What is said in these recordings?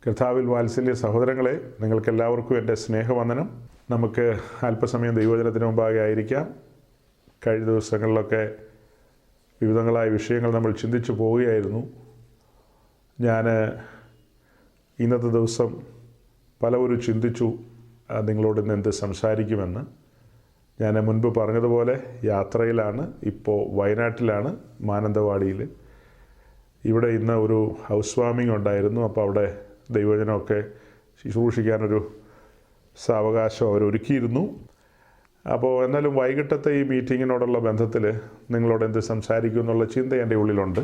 കർത്താവിൽ വാത്സല്യ സഹോദരങ്ങളെ, നിങ്ങൾക്കെല്ലാവർക്കും എൻ്റെ സ്നേഹവന്ദനം. നമുക്ക് അല്പസമയം ദൈവവചനത്തിന് മുമ്പാകെ ആയിരിക്കാം. കഴിഞ്ഞ ദിവസങ്ങളിലൊക്കെ വിവിധങ്ങളായ വിഷയങ്ങൾ നമ്മൾ ചിന്തിച്ചു പോവുകയായിരുന്നു. ഞാൻ ഇന്നത്തെ ദിവസം പലവരും ചിന്തിച്ചു നിങ്ങളോട് ഇന്ന് എന്ത് സംസാരിക്കുമെന്ന്. ഞാൻ മുൻപ് പറഞ്ഞതുപോലെ യാത്രയിലാണ്, ഇപ്പോൾ വയനാട്ടിലാണ്, മാനന്തവാടിയിൽ. ഇവിടെ ഇന്ന് ഒരു ഹൗസ് വാമിംഗ് ഉണ്ടായിരുന്നു. അപ്പോൾ അവിടെ ദൈവജനമൊക്കെ ശുശ്രൂഷിക്കാനൊരു സാവകാശം അവരൊരുക്കിയിരുന്നു. അപ്പോൾ എന്നാലും വൈകിട്ടത്തെ ഈ മീറ്റിങ്ങിനോടുള്ള ബന്ധത്തിൽ നിങ്ങളോട് എന്ത് സംസാരിക്കും എന്നുള്ള ചിന്ത എൻ്റെ ഉള്ളിലുണ്ട്.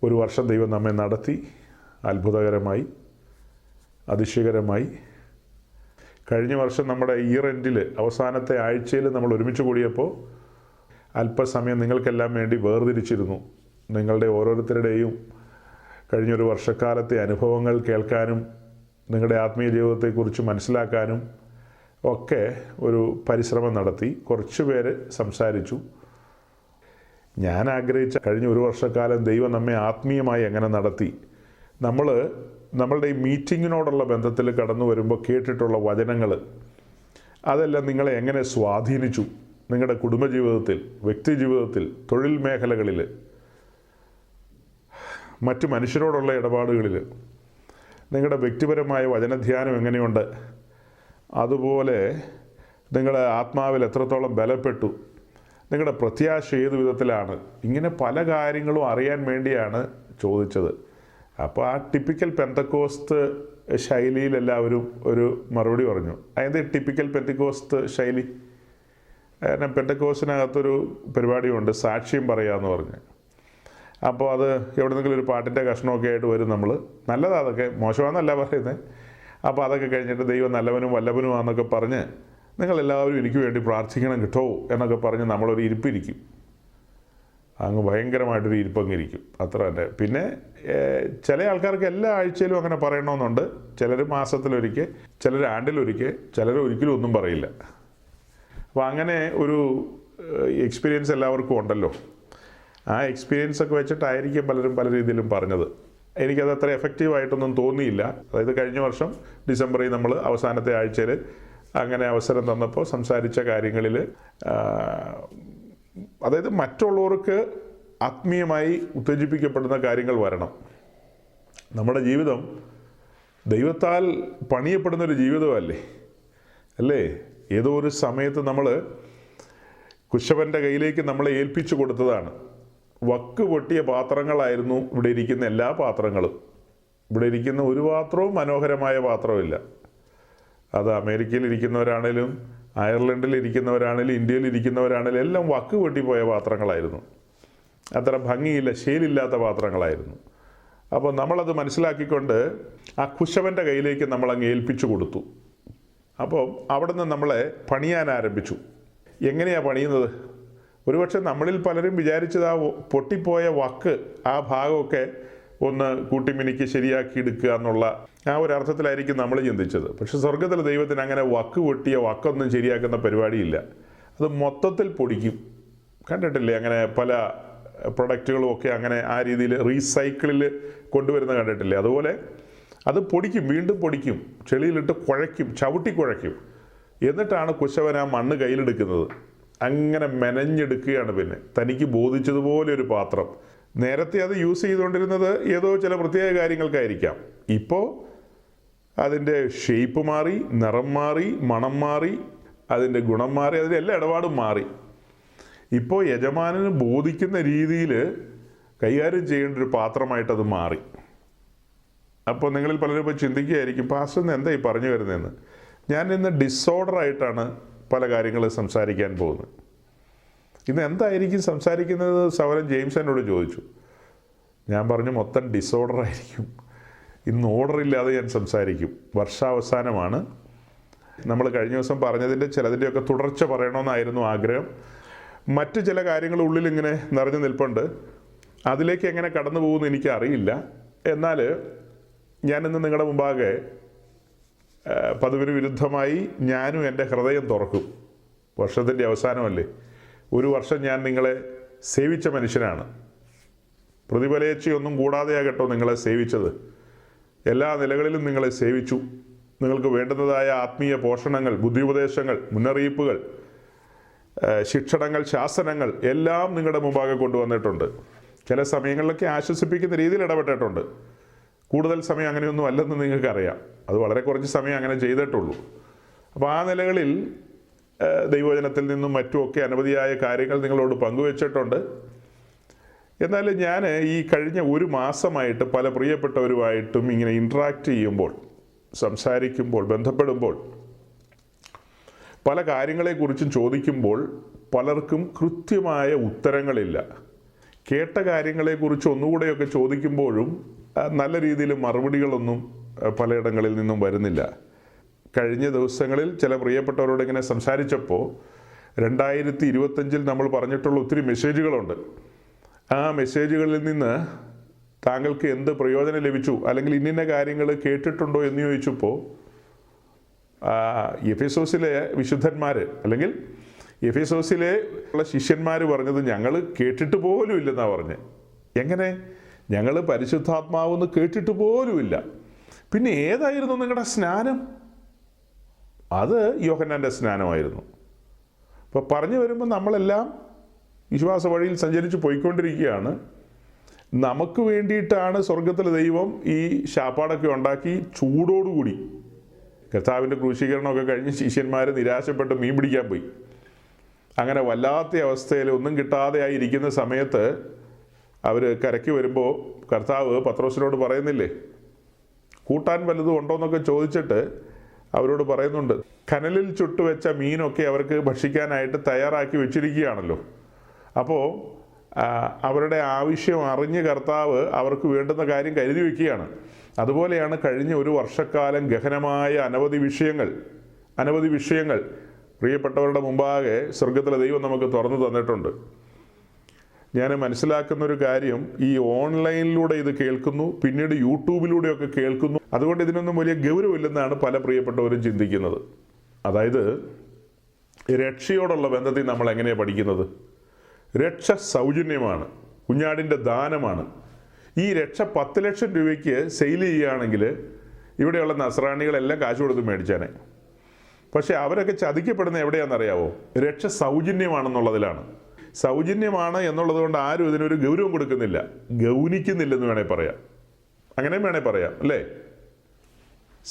ഒരു വർഷം ദൈവം നമ്മെ നടത്തി അത്ഭുതകരമായി, അതിശയകരമായി. കഴിഞ്ഞ വർഷം നമ്മുടെ ഇയർ എൻഡിൽ അവസാനത്തെ ആഴ്ചയിൽ നമ്മൾ ഒരുമിച്ച് കൂടിയപ്പോൾ അല്പസമയം നിങ്ങൾക്കെല്ലാം വേണ്ടി വേർതിരിച്ചിരുന്നു. നിങ്ങളുടെ ഓരോരുത്തരുടെയും കഴിഞ്ഞൊരു വർഷക്കാലത്തെ അനുഭവങ്ങൾ കേൾക്കാനും നിങ്ങളുടെ ആത്മീയ ജീവിതത്തെക്കുറിച്ച് മനസ്സിലാക്കാനും ഒക്കെ ഒരു പരിശ്രമം നടത്തി. കുറച്ച് പേര് സംസാരിച്ചു. ഞാൻ ആഗ്രഹിച്ച കഴിഞ്ഞ ഒരു വർഷക്കാലം ദൈവം നമ്മെ ആത്മീയമായി എങ്ങനെ നടത്തി, നമ്മളുടെ ഈ മീറ്റിങ്ങിനോടുള്ള ബന്ധത്തിൽ കടന്നു വരുമ്പോൾ കേട്ടിട്ടുള്ള വചനങ്ങൾ, അതെല്ലാം നിങ്ങളെ എങ്ങനെ സ്വാധീനിച്ചു, നിങ്ങളുടെ കുടുംബജീവിതത്തിൽ, വ്യക്തി ജീവിതത്തിൽ, തൊഴിൽ മേഖലകളിൽ, മറ്റു മനുഷ്യരോടുള്ള ഇടപാടുകളിൽ നിങ്ങളുടെ വ്യക്തിപരമായ വചനധ്യാനം എങ്ങനെയുണ്ട്, അതുപോലെ നിങ്ങളുടെ ആത്മാവിൽ എത്രത്തോളം ബലപ്പെട്ടു, നിങ്ങളുടെ പ്രത്യാശ ഏത് വിധത്തിലാണ്, ഇങ്ങനെ പല കാര്യങ്ങളും അറിയാൻ വേണ്ടിയാണ് ചോദിച്ചത്. അപ്പോൾ ആ ടിപ്പിക്കൽ പെന്തക്കോസ്ത് ശൈലിയിൽ എല്ലാവരും ഒരു മറുപടി പറഞ്ഞു. അതായത് ടിപ്പിക്കൽ പെന്തക്കോസ്ത് ശൈലി, കാരണം പെന്തക്കോസ്റ്റിനകത്തൊരു പരിപാടിയുണ്ട്, സാക്ഷ്യം പറയാമെന്ന് പറഞ്ഞ്. അപ്പോൾ അത് എവിടെന്നെങ്കിലും ഒരു പാട്ടിൻ്റെ കഷ്ണമൊക്കെ ആയിട്ട് വരും. നമ്മൾ നല്ലതാണ്, അതൊക്കെ മോശമാണെന്നല്ല പറയുന്നത്. അപ്പോൾ അതൊക്കെ കഴിഞ്ഞിട്ട് ദൈവം നല്ലവനും വല്ലഭനുമാണെന്നൊക്കെ പറഞ്ഞ് നിങ്ങളെല്ലാവരും എനിക്ക് വേണ്ടി പ്രാർത്ഥിക്കണം കേട്ടോ എന്നൊക്കെ പറഞ്ഞ് നമ്മളൊരു ഇരിപ്പിരിക്കും. അങ്ങ് ഭയങ്കരമായിട്ടൊരു ഇരിപ്പങ്ങിരിക്കും, അത്ര തന്നെ. പിന്നെ ചില ആൾക്കാർക്ക് എല്ലാ ആഴ്ചയിലും അങ്ങനെ പറയണമെന്നുണ്ട്. ചിലർ മാസത്തിലൊരിക്കൽ, ചിലർ ആണ്ടിലൊരിക്കൽ, ചിലർ ഒരിക്കലും ഒന്നും പറയില്ല. അപ്പോൾ അങ്ങനെ ഒരു എക്സ്പീരിയൻസ് എല്ലാവർക്കും ഉണ്ടല്ലോ. ആ എക്സ്പീരിയൻസൊക്കെ വെച്ചിട്ടായിരിക്കും പലരും പല രീതിയിലും പറഞ്ഞത്. എനിക്കത് അത്ര എഫക്റ്റീവായിട്ടൊന്നും തോന്നിയില്ല. അതായത് കഴിഞ്ഞ വർഷം ഡിസംബറിൽ നമ്മൾ അവസാനത്തെ ആഴ്ചയിൽ അങ്ങനെ അവസരം തന്നപ്പോൾ സംസാരിച്ച കാര്യങ്ങളിൽ, അതായത് മറ്റുള്ളവർക്ക് ആത്മീയമായി ഉത്തേജിപ്പിക്കപ്പെടുന്ന കാര്യങ്ങൾ വരണം. നമ്മുടെ ജീവിതം ദൈവത്താൽ പണിയപ്പെടുന്നൊരു ജീവിതമല്ലേ അല്ലേ? ഏതോ ഒരു സമയത്ത് നമ്മൾ കുശവൻ്റെ കയ്യിലേക്ക് നമ്മളെ ഏൽപ്പിച്ചു കൊടുത്തതാണ്. വക്ക് പൊട്ടിയ പാത്രങ്ങളായിരുന്നു ഇവിടെ ഇരിക്കുന്ന എല്ലാ പാത്രങ്ങളും. ഇവിടെ ഇരിക്കുന്ന ഒരു പാത്രവും മനോഹരമായ പാത്രമില്ല. അത് അമേരിക്കയിൽ ഇരിക്കുന്നവരാണേലും, അയർലൻഡിൽ ഇരിക്കുന്നവരാണേലും, ഇന്ത്യയിൽ ഇരിക്കുന്നവരാണേലും എല്ലാം വക്ക് പൊട്ടിപ്പോയ പാത്രങ്ങളായിരുന്നു. അത്ര ഭംഗിയില്ല, ശേലില്ലാത്ത പാത്രങ്ങളായിരുന്നു. അപ്പോൾ നമ്മളത് മനസ്സിലാക്കിക്കൊണ്ട് ആ കുശവൻ്റെ കയ്യിലേക്ക് നമ്മളങ്ങ് ഏൽപ്പിച്ചു കൊടുത്തു. അപ്പോൾ അവിടെ നിന്ന് നമ്മളെ പണിയാൻ ആരംഭിച്ചു. എങ്ങനെയാണ് പണിയുന്നത്? ഒരുപക്ഷെ നമ്മളിൽ പലരും വിചാരിച്ചത് ആ പൊട്ടിപ്പോയ വക്ക്, ആ ഭാഗമൊക്കെ ഒന്ന് കൂട്ടിമിനിക്ക് ശരിയാക്കി എടുക്കുക എന്നുള്ള ആ ഒരു അർത്ഥത്തിലായിരിക്കും നമ്മൾ ചിന്തിച്ചത്. പക്ഷെ സ്വർഗത്തിലെ ദൈവത്തിന് അങ്ങനെ വക്ക് പൊട്ടിയ വക്കൊന്നും ശരിയാക്കുന്ന പരിപാടിയില്ല. അത് മൊത്തത്തിൽ പൊടിക്കും. കണ്ടിട്ടില്ലേ അങ്ങനെ പല പ്രൊഡക്റ്റുകളും ഒക്കെ അങ്ങനെ ആ രീതിയിൽ റീസൈക്കിളിൽ കൊണ്ടുവരുന്ന കണ്ടിട്ടില്ലേ? അതുപോലെ അത് പൊടിക്കും, വീണ്ടും പൊടിക്കും, ചെളിയിലിട്ട് കുഴയ്ക്കും, ചവിട്ടി കുഴയ്ക്കും. എന്നിട്ടാണ് കുശവൻ ആ മണ്ണ് കയ്യിലെടുക്കുന്നത്. അങ്ങനെ മെനഞ്ഞെടുക്കുകയാണ്. പിന്നെ തനിക്ക് ബോധിച്ചതുപോലെ ഒരു പാത്രം. നേരത്തെ അത് യൂസ് ചെയ്തുകൊണ്ടിരുന്നത് ഏതോ ചില പ്രത്യേക കാര്യങ്ങൾക്കായിരിക്കാം. ഇപ്പോൾ അതിൻ്റെ ഷേപ്പ് മാറി, നിറം മാറി, മണം മാറി, അതിൻ്റെ ഗുണം മാറി, അതിൻ്റെ എല്ലാ ഇടപാടും മാറി. ഇപ്പോൾ യജമാനന് ബോധിക്കുന്ന രീതിയിൽ കൈകാര്യം ചെയ്യേണ്ട ഒരു പാത്രമായിട്ടത് മാറി. അപ്പോൾ നിങ്ങളിൽ പലരും ഇപ്പോൾ ചിന്തിക്കുകയായിരിക്കും, പാസ്റ്റർ എന്താ ഈ പറഞ്ഞു വരുന്നതെന്ന്. ഞാൻ ഇന്ന് ഡിസോർഡറായിട്ടാണ് പല കാര്യങ്ങൾ സംസാരിക്കാൻ പോകുന്നത്. ഇന്ന് എന്തായിരിക്കും സംസാരിക്കുന്നത് സഹോദരൻ ജെയിംസ് എന്നോട് ചോദിച്ചു. ഞാൻ പറഞ്ഞു മൊത്തം ഡിസോർഡറായിരിക്കും. ഇന്ന് ഓർഡറില്ലാതെ ഞാൻ സംസാരിക്കും. വർഷാവസാനമാണ്. നമ്മൾ കഴിഞ്ഞ ദിവസം പറഞ്ഞതിൻ്റെ ചിലതിൻ്റെയൊക്കെ തുടർച്ച പറയണമെന്നായിരുന്നു ആഗ്രഹം. മറ്റ് ചില കാര്യങ്ങൾ ഉള്ളിൽ ഇങ്ങനെ നിറഞ്ഞു നിൽപ്പുണ്ട്. അതിലേക്ക് എങ്ങനെ കടന്നു പോകുമെന്ന് എനിക്കറിയില്ല. എന്നാൽ ഞാനിന്ന് നിങ്ങളുടെ മുമ്പാകെ പതിവിന് വിരുദ്ധമായി ഞാനും എൻ്റെ ഹൃദയം തുറക്കും. വർഷത്തിൻ്റെ അവസാനമല്ലേ, ഒരു വർഷം ഞാൻ നിങ്ങളെ സേവിച്ച മനുഷ്യനാണ്. പ്രതിഫലേച്ഛയൊന്നും കൂടാതെയാകട്ടോ നിങ്ങളെ സേവിച്ചത്. എല്ലാ നിലകളിലും നിങ്ങളെ സേവിച്ചു. നിങ്ങൾക്ക് വേണ്ടുന്നതായ ആത്മീയ പോഷണങ്ങൾ, ബുദ്ധിയുപദേശങ്ങൾ, മുന്നറിയിപ്പുകൾ, ശിക്ഷണങ്ങൾ, ശാസനങ്ങൾ എല്ലാം നിങ്ങളുടെ മുമ്പാകെ കൊണ്ടുവന്നിട്ടുണ്ട്. ചില സമയങ്ങളിലൊക്കെ ആശ്വസിപ്പിക്കുന്ന രീതിയിൽ ഇടപെട്ടിട്ടുണ്ട്. കൂടുതൽ സമയം അങ്ങനെയൊന്നും അല്ലെന്ന് നിങ്ങൾക്കറിയാം. അത് വളരെ കുറച്ച് സമയം അങ്ങനെ ചെയ്തിട്ടുള്ളൂ. അപ്പോൾ ആ നിലകളിൽ ദൈവവചനത്തിൽ നിന്നും മറ്റുമൊക്കെ അനവധിയായ കാര്യങ്ങൾ നിങ്ങളോട് പങ്കുവച്ചിട്ടുണ്ട്. എന്നാൽ ഞാൻ ഈ കഴിഞ്ഞ ഒരു മാസമായിട്ട് പല പ്രിയപ്പെട്ടവരുമായിട്ടും ഇങ്ങനെ ഇൻട്രാക്ട് ചെയ്യുമ്പോൾ, സംസാരിക്കുമ്പോൾ, ബന്ധപ്പെടുമ്പോൾ, പല കാര്യങ്ങളെക്കുറിച്ചും ചോദിക്കുമ്പോൾ പലർക്കും കൃത്യമായ ഉത്തരങ്ങളില്ല. കേട്ട കാര്യങ്ങളെക്കുറിച്ച് ഒന്നുകൂടെയൊക്കെ ചോദിക്കുമ്പോഴും നല്ല രീതിയിൽ മറുപടികളൊന്നും പലയിടങ്ങളിൽ നിന്നും വരുന്നില്ല. കഴിഞ്ഞ ദിവസങ്ങളിൽ ചില പ്രിയപ്പെട്ടവരോട് ഇങ്ങനെ സംസാരിച്ചപ്പോൾ 2025 നമ്മൾ പറഞ്ഞിട്ടുള്ള ഒത്തിരി മെസ്സേജുകളുണ്ട്. ആ മെസ്സേജുകളിൽ നിന്ന് താങ്കൾക്ക് എന്ത് പ്രയോജനം ലഭിച്ചു, അല്ലെങ്കിൽ ഇന്നിന്ന കാര്യങ്ങൾ കേട്ടിട്ടുണ്ടോ എന്ന് ചോദിച്ചപ്പോൾ എഫെസോസിലെ വിശുദ്ധന്മാർ അല്ലെങ്കിൽ എഫെസോസിലെ ഉള്ള ശിഷ്യന്മാർ പറഞ്ഞത് ഞങ്ങൾ കേട്ടിട്ട് പോലും ഇല്ലെന്നാണ് പറഞ്ഞത്. എങ്ങനെ? ഞങ്ങൾ പരിശുദ്ധാത്മാവെന്ന് കേട്ടിട്ട് പോലുമില്ല. പിന്നെ ഏതായിരുന്നു നിങ്ങളുടെ സ്നാനം? അത് യോഹന്നാൻ്റെ സ്നാനമായിരുന്നു. അപ്പോൾ പറഞ്ഞു വരുമ്പോൾ നമ്മളെല്ലാം വിശ്വാസ വഴിയിൽ സഞ്ചരിച്ച് പോയിക്കൊണ്ടിരിക്കുകയാണ്. നമുക്ക് വേണ്ടിയിട്ടാണ് സ്വർഗത്തിലെ ദൈവം ഈ ശാപ്പാടൊക്കെ ഉണ്ടാക്കി ചൂടോടുകൂടി. കർത്താവിൻ്റെ ക്രൂശീകരണമൊക്കെ കഴിഞ്ഞ് ശിഷ്യന്മാർ നിരാശപ്പെട്ട് മീൻ പിടിക്കാൻ പോയി. അങ്ങനെ വല്ലാത്ത അവസ്ഥയിൽ ഒന്നും കിട്ടാതെ ആയിരിക്കുന്ന സമയത്ത് അവർ കരയ്ക്ക് വരുമ്പോൾ കർത്താവ് പത്രോസിനോട് പറയുന്നില്ലേ, കൂട്ടാൻ വല്ലതും ഉണ്ടോ എന്നൊക്കെ ചോദിച്ചിട്ട് അവരോട് പറയുന്നുണ്ട്. കനലിൽ ചുട്ടുവെച്ച മീനൊക്കെ അവർക്ക് ഭക്ഷിക്കാനായിട്ട് തയ്യാറാക്കി വെച്ചിരിക്കുകയാണല്ലോ. അപ്പോൾ അവരുടെ ആവശ്യം അറിഞ്ഞ് കർത്താവ് അവർക്ക് വേണ്ടുന്ന കാര്യം കരുതി വയ്ക്കുകയാണ്. അതുപോലെയാണ് കഴിഞ്ഞ ഒരു വർഷക്കാലം ഗഹനമായ അനവധി വിഷയങ്ങൾ പ്രിയപ്പെട്ടവരുടെ മുമ്പാകെ സ്വർഗത്തിലെ ദൈവം നമുക്ക് തുറന്നു തന്നിട്ടുണ്ട്. ഞാൻ മനസ്സിലാക്കുന്നൊരു കാര്യം, ഈ ഓൺലൈനിലൂടെ ഇത് കേൾക്കുന്നു, പിന്നീട് യൂട്യൂബിലൂടെയൊക്കെ കേൾക്കുന്നു. അതുകൊണ്ട് ഇതിനൊന്നും വലിയ ഗൗരവമില്ലെന്നാണ് പല പ്രിയപ്പെട്ടവരും ചിന്തിക്കുന്നത്. അതായത് രക്ഷയോടുള്ള ബന്ധത്തിൽ നമ്മൾ എങ്ങനെയാണ് പഠിക്കുന്നത്? രക്ഷ സൗജന്യമാണ്, കുഞ്ഞാടിൻ്റെ ദാനമാണ്. ഈ രക്ഷ 10 ലക്ഷം രൂപയ്ക്ക് സെയിൽ ചെയ്യുകയാണെങ്കിൽ ഇവിടെയുള്ള നസ്രാണികളെല്ലാം കാശ് കൊടുത്ത് മേടിച്ചാനെ. പക്ഷേ അവരൊക്കെ ചതിക്കപ്പെടുന്ന എവിടെയാണെന്നറിയാവോ? രക്ഷ സൗജന്യമാണെന്നുള്ളതിലാണ്. സൗജന്യമാണ് എന്നുള്ളത് കൊണ്ട് ആരും ഇതിനൊരു ഗൗരവം കൊടുക്കുന്നില്ല, ഗൗനിക്കുന്നില്ലെന്ന് വേണേൽ പറയാം. അങ്ങനെയും വേണേൽ പറയാം, അല്ലേ?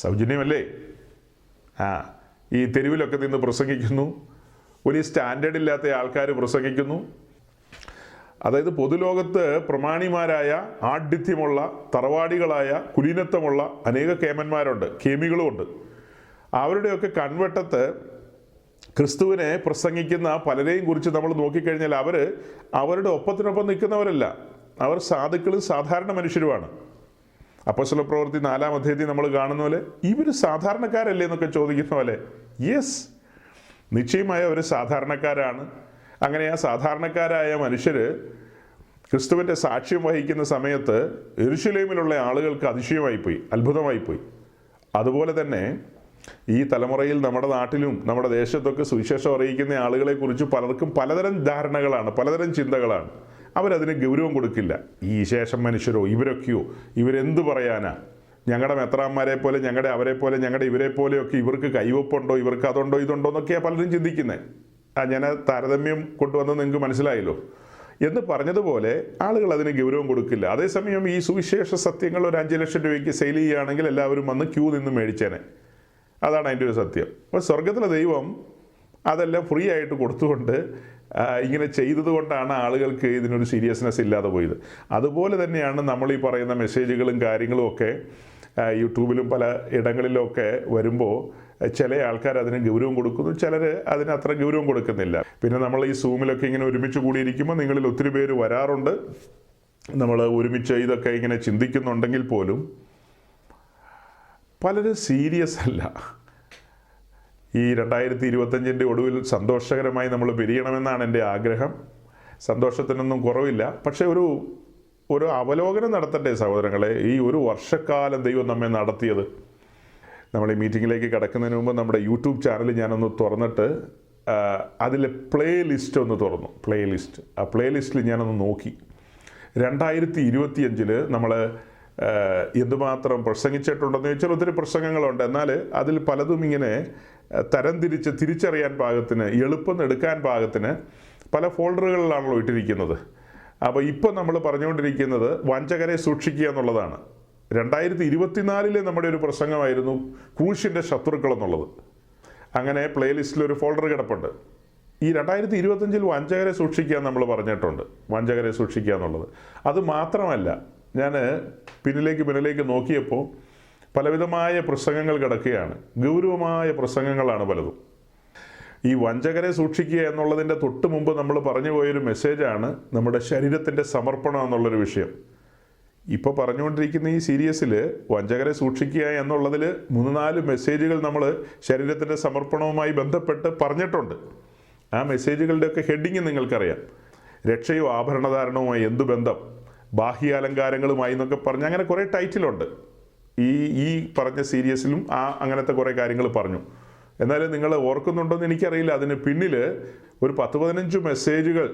സൗജന്യമല്ലേ? ഈ തെരുവിലൊക്കെ നിന്ന് പ്രസംഗിക്കുന്നു, വലിയ സ്റ്റാൻഡേർഡ് ഇല്ലാത്ത ആൾക്കാർ പ്രസംഗിക്കുന്നു. അതായത് പൊതുലോകത്ത് പ്രമാണിമാരായ, ആഢ്യത്യമുള്ള, തറവാടികളായ, കുലീനത്വമുള്ള അനേക കേമന്മാരുണ്ട്, കേമികളുമുണ്ട്. അവരുടെയൊക്കെ കൺവെട്ടത്ത് ക്രിസ്തുവിനെ പ്രസംഗിക്കുന്ന പലരെയും കുറിച്ച് നമ്മൾ നോക്കിക്കഴിഞ്ഞാൽ അവരുടെ ഒപ്പത്തിനൊപ്പം നിൽക്കുന്നവരല്ല. അവർ സാധുക്കളും സാധാരണ മനുഷ്യരുമാണ്. അപ്പോസ്തല പ്രവൃത്തി 4-ാം അധ്യായത്തിൽ നമ്മൾ കാണുന്ന പോലെ ഇവർ സാധാരണക്കാരല്ലേ എന്നൊക്കെ ചോദിക്കുന്ന പോലെ, യെസ്, നിശ്ചയമായ അവർ സാധാരണക്കാരാണ്. അങ്ങനെ ആ സാധാരണക്കാരായ മനുഷ്യർ ക്രിസ്തുവിൻ്റെ സാക്ഷ്യം വഹിക്കുന്ന സമയത്ത് യെരുശലേമിലുള്ള ആളുകൾക്ക് അതിശയമായിപ്പോയി, അത്ഭുതമായിപ്പോയി. അതുപോലെ തന്നെ ഈ തലമുറയിൽ നമ്മുടെ നാട്ടിലും നമ്മുടെ ദേശത്തൊക്കെ സുവിശേഷം അറിയിക്കുന്ന ആളുകളെക്കുറിച്ച് പലർക്കും പലതരം ധാരണകളാണ്, പലതരം ചിന്തകളാണ്. അവരതിന് ഗൗരവം കൊടുക്കില്ല. ഈ ശേഷം മനുഷ്യരോ, ഇവരൊക്കെയോ, ഇവരെന്ത് പറയാനാ? ഞങ്ങളുടെ മെത്രാന്മാരെ പോലെ, ഞങ്ങളുടെ അവരെ പോലെ, ഞങ്ങളുടെ ഇവരെ പോലെയൊക്കെ ഇവർക്ക് കൈവപ്പുണ്ടോ, ഇവർക്ക് അതുണ്ടോ ഇതുണ്ടോ എന്നൊക്കെയാണ് പലരും ചിന്തിക്കുന്നത്. ഞാൻ താരതമ്യം കൊണ്ടുവന്ന് നിങ്ങൾക്ക് മനസ്സിലായല്ലോ എന്ന് പറഞ്ഞതുപോലെ ആളുകൾ അതിന് ഗൗരവം കൊടുക്കില്ല. അതേസമയം ഈ സുവിശേഷ സത്യങ്ങൾ ഒരു 5 ലക്ഷം രൂപയ്ക്ക് സെയിൽ ചെയ്യുകയാണെങ്കിൽ എല്ലാവരും വന്ന് ക്യൂ നിന്ന് മേടിച്ചേനെ. അതാണ് അതിൻ്റെ ഒരു സത്യം. അപ്പോൾ സ്വർഗത്തിലെ ദൈവം അതെല്ലാം ഫ്രീ ആയിട്ട് കൊടുത്തുകൊണ്ട് ഇങ്ങനെ ചെയ്തത് കൊണ്ടാണ് ആളുകൾക്ക് ഇതിനൊരു സീരിയസ്നെസ് ഇല്ലാതെ പോയത്. അതുപോലെ തന്നെയാണ് നമ്മൾ ഈ പറയുന്ന മെസ്സേജുകളും കാര്യങ്ങളും ഒക്കെ യൂട്യൂബിലും പല ഇടങ്ങളിലൊക്കെ വരുമ്പോൾ ചില ആൾക്കാർ അതിന് ഗൗരവം കൊടുക്കുന്നു, ചിലർ അതിന് അത്ര ഗൗരവം കൊടുക്കുന്നില്ല. പിന്നെ നമ്മൾ ഈ സൂമിലൊക്കെ ഇങ്ങനെ ഒരുമിച്ച് കൂടിയിരിക്കുമ്പോൾ നിങ്ങളിൽ ഒത്തിരി പേര് വരാറുണ്ട്. നമ്മൾ ഒരുമിച്ച് ഇതൊക്കെ ഇങ്ങനെ ചിന്തിക്കുന്നുണ്ടെങ്കിൽ പോലും പലരും സീരിയസ് അല്ല. ഈ 2025 ഒടുവിൽ സന്തോഷകരമായി നമ്മൾ പിരിയണമെന്നാണ് എൻ്റെ ആഗ്രഹം. സന്തോഷത്തിനൊന്നും കുറവില്ല. പക്ഷേ ഒരു അവലോകനം നടത്തട്ടെ സഹോദരങ്ങളെ. ഈ ഒരു വർഷക്കാലം ദൈവം നമ്മെ നടത്തിയത്. നമ്മൾ ഈ മീറ്റിങ്ങിലേക്ക് കിടക്കുന്നതിന് മുമ്പ് നമ്മുടെ യൂട്യൂബ് ചാനൽ ഞാനൊന്ന് തുറന്നിട്ട് അതിലെ പ്ലേ ലിസ്റ്റ് ഒന്ന് തുറന്നു. പ്ലേ ലിസ്റ്റിൽ ഞാനൊന്ന് നോക്കി. 2025 നമ്മൾ എന്തുമാത്രം പ്രസംഗിച്ചിട്ടുണ്ടെന്ന് ചോദിച്ചാൽ ഒത്തിരി പ്രസംഗങ്ങളുണ്ട്. എന്നാൽ അതിൽ പലതും ഇങ്ങനെ തിരിച്ചറിയാൻ പാകത്തിന്, എളുപ്പം എടുക്കാൻ പാകത്തിന് പല ഫോൾഡറുകളിലാണല്ലോ ഇട്ടിരിക്കുന്നത്. അപ്പോൾ ഇപ്പോൾ നമ്മൾ പറഞ്ഞുകൊണ്ടിരിക്കുന്നത് വഞ്ചകരെ സൂക്ഷിക്കുക എന്നുള്ളതാണ്. 2024 നമ്മുടെ ഒരു പ്രസംഗമായിരുന്നു ക്രൂശിൻ്റെ ശത്രുക്കൾ എന്നുള്ളത്. അങ്ങനെ പ്ലേലിസ്റ്റിൽ ഒരു ഫോൾഡർ കിടപ്പുണ്ട്. ഈ 2025 വഞ്ചകരെ സൂക്ഷിക്കുക നമ്മൾ പറഞ്ഞിട്ടുണ്ട്, വഞ്ചകരെ സൂക്ഷിക്കുക എന്നുള്ളത്. അത് മാത്രമല്ല, ഞാൻ പിന്നിലേക്ക് നോക്കിയപ്പോൾ പലവിധമായ പ്രസംഗങ്ങൾ കിടക്കുകയാണ്. ഗൗരവമായ പ്രസംഗങ്ങളാണ് പലതും. ഈ വഞ്ചകരെ സൂക്ഷിക്കുക എന്നുള്ളതിൻ്റെ തൊട്ട് മുമ്പ് നമ്മൾ പറഞ്ഞു പോയൊരു മെസ്സേജാണ് നമ്മുടെ ശരീരത്തിൻ്റെ സമർപ്പണം എന്നുള്ളൊരു വിഷയം. ഇപ്പോൾ പറഞ്ഞുകൊണ്ടിരിക്കുന്ന ഈ സീരീസിൽ വഞ്ചകരെ സൂക്ഷിക്കുക എന്നുള്ളതിൽ 3-4 മെസ്സേജുകൾ നമ്മൾ ശരീരത്തിൻ്റെ സമർപ്പണവുമായി ബന്ധപ്പെട്ട് പറഞ്ഞിട്ടുണ്ട്. ആ മെസ്സേജുകളുടെയൊക്കെ ഹെഡിങ് നിങ്ങൾക്കറിയാം. രക്ഷയും ആഭരണധാരണവുമായി എന്തു ബന്ധം, ബാഹ്യാലങ്കാരങ്ങളുമായി എന്നൊക്കെ പറഞ്ഞ് അങ്ങനെ കുറേ ടൈറ്റിലുണ്ട്. ഈ പറഞ്ഞ സീരീസിലും അങ്ങനത്തെ കുറേ കാര്യങ്ങൾ പറഞ്ഞു. എന്നാലും നിങ്ങൾ ഓർക്കുന്നുണ്ടോയെന്ന് എനിക്കറിയില്ല. അതിന് പിന്നിൽ ഒരു 10-15 മെസ്സേജുകൾ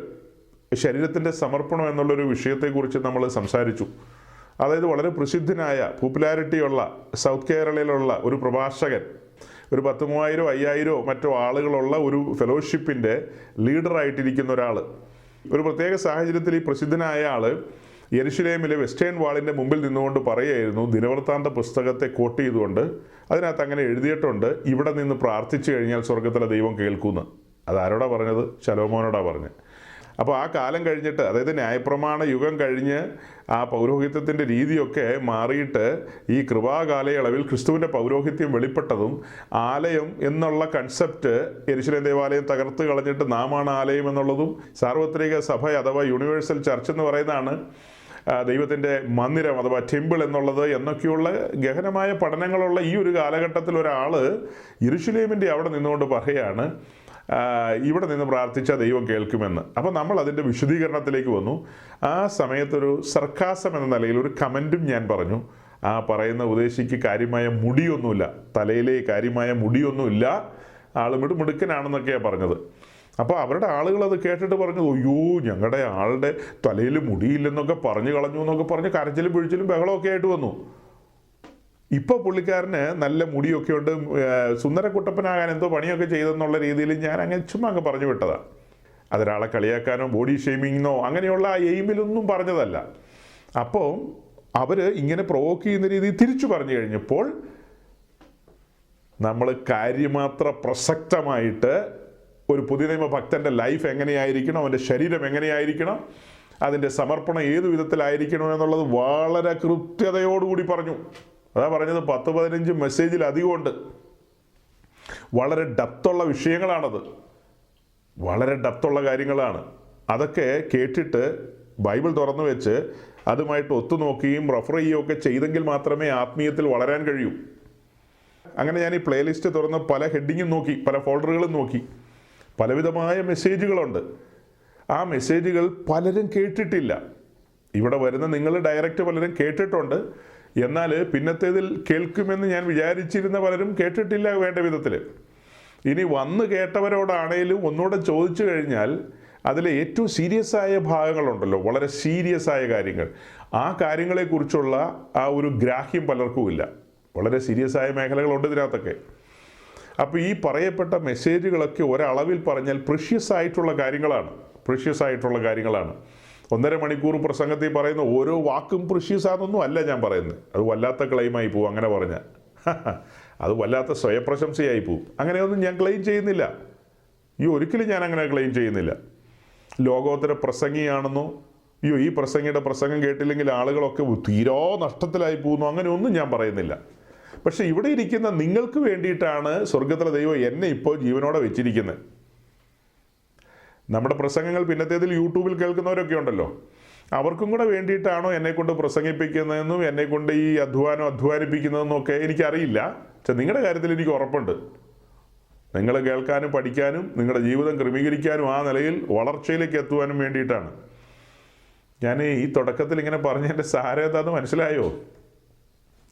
ശരീരത്തിൻ്റെ സമർപ്പണം എന്നുള്ളൊരു വിഷയത്തെക്കുറിച്ച് നമ്മൾ സംസാരിച്ചു. അതായത് വളരെ പ്രസിദ്ധനായ പോപ്പുലാരിറ്റിയുള്ള സൗത്ത് കേരളയിലുള്ള ഒരു പ്രഭാഷകൻ, ഒരു 10,000 5,000 മറ്റോ ആളുകളുള്ള ഒരു ഫെലോഷിപ്പിൻ്റെ ലീഡറായിട്ടിരിക്കുന്ന ഒരാൾ, ഒരു പ്രത്യേക സാഹചര്യത്തിൽ ഈ പ്രസിദ്ധനായ ആൾ യെരുശലേമിലെ വെസ്റ്റേൺ വാളിൻ്റെ മുമ്പിൽ നിന്നുകൊണ്ട് പറയുകയായിരുന്നു, ദിനവൃത്താന്ത പുസ്തകത്തെ കോട്ട് ചെയ്തുകൊണ്ട് അതിനകത്ത് അങ്ങനെ എഴുതിയിട്ടുണ്ട്, ഇവിടെ നിന്ന് പ്രാർത്ഥിച്ചു കഴിഞ്ഞാൽ സ്വർഗത്തിലെ ദൈവം കേൾക്കുമെന്ന്. അതാരോടാ പറഞ്ഞത്? ശലോമോനോടാ പറഞ്ഞത്. അപ്പോൾ ആ കാലം കഴിഞ്ഞിട്ട്, അതായത് ന്യായപ്രമാണ യുഗം കഴിഞ്ഞ് ആ പൗരോഹിത്യത്തിൻ്റെ രീതിയൊക്കെ മാറിയിട്ട് ഈ കൃപാകാലയളവിൽ ക്രിസ്തുവിൻ്റെ പൗരോഹിത്യം വെളിപ്പെട്ടതും ആലയം എന്നുള്ള കൺസെപ്റ്റ് യെരുശലേം ദേവാലയം തകർത്ത് കളഞ്ഞിട്ട് നാമാണ് ആലയം എന്നുള്ളതും സാർവത്രിക സഭ അഥവാ യൂണിവേഴ്സൽ ചർച്ച് എന്ന് പറയുന്നതാണ് ദൈവത്തിൻ്റെ മന്ദിരം അഥവാ ടെമ്പിൾ എന്നുള്ളത് എന്നൊക്കെയുള്ള ഗഹനമായ പഠനങ്ങളുള്ള ഈ ഒരു കാലഘട്ടത്തിൽ ഒരാൾ യെരുശലേമിൻ്റെ അവിടെ നിന്നുകൊണ്ട് പറയുകയാണ്, ഇവിടെ നിന്ന് പ്രാർത്ഥിച്ചാൽ ദൈവം കേൾക്കുമെന്ന്. അപ്പോൾ നമ്മൾ അതിൻ്റെ വിശദീകരണത്തിലേക്ക് വന്നു. ആ സമയത്തൊരു സർക്കാസം എന്ന നിലയിൽ ഒരു കമൻറ്റും ഞാൻ പറഞ്ഞു. ആ പറയുന്ന ഉപദേശിക്ക് കാര്യമായ മുടിയൊന്നുമില്ല, തലയിലെ കാര്യമായ മുടിയൊന്നുമില്ല, ആൾ മിടുക്കനാണെന്നൊക്കെയാണ് പറഞ്ഞത്. അപ്പോൾ അവരുടെ ആളുകൾ അത് കേട്ടിട്ട് പറഞ്ഞു, അയ്യോ ഞങ്ങളുടെ ആളുടെ തലയിൽ മുടിയില്ലെന്നൊക്കെ പറഞ്ഞു കളഞ്ഞു എന്നൊക്കെ പറഞ്ഞ് കരച്ചിലും പിഴിച്ചിലും ബഹളമൊക്കെ ആയിട്ട് വന്നു. ഇപ്പോൾ പുള്ളിക്കാരന് നല്ല മുടിയൊക്കെ ഉണ്ട്, സുന്ദരക്കുട്ടപ്പനാകാൻ എന്തോ പണിയൊക്കെ ചെയ്തെന്നുള്ള രീതിയിൽ ഞാൻ അങ്ങനെ ചുമ്മാ അങ്ങ് പറഞ്ഞു വിട്ടതാണ്. അതൊരാളെ കളിയാക്കാനോ ബോഡി ഷെയ്മിങ്ങിനോ അങ്ങനെയുള്ള ആ എയിമിലൊന്നും പറഞ്ഞതല്ല. അപ്പോൾ അവർ ഇങ്ങനെ പ്രൊവോക്ക് ചെയ്യുന്ന രീതിയിൽ തിരിച്ചു പറഞ്ഞു കഴിഞ്ഞപ്പോൾ നമ്മൾ കാര്യമാത്ര പ്രസക്തമായിട്ട് ഒരു പുതിയ നിയമ ഭക്തൻ്റെ ലൈഫ് എങ്ങനെയായിരിക്കണം, അവൻ്റെ ശരീരം എങ്ങനെയായിരിക്കണം, അതിൻ്റെ സമർപ്പണം ഏതു വിധത്തിലായിരിക്കണം എന്നുള്ളത് വളരെ കൃത്യതയോടുകൂടി പറഞ്ഞു. അതാ പറഞ്ഞത്, 10-15 മെസ്സേജിൽ അധികമുണ്ട്. വളരെ ഡെപ്തുള്ള വിഷയങ്ങളാണത്, വളരെ ഡെപ്തുള്ള കാര്യങ്ങളാണ്. അതൊക്കെ കേട്ടിട്ട് ബൈബിൾ തുറന്നു വെച്ച് അതുമായിട്ട് ഒത്തുനോക്കുകയും റെഫർ ചെയ്യുകയൊക്കെ ചെയ്തെങ്കിൽ മാത്രമേ ആത്മീയത്തിൽ വളരാൻ കഴിയൂ. അങ്ങനെ ഞാൻ ഈ പ്ലേലിസ്റ്റ് തുറന്ന് പല ഹെഡിങ്ങും നോക്കി, പല ഫോൾഡറുകളും നോക്കി. പലവിധമായ മെസ്സേജുകളുണ്ട്. ആ മെസ്സേജുകൾ പലരും കേട്ടിട്ടില്ല. ഇവിടെ വരുന്ന നിങ്ങൾ ഡയറക്റ്റ് പലരും കേട്ടിട്ടുണ്ട്. എന്നാൽ പിന്നത്തേതിൽ കേൾക്കുമെന്ന് ഞാൻ വിചാരിച്ചിരുന്ന പലരും കേട്ടിട്ടില്ല വേണ്ട വിധത്തിൽ. ഇനി വന്ന് കേട്ടവരോടാണേലും ഒന്നുകൂടെ ചോദിച്ചു കഴിഞ്ഞാൽ അതിലെ ഏറ്റവും സീരിയസ് ആയ ഭാഗങ്ങളുണ്ടല്ലോ, വളരെ സീരിയസ് ആയ കാര്യങ്ങൾ, ആ കാര്യങ്ങളെക്കുറിച്ചുള്ള ആ ഒരു ഗ്രാഹ്യം പലർക്കുമില്ല. വളരെ സീരിയസ് ആയ മേഖലകളുണ്ട് ഇതിനകത്തൊക്കെ. അപ്പോൾ ഈ പറയപ്പെട്ട മെസ്സേജുകളൊക്കെ ഒരളവിൽ പറഞ്ഞാൽ പ്രീഷ്യസ് ആയിട്ടുള്ള കാര്യങ്ങളാണ്. 1.5 മണിക്കൂർ പ്രസംഗത്തിൽ പറയുന്ന ഓരോ വാക്കും പ്രീഷ്യസ് ആണെന്നൊന്നും അല്ല ഞാൻ പറയുന്നത്. അത് വല്ലാത്ത ക്ലെയിമായി പോവും അങ്ങനെ പറഞ്ഞാൽ. അത് വല്ലാത്ത സ്വയപ്രശംസയായി പോവും. അങ്ങനെയൊന്നും ഞാൻ ക്ലെയിം ചെയ്യുന്നില്ല. ഒരിക്കലും ഞാൻ അങ്ങനെ ക്ലെയിം ചെയ്യുന്നില്ല. ലോകോത്തര പ്രസംഗിയാണെന്നോ ഈ പ്രസംഗിയുടെ പ്രസംഗം കേട്ടില്ലെങ്കിൽ ആളുകളൊക്കെ തീരാ നഷ്ടത്തിലായി പോകുന്നു, അങ്ങനെയൊന്നും ഞാൻ പറയുന്നില്ല. പക്ഷെ ഇവിടെ ഇരിക്കുന്ന നിങ്ങൾക്ക് വേണ്ടിയിട്ടാണ് സ്വർഗത്തിലെ ദൈവം എന്നെ ഇപ്പോൾ ജീവനോടെ വെച്ചിരിക്കുന്നത്. നമ്മുടെ പ്രസംഗങ്ങൾ പിന്നത്തേതിൽ യൂട്യൂബിൽ കേൾക്കുന്നവരൊക്കെ ഉണ്ടല്ലോ, അവർക്കും കൂടെ വേണ്ടിയിട്ടാണോ എന്നെക്കൊണ്ട് പ്രസംഗിപ്പിക്കുന്നതെന്നും എന്നെക്കൊണ്ട് ഈ അധ്വാനിപ്പിക്കുന്നതെന്നും ഒക്കെ എനിക്കറിയില്ല. പക്ഷെ നിങ്ങളുടെ കാര്യത്തിൽ എനിക്ക് ഉറപ്പുണ്ട്, നിങ്ങൾ കേൾക്കാനും പഠിക്കാനും നിങ്ങളുടെ ജീവിതം ക്രമീകരിക്കാനും ആ നിലയിൽ വളർച്ചയിലേക്ക് എത്തുവാനും വേണ്ടിയിട്ടാണ്. ഞാൻ ഈ തുടക്കത്തിൽ ഇങ്ങനെ പറഞ്ഞതിൻ്റെ സാരം എന്താണെന്ന് മനസ്സിലായോ?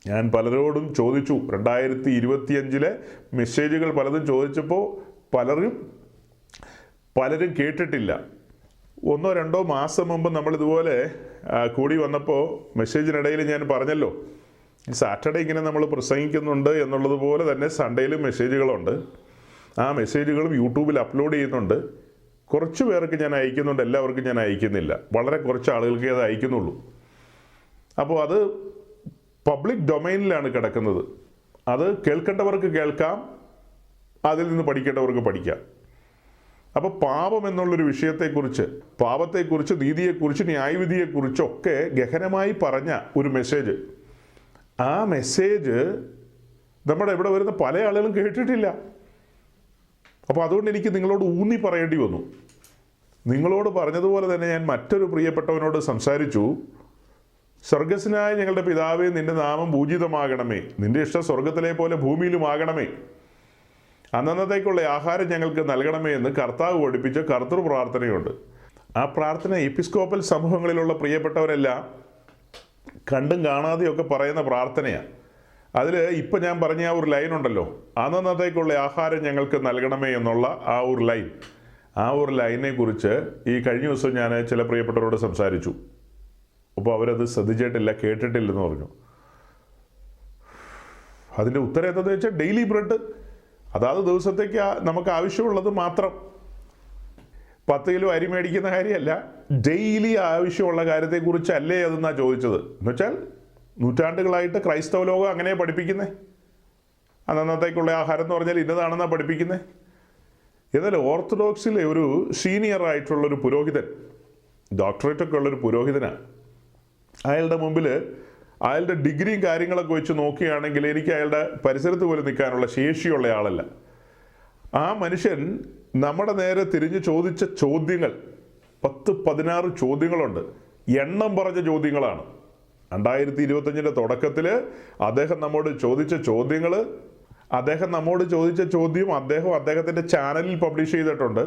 ഞാൻ പലരോടും ചോദിച്ചു, 2025 മെസ്സേജുകൾ പലതും ചോദിച്ചപ്പോൾ പലരും കേട്ടിട്ടില്ല. 1-2 മാസം മുമ്പ് നമ്മളിതുപോലെ കൂടി വന്നപ്പോൾ മെസ്സേജിനിടയിൽ ഞാൻ പറഞ്ഞല്ലോ, സാറ്റർഡേ ഇങ്ങനെ നമ്മൾ പ്രസംഗിക്കുന്നുണ്ട് എന്നുള്ളതുപോലെ തന്നെ സൺഡേയിലും മെസ്സേജുകളുണ്ട്. ആ മെസ്സേജുകളും യൂട്യൂബിൽ അപ്ലോഡ് ചെയ്യുന്നുണ്ട്. കുറച്ച് പേർക്ക് ഞാൻ അയക്കുന്നുണ്ട്, എല്ലാവർക്കും ഞാൻ അയക്കുന്നില്ല. വളരെ കുറച്ച് ആളുകൾക്ക് അത് അയക്കുന്നുള്ളൂ. അപ്പോൾ അത് പബ്ലിക് ഡൊമൈനിലാണ് കിടക്കുന്നത്. അത് കേൾക്കേണ്ടവർക്ക് കേൾക്കാം, അതിൽ നിന്ന് പഠിക്കേണ്ടവർക്ക് പഠിക്കാം. അപ്പോൾ പാപം എന്നുള്ളൊരു വിഷയത്തെക്കുറിച്ച്, പാപത്തെക്കുറിച്ച്, നീതിയെക്കുറിച്ച്, ന്യായവിധിയെക്കുറിച്ചൊക്കെ ഗഹനമായി പറഞ്ഞ ഒരു മെസ്സേജ്, ആ മെസ്സേജ് നമ്മുടെ ഇവിടെ വരുന്ന പല ആളുകളും കേട്ടിട്ടില്ല. അപ്പോൾ അതുകൊണ്ട് എനിക്ക് നിങ്ങളോട് ഊന്നി പറയേണ്ടി വന്നു. നിങ്ങളോട് പറഞ്ഞതുപോലെ തന്നെ ഞാൻ മറ്റൊരു പ്രിയപ്പെട്ടവനോട് സംസാരിച്ചു. സ്വർഗസ്നായ ഞങ്ങളുടെ പിതാവേ, നിന്റെ നാമം പൂജിതമാകണമേ, നിന്റെ ഇഷ്ടം സ്വർഗത്തിലെ പോലെ ഭൂമിയിലുമാകണമേ, അന്നന്നത്തേക്കുള്ള ആഹാരം ഞങ്ങൾക്ക് നൽകണമേ എന്ന് കർത്താവ് പഠിപ്പിച്ച കർത്തൃ പ്രാർത്ഥനയുണ്ട്. ആ പ്രാർത്ഥന എപ്പിസ്കോപ്പൽ സമൂഹങ്ങളിലുള്ള പ്രിയപ്പെട്ടവരെല്ലാം കണ്ടും കാണാതെയൊക്കെ പറയുന്ന പ്രാർത്ഥനയാണ്. അതിൽ ഇപ്പം ഞാൻ പറഞ്ഞ ആ ഒരു ലൈൻ ഉണ്ടല്ലോ, അന്നന്നത്തേക്കുള്ള ആഹാരം ഞങ്ങൾക്ക് നൽകണമേ എന്നുള്ള ആ ഒരു ലൈനെ കുറിച്ച് ഈ കഴിഞ്ഞ ദിവസം ഞാൻ ചില പ്രിയപ്പെട്ടവരോട് സംസാരിച്ചു. അപ്പോൾ അവരത് ശ്രദ്ധിച്ചിട്ടില്ല, കേട്ടിട്ടില്ലെന്ന് പറഞ്ഞു. അതിൻ്റെ ഉത്തരം എന്താണെന്ന് വെച്ചാൽ ഡെയിലി ബ്രെഡ്, അതാത് ദിവസത്തേക്ക് നമുക്ക് ആവശ്യമുള്ളത് മാത്രം. 10 കിലോ അരി മേടിക്കുന്ന കാര്യമല്ല, ഡെയിലി ആവശ്യമുള്ള കാര്യത്തെക്കുറിച്ചല്ലേ അതെന്നാണ് ചോദിച്ചത്. എന്നുവെച്ചാൽ നൂറ്റാണ്ടുകളായിട്ട് ക്രൈസ്തവ ലോകം അങ്ങനെ പഠിപ്പിക്കുന്നത്. അന്നത്തേക്കുള്ള ആഹാരം എന്ന് പറഞ്ഞാൽ ഇന്നതാണെന്നാണ് പഠിപ്പിക്കുന്നത്. എന്നാൽ ഓർത്തഡോക്സിലെ ഒരു സീനിയർ ആയിട്ടുള്ളൊരു പുരോഹിതൻ, ഡോക്ടറേറ്റൊക്കെ ഉള്ളൊരു പുരോഹിതനാണ്. അയാളുടെ മുമ്പിൽ അയാളുടെ ഡിഗ്രിയും കാര്യങ്ങളൊക്കെ വെച്ച് നോക്കുകയാണെങ്കിൽ എനിക്ക് അയാളുടെ പരിസരത്ത് പോലും നിൽക്കാനുള്ള ശേഷിയുള്ള ആളല്ല. ആ മനുഷ്യൻ നമ്മുടെ നേരെ തിരിഞ്ഞ് ചോദിച്ച ചോദ്യങ്ങൾ 10-16 ചോദ്യങ്ങളുണ്ട്. എണ്ണം പറഞ്ഞ ചോദ്യങ്ങളാണ്. 2025 തുടക്കത്തിൽ അദ്ദേഹം നമ്മോട് ചോദിച്ച ചോദ്യം അദ്ദേഹത്തിൻ്റെ ചാനലിൽ പബ്ലിഷ് ചെയ്തിട്ടുണ്ട്.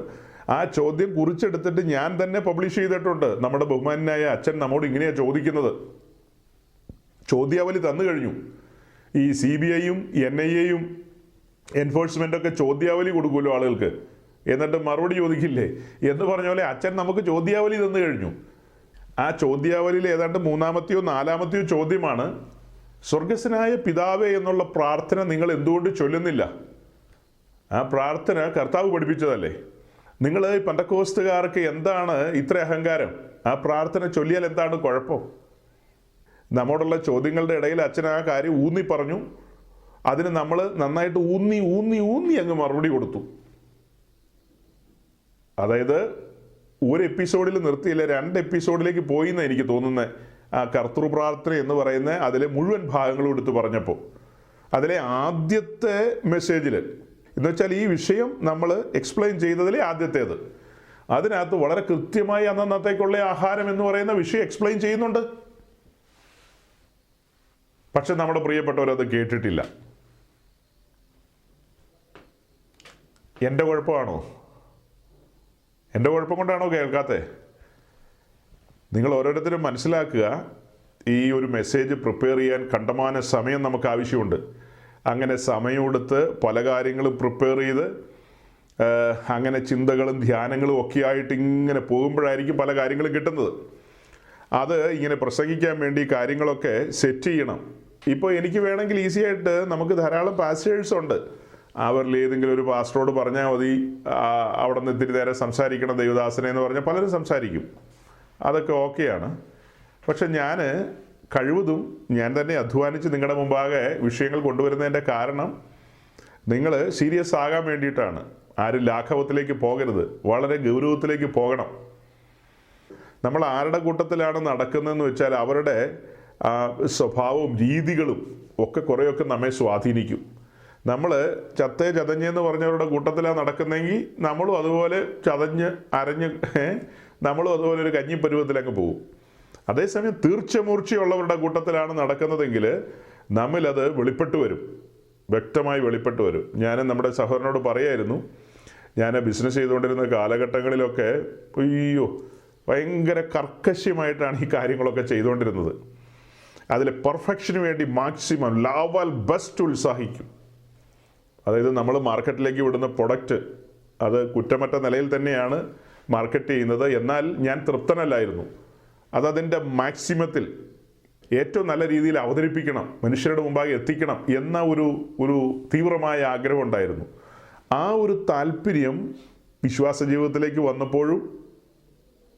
ആ ചോദ്യം കുറിച്ചെടുത്തിട്ട് ഞാൻ തന്നെ പബ്ലിഷ് ചെയ്തിട്ടുണ്ട്. നമ്മുടെ ബഹുമാനായ അച്ഛൻ നമ്മോട് ഇങ്ങനെയാണ് ചോദിക്കുന്നത്. ചോദ്യാവലി തന്നു കഴിഞ്ഞു. ഈ CBIയും NIAയും എൻഫോഴ്സ്മെൻ്റൊക്കെ ചോദ്യാവലി കൊടുക്കുമല്ലോ ആളുകൾക്ക്, എന്നിട്ട് മറുപടി ചോദിക്കില്ലേ എന്ന് പറഞ്ഞ പോലെ അച്ഛൻ നമുക്ക് ചോദ്യാവലി തന്നു കഴിഞ്ഞു. ആ ചോദ്യാവലിയിൽ ഏതാണ്ട് 3-ാമത്തെയോ 4-ാമത്തെയോ ചോദ്യമാണ്, സ്വർഗസ്നായ പിതാവേ എന്നുള്ള പ്രാർത്ഥന നിങ്ങൾ എന്തുകൊണ്ട് ചൊല്ലുന്നില്ല? ആ പ്രാർത്ഥന കർത്താവ് പഠിപ്പിച്ചതല്ലേ. നിങ്ങൾ ഈ പെന്തക്കോസ്തുകാർക്ക് എന്താണ് ഇത്ര അഹങ്കാരം? ആ പ്രാർത്ഥന ചൊല്ലിയാൽ എന്താണ് കുഴപ്പം? നമ്മോടുള്ള ചോദ്യങ്ങളുടെ ഇടയിൽ അച്ഛൻ ആ കാര്യം ഊന്നി പറഞ്ഞു. അതിന് നമ്മൾ നന്നായിട്ട് ഊന്നി അങ്ങ് മറുപടി കൊടുത്തു. അതായത് ഒരു എപ്പിസോഡിൽ നിർത്തിയില്ല, 2 എപ്പിസോഡിലേക്ക് പോയി എന്നാണ് എനിക്ക് തോന്നുന്നത്. ആ കർത്തൃ പ്രാർത്ഥന എന്ന് പറയുന്ന അതിലെ മുഴുവൻ ഭാഗങ്ങളും എടുത്ത് പറഞ്ഞപ്പോൾ, അതിലെ ആദ്യത്തെ മെസ്സേജിൽ എന്ന് വെച്ചാൽ ഈ വിഷയം നമ്മൾ എക്സ്പ്ലെയിൻ ചെയ്തതിലെ ആദ്യത്തേത്, അതിനകത്ത് വളരെ കൃത്യമായി അന്നത്തേക്കുള്ള ആഹാരം എന്ന് പറയുന്ന വിഷയം എക്സ്പ്ലെയിൻ ചെയ്യുന്നുണ്ട്. പക്ഷെ നമ്മുടെ പ്രിയപ്പെട്ടവരത് കേട്ടിട്ടില്ല. എൻ്റെ കുഴപ്പമാണോ? എൻ്റെ കുഴപ്പം കൊണ്ടാണോ കേൾക്കാത്തത്? നിങ്ങൾ ഓരോരുത്തരും മനസ്സിലാക്കുക, ഈ ഒരു മെസ്സേജ് പ്രിപ്പയർ ചെയ്യാൻ കണ്ടമാന സമയം നമുക്ക് ആവശ്യമുണ്ട്. അങ്ങനെ സമയമെടുത്ത് പല കാര്യങ്ങളും പ്രിപ്പയർ ചെയ്ത് അങ്ങനെ ചിന്തകളും ധ്യാനങ്ങളും ഒക്കെ ആയിട്ട് ഇങ്ങനെ പോകുമ്പോഴായിരിക്കും പല കാര്യങ്ങളും കിട്ടുന്നത്. അത് ഇങ്ങനെ പ്രസംഗിക്കാൻ വേണ്ടി കാര്യങ്ങളൊക്കെ സെറ്റ് ചെയ്യണം. ഇപ്പോൾ എനിക്ക് വേണമെങ്കിൽ ഈസി ആയിട്ട് നമുക്ക് ധാരാളം പാസ്റ്റേഴ്സ് ഉണ്ട്. അവരിൽ ഏതെങ്കിലും ഒരു പാസ്റ്ററോട് പറഞ്ഞാൽ മതി, അവിടെ നിന്ന് ഇത്തിരി നേരം സംസാരിക്കണം ദൈവദാസനെ എന്ന് പറഞ്ഞാൽ പലരും സംസാരിക്കും. അതൊക്കെ ഓക്കെയാണ്. പക്ഷെ ഞാൻ കഴിവതും ഞാൻ തന്നെ അധ്വാനിച്ച് നിങ്ങളുടെ മുമ്പാകെ വിഷയങ്ങൾ കൊണ്ടുവരുന്നതിൻ്റെ കാരണം നിങ്ങൾ സീരിയസ് ആകാൻ വേണ്ടിയിട്ടാണ്. ആരും ലാഘവത്തിലേക്ക് പോകരുത്, വളരെ ഗൗരവത്തിലേക്ക് പോകണം. നമ്മൾ ആരുടെ കൂട്ടത്തിലാണ് നടക്കുന്നതെന്ന് വെച്ചാൽ അവരുടെ സ്വഭാവവും രീതികളും ഒക്കെ കുറേയൊക്കെ നമ്മെ സ്വാധീനിക്കും. നമ്മൾ ചതഞ്ഞെന്ന് പറഞ്ഞവരുടെ കൂട്ടത്തിലാണ് നടക്കുന്നതെങ്കിൽ നമ്മളും അതുപോലെ അരഞ്ഞ് നമ്മളും അതുപോലെ ഒരു കഞ്ഞിപ്പരുവത്തിലങ്ങ് പോകും. അതേസമയം തീർച്ചമൂർച്ചയുള്ളവരുടെ കൂട്ടത്തിലാണ് നടക്കുന്നതെങ്കിൽ നമ്മിലത് വെളിപ്പെട്ട് വരും, വ്യക്തമായി വെളിപ്പെട്ട് വരും. ഞാൻ നമ്മുടെ സഹോദരനോട് പറയായിരുന്നു, ഞാൻ ബിസിനസ് ചെയ്തുകൊണ്ടിരുന്ന കാലഘട്ടങ്ങളിലൊക്കെ ഭയങ്കര കർക്കശ്യമായിട്ടാണ് ഈ കാര്യങ്ങളൊക്കെ ചെയ്തുകൊണ്ടിരുന്നത്. അതിൽ പെർഫെക്ഷന് വേണ്ടി മാക്സിമം ലാവാൽ ബെസ്റ്റ് ഉത്സാഹിക്കും. അതായത് നമ്മൾ മാർക്കറ്റിലേക്ക് വിടുന്ന പ്രൊഡക്റ്റ് അത് കുറ്റമറ്റ നിലയിൽ തന്നെയാണ് മാർക്കറ്റ് ചെയ്യുന്നത്. എന്നാൽ ഞാൻ തൃപ്തനല്ലായിരുന്നു. അതതിൻ്റെ മാക്സിമത്തിൽ ഏറ്റവും നല്ല രീതിയിൽ അവതരിപ്പിക്കണം, മനുഷ്യരുടെ മുമ്പാകെ എത്തിക്കണം എന്ന ഒരു തീവ്രമായ ആഗ്രഹം ഉണ്ടായിരുന്നു. ആ ഒരു താല്പര്യം വിശ്വാസ ജീവിതത്തിലേക്ക് വന്നപ്പോഴും,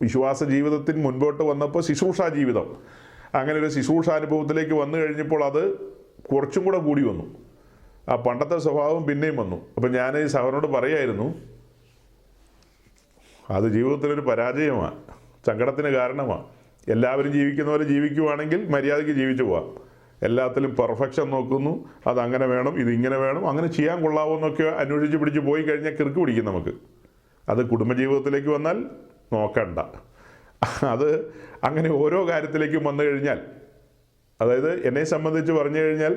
വിശ്വാസ ജീവിതത്തിന് മുൻപോട്ട് വന്നപ്പോൾ ശുശ്രൂഷാ ജീവിതം, അങ്ങനെ ഒരു ശുശ്രൂഷാനുഭവത്തിലേക്ക് വന്നു കഴിഞ്ഞപ്പോൾ അത് കുറച്ചും കൂടെ കൂടി വന്നു. ആ പണ്ടത്തെ സ്വഭാവം പിന്നെയും വന്നു. അപ്പം ഞാൻ ഈ സഹോദരനോട് പറയായിരുന്നു, അത് ജീവിതത്തിലൊരു പരാജയമാണ്, സങ്കടത്തിന് കാരണമാണ്. എല്ലാവരും ജീവിക്കുന്ന പോലെ ജീവിക്കുവാണെങ്കിൽ മര്യാദയ്ക്ക് ജീവിച്ചു പോവാം. എല്ലാത്തിലും പെർഫെക്ഷൻ നോക്കുന്നു, അതങ്ങനെ വേണം, ഇതിങ്ങനെ വേണം, അങ്ങനെ ചെയ്യാൻ കൊള്ളാവോ എന്നൊക്കെ അന്വേഷിച്ച് പിടിച്ച് പോയി കഴിഞ്ഞാൽ കിറുക്ക് പിടിക്കും നമുക്ക്. അത് കുടുംബജീവിതത്തിലേക്ക് വന്നാൽ നോക്കണ്ട. അത് അങ്ങനെ ഓരോ കാര്യത്തിലേക്കും വന്നു കഴിഞ്ഞാൽ, അതായത് എന്നെ സംബന്ധിച്ച് പറഞ്ഞു കഴിഞ്ഞാൽ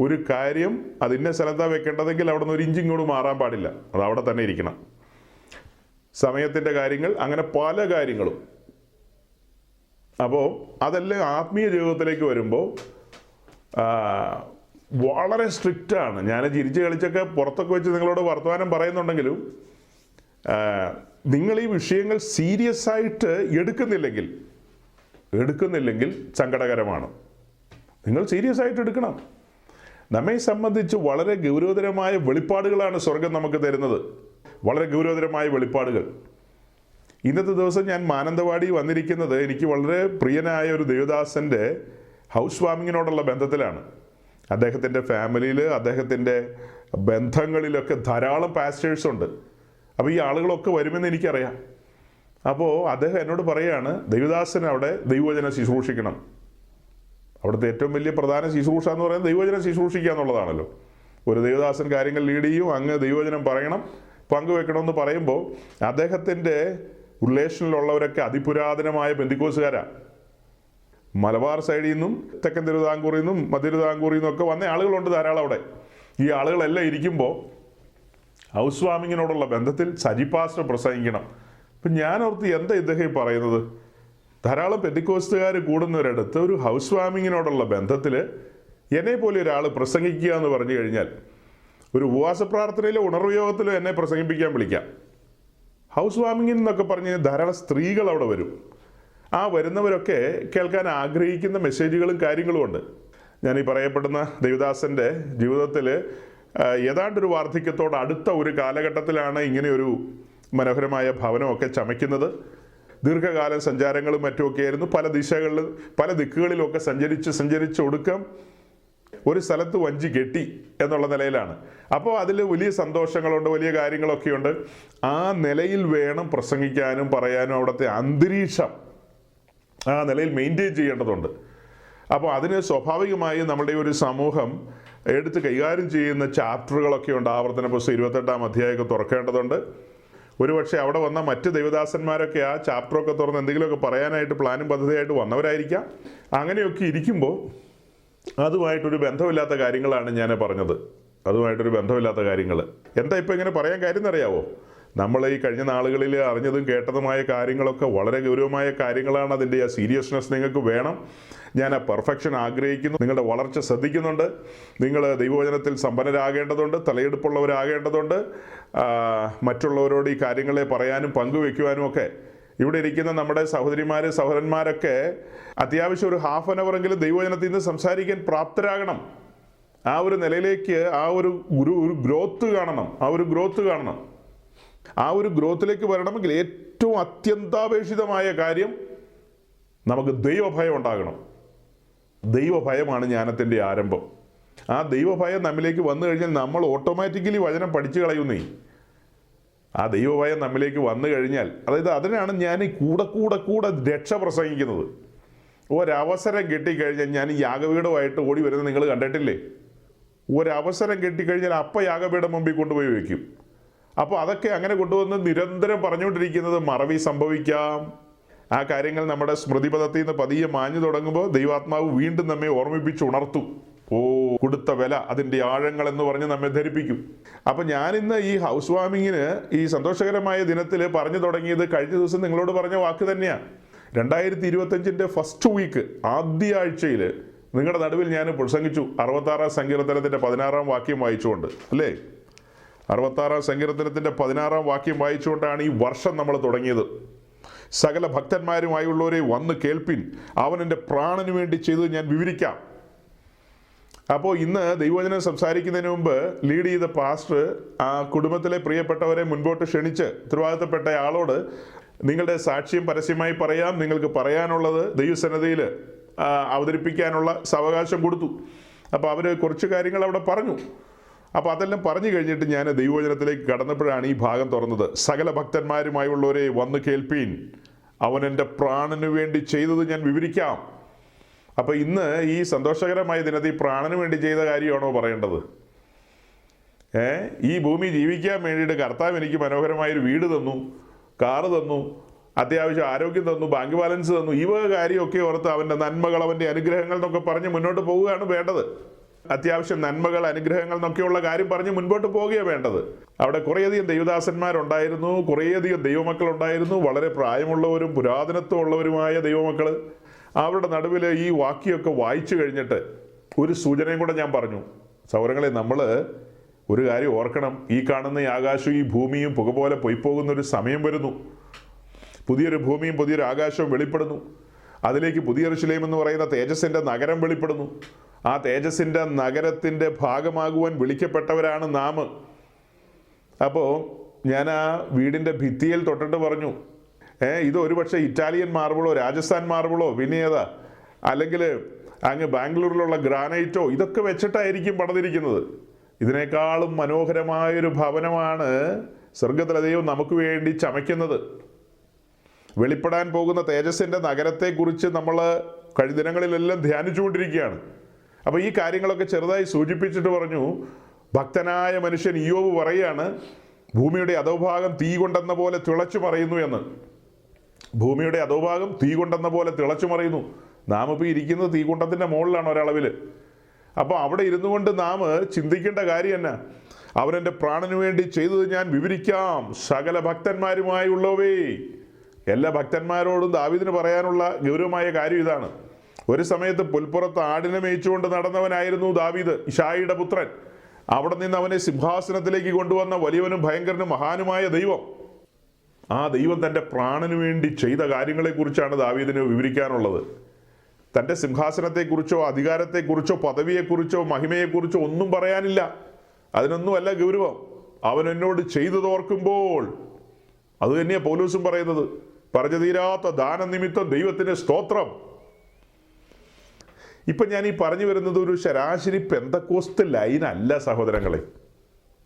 ഒരു കാര്യം അത് ഇന്ന സ്ഥലത്താണ് വെക്കേണ്ടതെങ്കിൽ അവിടെ നിന്ന് ഒരു ഇഞ്ചിങ്ങോട് മാറാൻ പാടില്ല, അത് അവിടെ തന്നെ ഇരിക്കണം. സമയത്തിൻ്റെ കാര്യങ്ങൾ, അങ്ങനെ പല കാര്യങ്ങളും. അപ്പോൾ അതെല്ലാം ആത്മീയ ജീവിതത്തിലേക്ക് വരുമ്പോൾ വളരെ സ്ട്രിക്റ്റാണ്. ഞാൻ ചിരിച്ച് കളിച്ചൊക്കെ പുറത്തൊക്കെ വെച്ച് നിങ്ങളോട് വർത്തമാനം പറയുന്നുണ്ടെങ്കിലും നിങ്ങൾ ഈ വിഷയങ്ങൾ സീരിയസ് ആയിട്ട് എടുക്കുന്നില്ലെങ്കിൽ സങ്കടകരമാണ്. നിങ്ങൾ സീരിയസ് ആയിട്ട് എടുക്കണം. നമ്മെ സംബന്ധിച്ച് വളരെ ഗൗരവതരമായ വെളിപ്പാടുകളാണ് സ്വർഗം നമുക്ക് തരുന്നത്, വളരെ ഗൗരവതരമായ വെളിപ്പാടുകൾ. ഇന്നത്തെ ദിവസം ഞാൻ മാനന്തവാടി വന്നിരിക്കുന്നത് എനിക്ക് വളരെ പ്രിയനായ ഒരു ദേവദാസൻ്റെ ഹൗസ് വാമിങ്ങിനോടുള്ള ബന്ധത്തിലാണ്. അദ്ദേഹത്തിൻ്റെ ഫാമിലിയിൽ, അദ്ദേഹത്തിൻ്റെ ബന്ധങ്ങളിലൊക്കെ ധാരാളം പാസ്റ്റേഴ്സ് ഉണ്ട്. അപ്പോൾ ഈ ആളുകളൊക്കെ വരുമെന്ന് എനിക്കറിയാം. അപ്പോൾ അദ്ദേഹം എന്നോട് പറയുകയാണ്, ദൈവദാസൻ അവിടെ ദൈവവചനം ശുശ്രൂഷിക്കണം. അവിടുത്തെ ഏറ്റവും വലിയ പ്രധാന ശുശ്രൂഷ എന്ന് പറയുന്നത് ദൈവവചനം ശുശ്രൂഷിക്കുക എന്നുള്ളതാണല്ലോ. ഒരു ദൈവദാസൻ കാര്യങ്ങൾ ലീഡ് ചെയ്യും, അങ്ങ് ദൈവവചനം പറയണം, പങ്കുവെക്കണമെന്ന് പറയുമ്പോൾ അദ്ദേഹത്തിൻ്റെ റിലേഷനിലുള്ളവരൊക്കെ അതിപുരാതനമായ പെന്തിക്കോസുകാരാണ്. മലബാർ സൈഡിൽ നിന്നും തെക്കൻ തിരുവിതാംകൂറിൽ നിന്നും മധ്യ തിരുവിതാംകൂറിൽ നിന്നും ഒക്കെ വന്ന ആളുകളുണ്ട് ധാരാളം അവിടെ. ഈ ആളുകളെല്ലാം ഇരിക്കുമ്പോൾ ഹൗസ് വാമിങ്ങിനോടുള്ള ബന്ധത്തിൽ സജി പാസ്റ്റർ പ്രസംഗിക്കണം. അപ്പം ഞാനോർത്ത് എന്താ ഇദ്ദേഹം പറയുന്നത്, ധാരാളം പെന്തിക്കോസ്തുകാർ കൂടുന്നവരടുത്ത് ഒരു ഹൗസ് വാമിങ്ങിനോടുള്ള ബന്ധത്തിൽ എന്നെ പോലെ ഒരാൾ പ്രസംഗിക്കുക എന്ന് പറഞ്ഞു കഴിഞ്ഞാൽ, ഒരു ഉപവാസ പ്രാർത്ഥനയിലോ ഉണർവ് യോഗത്തിലോ എന്നെ പ്രസംഗിപ്പിക്കാൻ വിളിക്കാം. ഹൗസ് വാമിങ്ങിൽ നിന്നൊക്കെ പറഞ്ഞ് ധാരാളം സ്ത്രീകൾ അവിടെ വരും. ആ വരുന്നവരൊക്കെ കേൾക്കാൻ ആഗ്രഹിക്കുന്ന മെസ്സേജുകളും കാര്യങ്ങളും ഉണ്ട്. ഞാൻ ഈ പറയപ്പെടുന്ന ദേവദാസൻ്റെ ജീവിതത്തിൽ ഏതാണ്ടൊരു വാർദ്ധക്യത്തോട് അടുത്ത ഒരു കാലഘട്ടത്തിലാണ് ഇങ്ങനെയൊരു മനോഹരമായ ഭവനമൊക്കെ ചമയ്ക്കുന്നത്. ദീർഘകാലം സഞ്ചാരങ്ങളും മറ്റുമൊക്കെ ആയിരുന്നു. പല ദിശകളിലും പല ദിക്കുകളിലുമൊക്കെ സഞ്ചരിച്ച് ഒടുക്കം ഒരു സ്ഥലത്ത് വഞ്ചി കെട്ടി എന്നുള്ള നിലയിലാണ്. അപ്പോൾ അതിൽ വലിയ സന്തോഷങ്ങളുണ്ട്, വലിയ കാര്യങ്ങളൊക്കെയുണ്ട്. ആ നിലയിൽ വേണം പ്രസംഗിക്കാനും പറയാനും. അവിടുത്തെ അന്തരീക്ഷം ആ നിലയിൽ മെയിൻറ്റെയിൻ ചെയ്യേണ്ടതുണ്ട്. അപ്പോൾ അതിന് സ്വാഭാവികമായി നമ്മുടെ ഒരു സമൂഹം എടുത്ത് കൈകാര്യം ചെയ്യുന്ന ചാപ്റ്ററുകളൊക്കെ ഉണ്ട്. ആവർത്തന പുസ്തകം 28-ാം അധ്യായമൊക്കെ തുറക്കേണ്ടതുണ്ട്. ഒരുപക്ഷെ അവിടെ വന്ന മറ്റ് ദൈവദാസന്മാരൊക്കെ ആ ചാപ്റ്ററൊക്കെ തുറന്ന് എന്തെങ്കിലുമൊക്കെ പറയാനായിട്ട് പ്ലാനും പദ്ധതിയായിട്ട് വന്നവരായിരിക്കാം. അങ്ങനെയൊക്കെ ഇരിക്കുമ്പോൾ അതുമായിട്ടൊരു ബന്ധമില്ലാത്ത കാര്യങ്ങളാണ് ഞാൻ പറഞ്ഞത്. അതുമായിട്ടൊരു ബന്ധമില്ലാത്ത കാര്യങ്ങൾ എന്താ ഇപ്പോൾ ഇങ്ങനെ പറയാൻ കാര്യം എന്നറിയാവോ? നമ്മൾ ഈ കഴിഞ്ഞ നാളുകളിൽ അറിഞ്ഞതും കേട്ടതുമായ കാര്യങ്ങളൊക്കെ വളരെ ഗൗരവമായ കാര്യങ്ങളാണ്. അതിൻ്റെ ആ സീരിയസ്നെസ് നിങ്ങൾക്ക് വേണം. ഞാൻ ആ പെർഫെക്ഷൻ ആഗ്രഹിക്കുന്നു. നിങ്ങളുടെ വളർച്ച ശ്രദ്ധിക്കുന്നുണ്ട്. നിങ്ങൾ ദൈവവചനത്തിൽ സമ്പന്നരാകേണ്ടതുണ്ട്, തലയെടുപ്പുള്ളവരാകേണ്ടതുണ്ട്. മറ്റുള്ളവരോട് ഈ കാര്യങ്ങളെ പറയാനും പങ്കുവെക്കുവാനും ഒക്കെ. ഇവിടെ ഇരിക്കുന്ന നമ്മുടെ സഹോദരന്മാരൊക്കെ അത്യാവശ്യം ഒരു ഹാഫ് ആൻ അവറെങ്കിലും ദൈവവചനത്തിൽ നിന്ന് സംസാരിക്കാൻ പ്രാപ്തരാകണം. ആ ഒരു നിലയിലേക്ക് ആ ഒരു ഗ്രോത്ത് കാണണം. ആ ഒരു ഗ്രോത്തിലേക്ക് വരണമെങ്കിൽ ഏറ്റവും അത്യന്താപേക്ഷിതമായ കാര്യം നമുക്ക് ദൈവഭയം ഉണ്ടാകണം. ദൈവഭയമാണ് ജ്ഞാനത്തിൻ്റെ ആരംഭം. ആ ദൈവഭയം നമ്മിലേക്ക് വന്നു കഴിഞ്ഞാൽ നമ്മൾ ഓട്ടോമാറ്റിക്കലി വചനം പഠിച്ചു കളയുന്നേ. ആ ദൈവഭയം നമ്മിലേക്ക് വന്നു കഴിഞ്ഞാൽ, അതായത് അതിനാണ് ഞാൻ ഈ കൂടെ രക്ഷ പ്രസംഗിക്കുന്നത്. ഒരവസരം കിട്ടിക്കഴിഞ്ഞാൽ ഞാൻ ഈ യാഗപീഠമായിട്ട് ഓടി വരുന്നത് നിങ്ങൾ കണ്ടിട്ടില്ലേ? ഒരവസരം കിട്ടിക്കഴിഞ്ഞാൽ അപ്പം യാഗപീഠം മുമ്പിൽ കൊണ്ടുപോയി വയ്ക്കും. അപ്പോൾ അതൊക്കെ അങ്ങനെ കൊണ്ടുവന്ന് നിരന്തരം പറഞ്ഞുകൊണ്ടിരിക്കുന്നത് മറവി സംഭവിക്കാം. ആ കാര്യങ്ങൾ നമ്മുടെ സ്മൃതിപഥത്തിൽ നിന്ന് പതിയെ മാഞ്ഞു തുടങ്ങുമ്പോൾ ദൈവാത്മാവ് വീണ്ടും നമ്മെ ഓർമ്മിപ്പിച്ചുണർത്തും. കൊടുത്ത വില, അതിൻ്റെ ആഴങ്ങൾ എന്ന് പറഞ്ഞ് നമ്മെ ധരിപ്പിക്കും. അപ്പം ഞാനിന്ന് ഈ ഹൗസ് വാമിങ്ങിന് ഈ സന്തോഷകരമായ ദിനത്തിൽ പറഞ്ഞു തുടങ്ങിയത് കഴിഞ്ഞ ദിവസം നിങ്ങളോട് പറഞ്ഞ വാക്ക് തന്നെയാണ്. 2025 ഫസ്റ്റ് വീക്ക് ആദ്യ ആഴ്ചയിൽ നിങ്ങളുടെ നടുവിൽ ഞാൻ പ്രസംഗിച്ചു 66-ാം സങ്കീർത്തനത്തിൻ്റെ 16-ാം വാക്യം വായിച്ചുകൊണ്ട്, അല്ലേ? 66 സങ്കീർത്തനത്തിൻ്റെ 16 വാക്യം വായിച്ചുകൊണ്ടാണ് ഈ വർഷം നമ്മൾ തുടങ്ങിയത്. സകല ഭക്തന്മാരുമായുള്ളവരെ വന്ന് കേൾപ്പിൻ, അവൻ എൻ്റെ പ്രാണന് വേണ്ടി ചെയ്തത് ഞാൻ വിവരിക്കാം. അപ്പോൾ ഇന്ന് ദൈവവചനം സംസാരിക്കുന്നതിന് മുമ്പ് ലീഡ് ചെയ്ത പാസ്റ്റർ ആ കുടുംബത്തിലെ പ്രിയപ്പെട്ടവരെ മുൻപോട്ട് ക്ഷണിച്ച് ഉത്തരവാദിത്തപ്പെട്ട ആളോട് നിങ്ങളുടെ സാക്ഷ്യം പരസ്യമായി പറയാം, നിങ്ങൾക്ക് പറയാനുള്ളത് ദൈവസന്നിധിയിൽ അവതരിപ്പിക്കാനുള്ള സാവകാശം കൊടുത്തു. അപ്പോൾ അവർ കുറച്ച് കാര്യങ്ങൾ അവിടെ പറഞ്ഞു. അപ്പോൾ അതെല്ലാം പറഞ്ഞു കഴിഞ്ഞിട്ട് ഞാൻ ദൈവവചനത്തിലേക്ക് കടന്നപ്പോഴാണ് ഈ ഭാഗം തുറന്നത്. സകല ഭക്തന്മാരുമായുള്ളവരെ വന്ന് കേൾപ്പീൻ, അവൻ എൻ്റെ പ്രാണന് വേണ്ടി ചെയ്തത് ഞാൻ വിവരിക്കാം. അപ്പോൾ ഇന്ന് ഈ സന്തോഷകരമായ ദിനത്തിൽ പ്രാണന് വേണ്ടി ചെയ്ത കാര്യമാണോ പറയേണ്ടത്? ഈ ഭൂമി ജീവിക്കാൻ വേണ്ടിയിട്ട് കർത്താവ് എനിക്ക് മനോഹരമായൊരു വീട് തന്നു, കാറ് തന്നു, അത്യാവശ്യം ആരോഗ്യം തന്നു, ബാങ്ക് ബാലൻസ് തന്നു, ഈ വക കാര്യമൊക്കെ ഓർത്ത് അവൻ്റെ നന്മകൾ, അവൻ്റെ അനുഗ്രഹങ്ങൾ എന്നൊക്കെ പറഞ്ഞ് മുന്നോട്ട് പോവുകയാണ് വേണ്ടത്. അത്യാവശ്യം നന്മകൾ, അനുഗ്രഹങ്ങൾ എന്നൊക്കെയുള്ള കാര്യം പറഞ്ഞ് മുൻപോട്ട് പോവുകയാണ് വേണ്ടത്. അവിടെ കുറേയധികം ദൈവദാസന്മാരുണ്ടായിരുന്നു, കുറേയധികം ദൈവമക്കളുണ്ടായിരുന്നു, വളരെ പ്രായമുള്ളവരും പുരാതനത്വമുള്ളവരുമായ ദൈവമക്കൾ. അവരുടെ നടുവിൽ ഈ വാക്യമൊക്കെ വായിച്ചു കഴിഞ്ഞിട്ട് ഒരു സൂചനയും കൂടെ ഞാൻ പറഞ്ഞു. സൗരങ്ങളെ, നമ്മൾ ഒരു കാര്യം ഓർക്കണം. ഈ കാണുന്ന ഈ ആകാശവും ഈ ഭൂമിയും പുക പോലെ പൊയ്പോകുന്നൊരു സമയം വരുന്നു. പുതിയൊരു ഭൂമിയും പുതിയൊരു ആകാശവും വെളിപ്പെടുന്നു. അതിലേക്ക് പുതിയ യെരൂശലേം എന്ന് പറയുന്ന തേജസ്സിൻ്റെ നഗരം വെളിപ്പെടുന്നു. ആ തേജസ്സിൻ്റെ നഗരത്തിൻ്റെ ഭാഗമാകുവാൻ വിളിക്കപ്പെട്ടവരാണ് നാം. അപ്പോൾ ഞാൻ ആ വീടിൻ്റെ ഭിത്തിയിൽ തൊട്ടിട്ട് പറഞ്ഞു, ഇത് ഒരുപക്ഷെ ഇറ്റാലിയൻ മാർബിളോ രാജസ്ഥാൻ മാർബിളോ പിന്നെ ഏതാ, അല്ലെങ്കിൽ അങ്ങ് ബാംഗ്ലൂരിലുള്ള ഗ്രാനൈറ്റോ ഇതൊക്കെ വെച്ചിട്ടായിരിക്കും പണിതിരിക്കുന്നത്. ഇതിനേക്കാളും മനോഹരമായൊരു ഭവനമാണ് സ്വർഗ്ഗത്തിലെ ദൈവം നമുക്ക് വേണ്ടി ചമയ്ക്കുന്നത്. വെളിപ്പെടാൻ പോകുന്ന തേജസ്സിൻ്റെ നഗരത്തെക്കുറിച്ച് നമ്മൾ കഴിഞ്ഞ ദിനങ്ങളിലെല്ലാം ധ്യാനിച്ചുകൊണ്ടിരിക്കുകയാണ്. അപ്പോൾ ഈ കാര്യങ്ങളൊക്കെ ചെറുതായി സൂചിപ്പിച്ചിട്ട് പറഞ്ഞു, ഭക്തനായ മനുഷ്യൻ ഇയ്യോബ് പറയുകയാണ്, ഭൂമിയുടെ അധോഭാഗം തീ കൊണ്ടെന്ന പോലെ തിളച്ചു മറിയുന്നു എന്ന്. ഭൂമിയുടെ അധോഭാഗം തീ കൊണ്ടെന്ന പോലെ തിളച്ചു മറിയുന്നു. നാം ഇപ്പോൾ ഇരിക്കുന്നത് തീകുണ്ടത്തിൻ്റെ മുകളിലാണ് ഒരളവിൽ. അപ്പോൾ അവിടെ ഇരുന്നു കൊണ്ട് നാം ചിന്തിക്കേണ്ട കാര്യം എന്നാ? അവനെൻ്റെ പ്രാണന് വേണ്ടി ചെയ്തത് ഞാൻ വിവരിക്കാം, സകല ഭക്തന്മാരുമായുള്ളവേ. എല്ലാ ഭക്തന്മാരോടും ദാവീദിന് പറയാനുള്ള ഗൗരവമായ കാര്യം ഇതാണ്. ഒരു സമയത്ത് പുൽപ്പുറത്ത് ആടിനെ മേയിച്ചുകൊണ്ട് നടന്നവനായിരുന്നു ദാവീദ്, ഇശായിയുടെ പുത്രൻ. അവിടെ നിന്ന് അവനെ സിംഹാസനത്തിലേക്ക് കൊണ്ടുവന്ന വലിയവനും ഭയങ്കരനും മഹാനുമായ ദൈവം. ആ ദൈവം തൻ്റെ പ്രാണന് വേണ്ടി ചെയ്ത കാര്യങ്ങളെക്കുറിച്ചാണ് ദാവീദിന് വിവരിക്കാനുള്ളത്. തൻ്റെ സിംഹാസനത്തെക്കുറിച്ചോ അധികാരത്തെക്കുറിച്ചോ പദവിയെക്കുറിച്ചോ മഹിമയെക്കുറിച്ചോ ഒന്നും പറയാനില്ല. അതിനൊന്നുമല്ല ഗൗരവം. അവൻ എന്നോട് ചെയ്തതോർക്കുമ്പോൾ, അത് തന്നെയാണ് പൗലോസും പറയുന്നത്, പറഞ്ഞു തീരാത്ത ദാനനിമിത്തം ദൈവത്തിന് സ്തോത്രം. ഇപ്പം ഞാൻ ഈ പറഞ്ഞു വരുന്നത് ഒരു ശരാശരി പെന്തക്കോസ്റ്റ് ലൈൻ അല്ല സഹോദരങ്ങളെ.